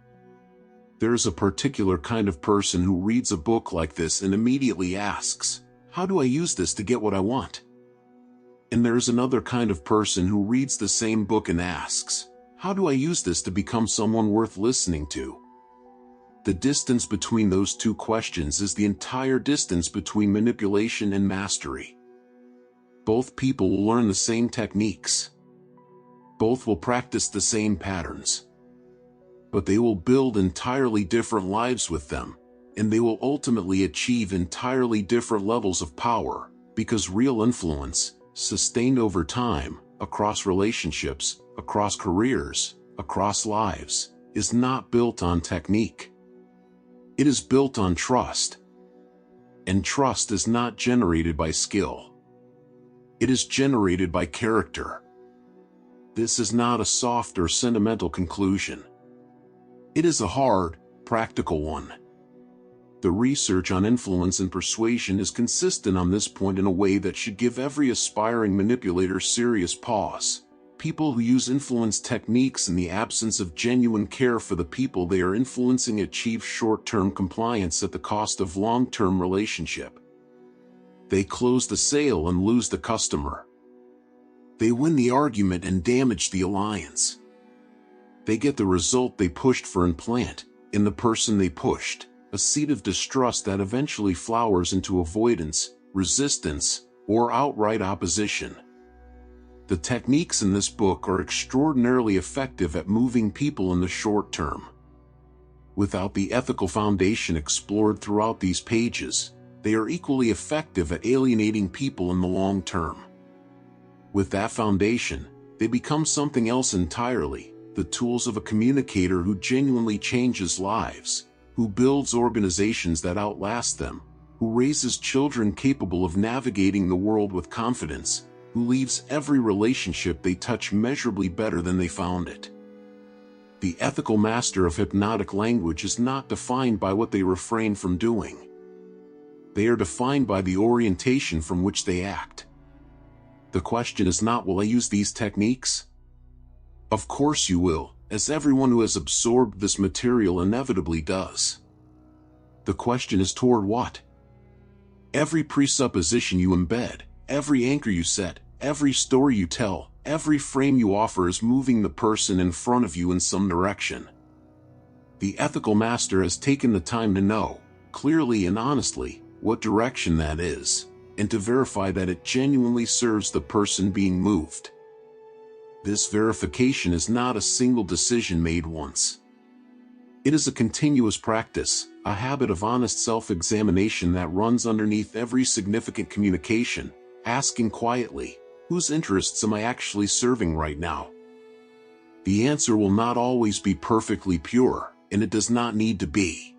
Speaker 1: There is a particular kind of person who reads a book like this and immediately asks, how do I use this to get what I want? And there is another kind of person who reads the same book and asks, how do I use this to become someone worth listening to? The distance between those two questions is the entire distance between manipulation and mastery. Both people will learn the same techniques. Both will practice the same patterns. But they will build entirely different lives with them, and they will ultimately achieve entirely different levels of power, because real influence, sustained over time, across relationships, across careers, across lives, is not built on technique. It is built on trust. And trust is not generated by skill. It is generated by character. This is not a soft or sentimental conclusion. It is a hard, practical one. The research on influence and persuasion is consistent on this point in a way that should give every aspiring manipulator serious pause. People who use influence techniques in the absence of genuine care for the people they are influencing achieve short-term compliance at the cost of long-term relationship. They close the sale and lose the customer. They win the argument and damage the alliance. They get the result they pushed for and plant, in the person they pushed, a seed of distrust that eventually flowers into avoidance, resistance, or outright opposition. The techniques in this book are extraordinarily effective at moving people in the short term. Without the ethical foundation explored throughout these pages, they are equally effective at alienating people in the long term. With that foundation, they become something else entirely, the tools of a communicator who genuinely changes lives, who builds organizations that outlast them, who raises children capable of navigating the world with confidence, who leaves every relationship they touch measurably better than they found it. The ethical master of hypnotic language is not defined by what they refrain from doing. They are defined by the orientation from which they act. The question is not, will I use these techniques? Of course you will, as everyone who has absorbed this material inevitably does. The question is, toward what? Every presupposition you embed, every anchor you set, every story you tell, every frame you offer is moving the person in front of you in some direction. The ethical master has taken the time to know, clearly and honestly, what direction that is, and to verify that it genuinely serves the person being moved. This verification is not a single decision made once. It is a continuous practice, a habit of honest self-examination that runs underneath every significant communication, asking quietly, whose interests am I actually serving right now? The answer will not always be perfectly pure, and it does not need to be.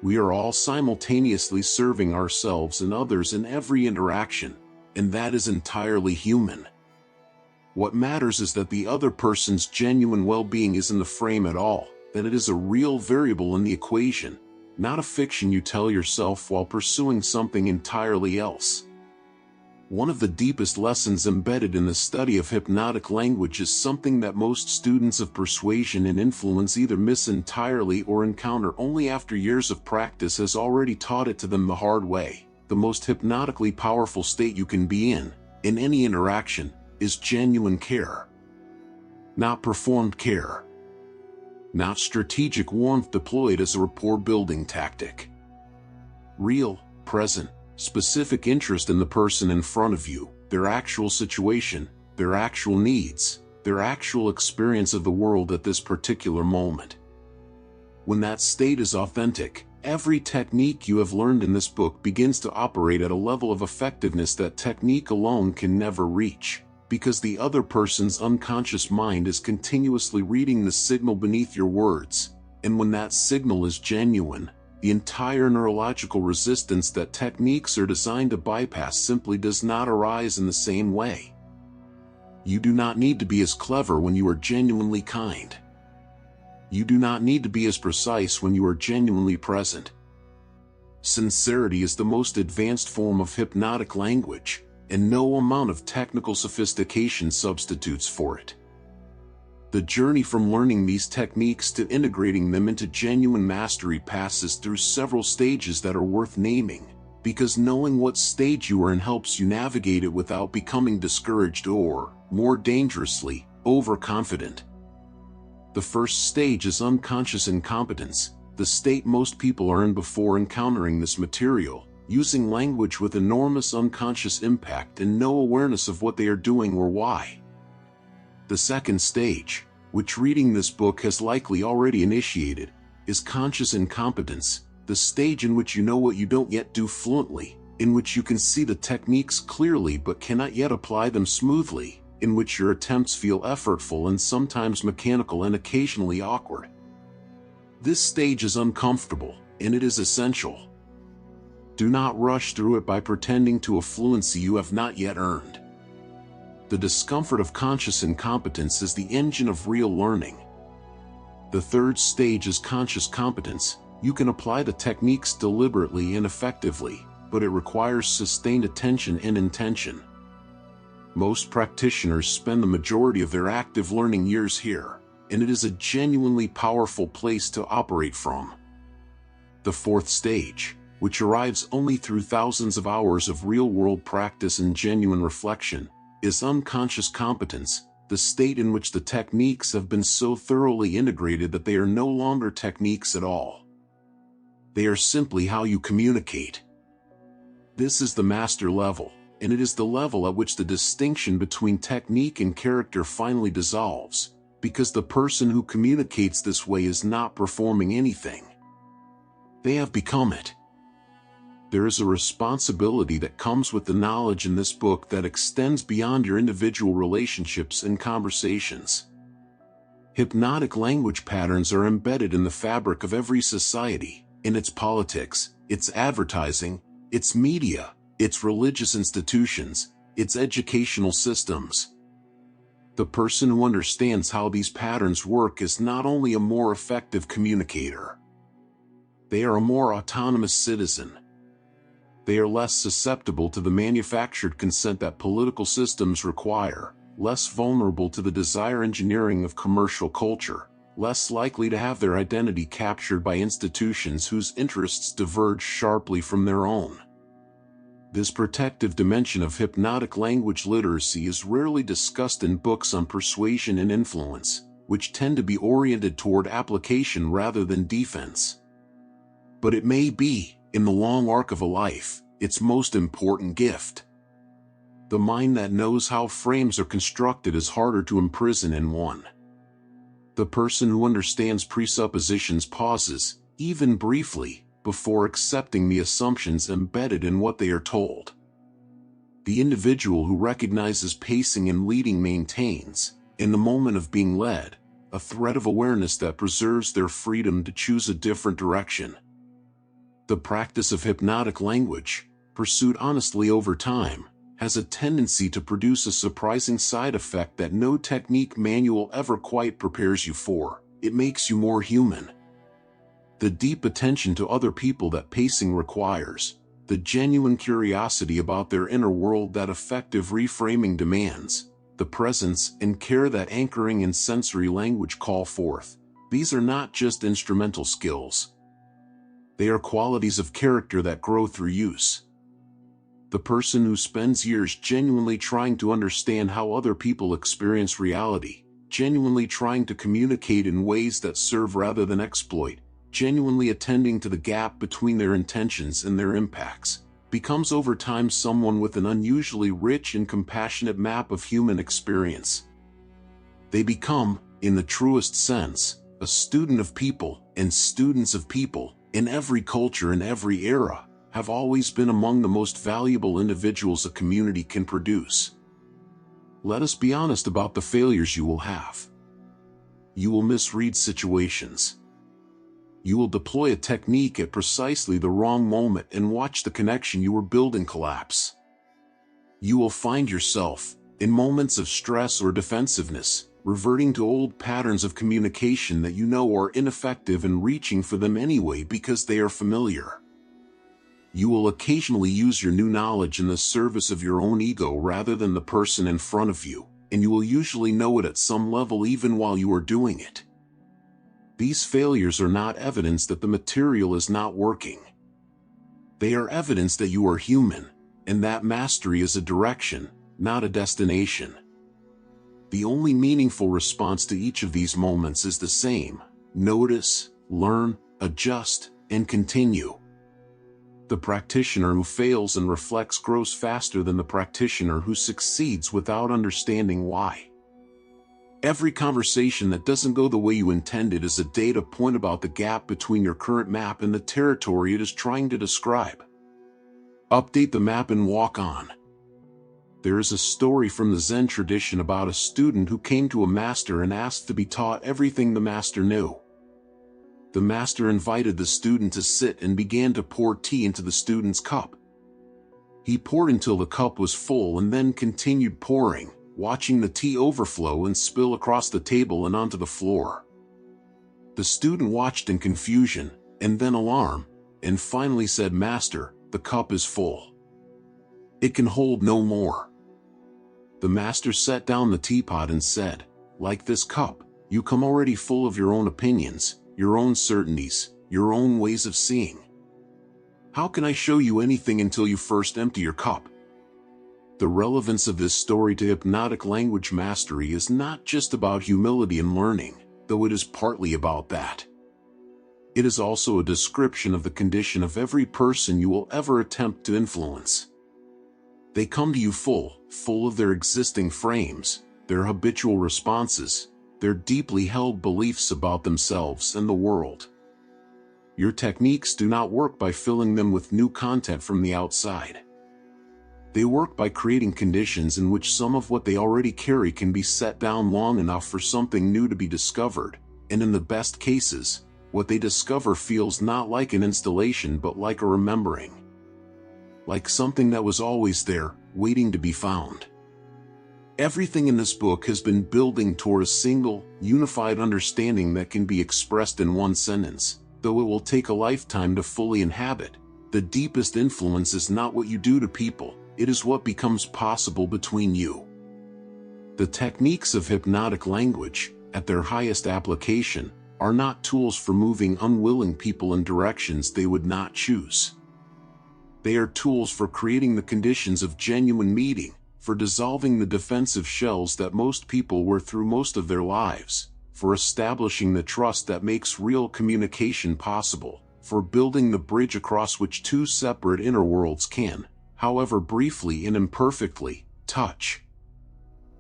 Speaker 1: We are all simultaneously serving ourselves and others in every interaction, and that is entirely human. What matters is that the other person's genuine well-being is in the frame at all, that it is a real variable in the equation, not a fiction you tell yourself while pursuing something entirely else. One of the deepest lessons embedded in the study of hypnotic language is something that most students of persuasion and influence either miss entirely or encounter only after years of practice has already taught it to them the hard way. The most hypnotically powerful state you can be in any interaction, is genuine care. Not performed care. Not strategic warmth deployed as a rapport-building tactic. Real, present, specific interest in the person in front of you, their actual situation, their actual needs, their actual experience of the world at this particular moment. When that state is authentic, every technique you have learned in this book begins to operate at a level of effectiveness that technique alone can never reach, because the other person's unconscious mind is continuously reading the signal beneath your words, and when that signal is genuine, the entire neurological resistance that techniques are designed to bypass simply does not arise in the same way. You do not need to be as clever when you are genuinely kind. You do not need to be as precise when you are genuinely present. Sincerity is the most advanced form of hypnotic language, and no amount of technical sophistication substitutes for it. The journey from learning these techniques to integrating them into genuine mastery passes through several stages that are worth naming, because knowing what stage you are in helps you navigate it without becoming discouraged or, more dangerously, overconfident. The first stage is unconscious incompetence, the state most people are in before encountering this material, using language with enormous unconscious impact and no awareness of what they are doing or why. The second stage, which reading this book has likely already initiated, is conscious incompetence, the stage in which you know what you don't yet do fluently, in which you can see the techniques clearly but cannot yet apply them smoothly, in which your attempts feel effortful and sometimes mechanical and occasionally awkward. This stage is uncomfortable, and it is essential. Do not rush through it by pretending to a fluency you have not yet earned. The discomfort of conscious incompetence is the engine of real learning. The third stage is conscious competence. You can apply the techniques deliberately and effectively, but it requires sustained attention and intention. Most practitioners spend the majority of their active learning years here, and it is a genuinely powerful place to operate from. The fourth stage, which arrives only through thousands of hours of real-world practice and genuine reflection, is unconscious competence, the state in which the techniques have been so thoroughly integrated that they are no longer techniques at all. They are simply how you communicate. This is the master level, and it is the level at which the distinction between technique and character finally dissolves, because the person who communicates this way is not performing anything. They have become it. There is a responsibility that comes with the knowledge in this book that extends beyond your individual relationships and conversations. Hypnotic language patterns are embedded in the fabric of every society, in its politics, its advertising, its media, its religious institutions, its educational systems. The person who understands how these patterns work is not only a more effective communicator. They are a more autonomous citizen. They are less susceptible to the manufactured consent that political systems require, less vulnerable to the desire engineering of commercial culture, less likely to have their identity captured by institutions whose interests diverge sharply from their own. This protective dimension of hypnotic language literacy is rarely discussed in books on persuasion and influence, which tend to be oriented toward application rather than defense. But it may be, in the long arc of a life, its most important gift. The mind that knows how frames are constructed is harder to imprison in one. The person who understands presuppositions pauses, even briefly, before accepting the assumptions embedded in what they are told. The individual who recognizes pacing and leading maintains, in the moment of being led, a thread of awareness that preserves their freedom to choose a different direction. The practice of hypnotic language, pursued honestly over time, has a tendency to produce a surprising side effect that no technique manual ever quite prepares you for. It makes you more human. The deep attention to other people that pacing requires, the genuine curiosity about their inner world that effective reframing demands, the presence and care that anchoring and sensory language call forth, these are not just instrumental skills. They are qualities of character that grow through use. The person who spends years genuinely trying to understand how other people experience reality, genuinely trying to communicate in ways that serve rather than exploit, genuinely attending to the gap between their intentions and their impacts, becomes over time someone with an unusually rich and compassionate map of human experience. They become, in the truest sense, a student of people, and students of people, in every culture and every era, have always been among the most valuable individuals a community can produce. Let us be honest about the failures you will have. You will misread situations. You will deploy a technique at precisely the wrong moment and watch the connection you were building collapse. You will find yourself, in moments of stress or defensiveness, reverting to old patterns of communication that you know are ineffective and reaching for them anyway because they are familiar. You will occasionally use your new knowledge in the service of your own ego rather than the person in front of you, and you will usually know it at some level even while you are doing it. These failures are not evidence that the material is not working. They are evidence that you are human, and that mastery is a direction, not a destination. The only meaningful response to each of these moments is the same: notice, learn, adjust, and continue. The practitioner who fails and reflects grows faster than the practitioner who succeeds without understanding why. Every conversation that doesn't go the way you intended is a data point about the gap between your current map and the territory it is trying to describe. Update the map and walk on. There is a story from the Zen tradition about a student who came to a master and asked to be taught everything the master knew. The master invited the student to sit and began to pour tea into the student's cup. He poured until the cup was full and then continued pouring, watching the tea overflow and spill across the table and onto the floor. The student watched in confusion, and then alarm, and finally said, "Master, the cup is full. It can hold no more." The master set down the teapot and said, "Like this cup, you come already full of your own opinions, your own certainties, your own ways of seeing. How can I show you anything until you first empty your cup?" The relevance of this story to hypnotic language mastery is not just about humility and learning, though it is partly about that. It is also a description of the condition of every person you will ever attempt to influence. They come to you full of their existing frames, their habitual responses, their deeply held beliefs about themselves and the world. Your techniques do not work by filling them with new content from the outside. They work by creating conditions in which some of what they already carry can be set down long enough for something new to be discovered, and in the best cases, what they discover feels not like an installation but like a remembering. Like something that was always there, waiting to be found. Everything in this book has been building toward a single, unified understanding that can be expressed in one sentence, though it will take a lifetime to fully inhabit. The deepest influence is not what you do to people, it is what becomes possible between you. The techniques of hypnotic language, at their highest application, are not tools for moving unwilling people in directions they would not choose. They are tools for creating the conditions of genuine meeting, for dissolving the defensive shells that most people wear through most of their lives, for establishing the trust that makes real communication possible, for building the bridge across which two separate inner worlds can, however briefly and imperfectly, touch.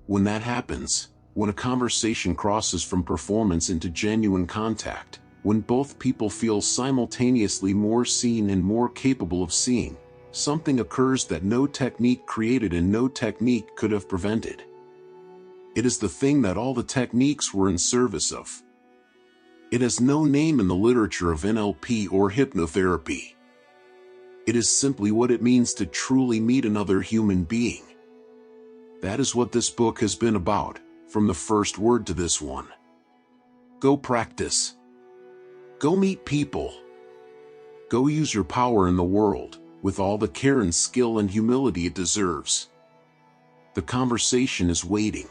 Speaker 1: When that happens, when a conversation crosses from performance into genuine contact, when both people feel simultaneously more seen and more capable of seeing, something occurs that no technique created and no technique could have prevented. It is the thing that all the techniques were in service of. It has no name in the literature of NLP or hypnotherapy. It is simply what it means to truly meet another human being. That is what this book has been about, from the first word to this one. Go practice. Go meet people. Go use your power in the world, with all the care and skill and humility it deserves. The conversation is waiting.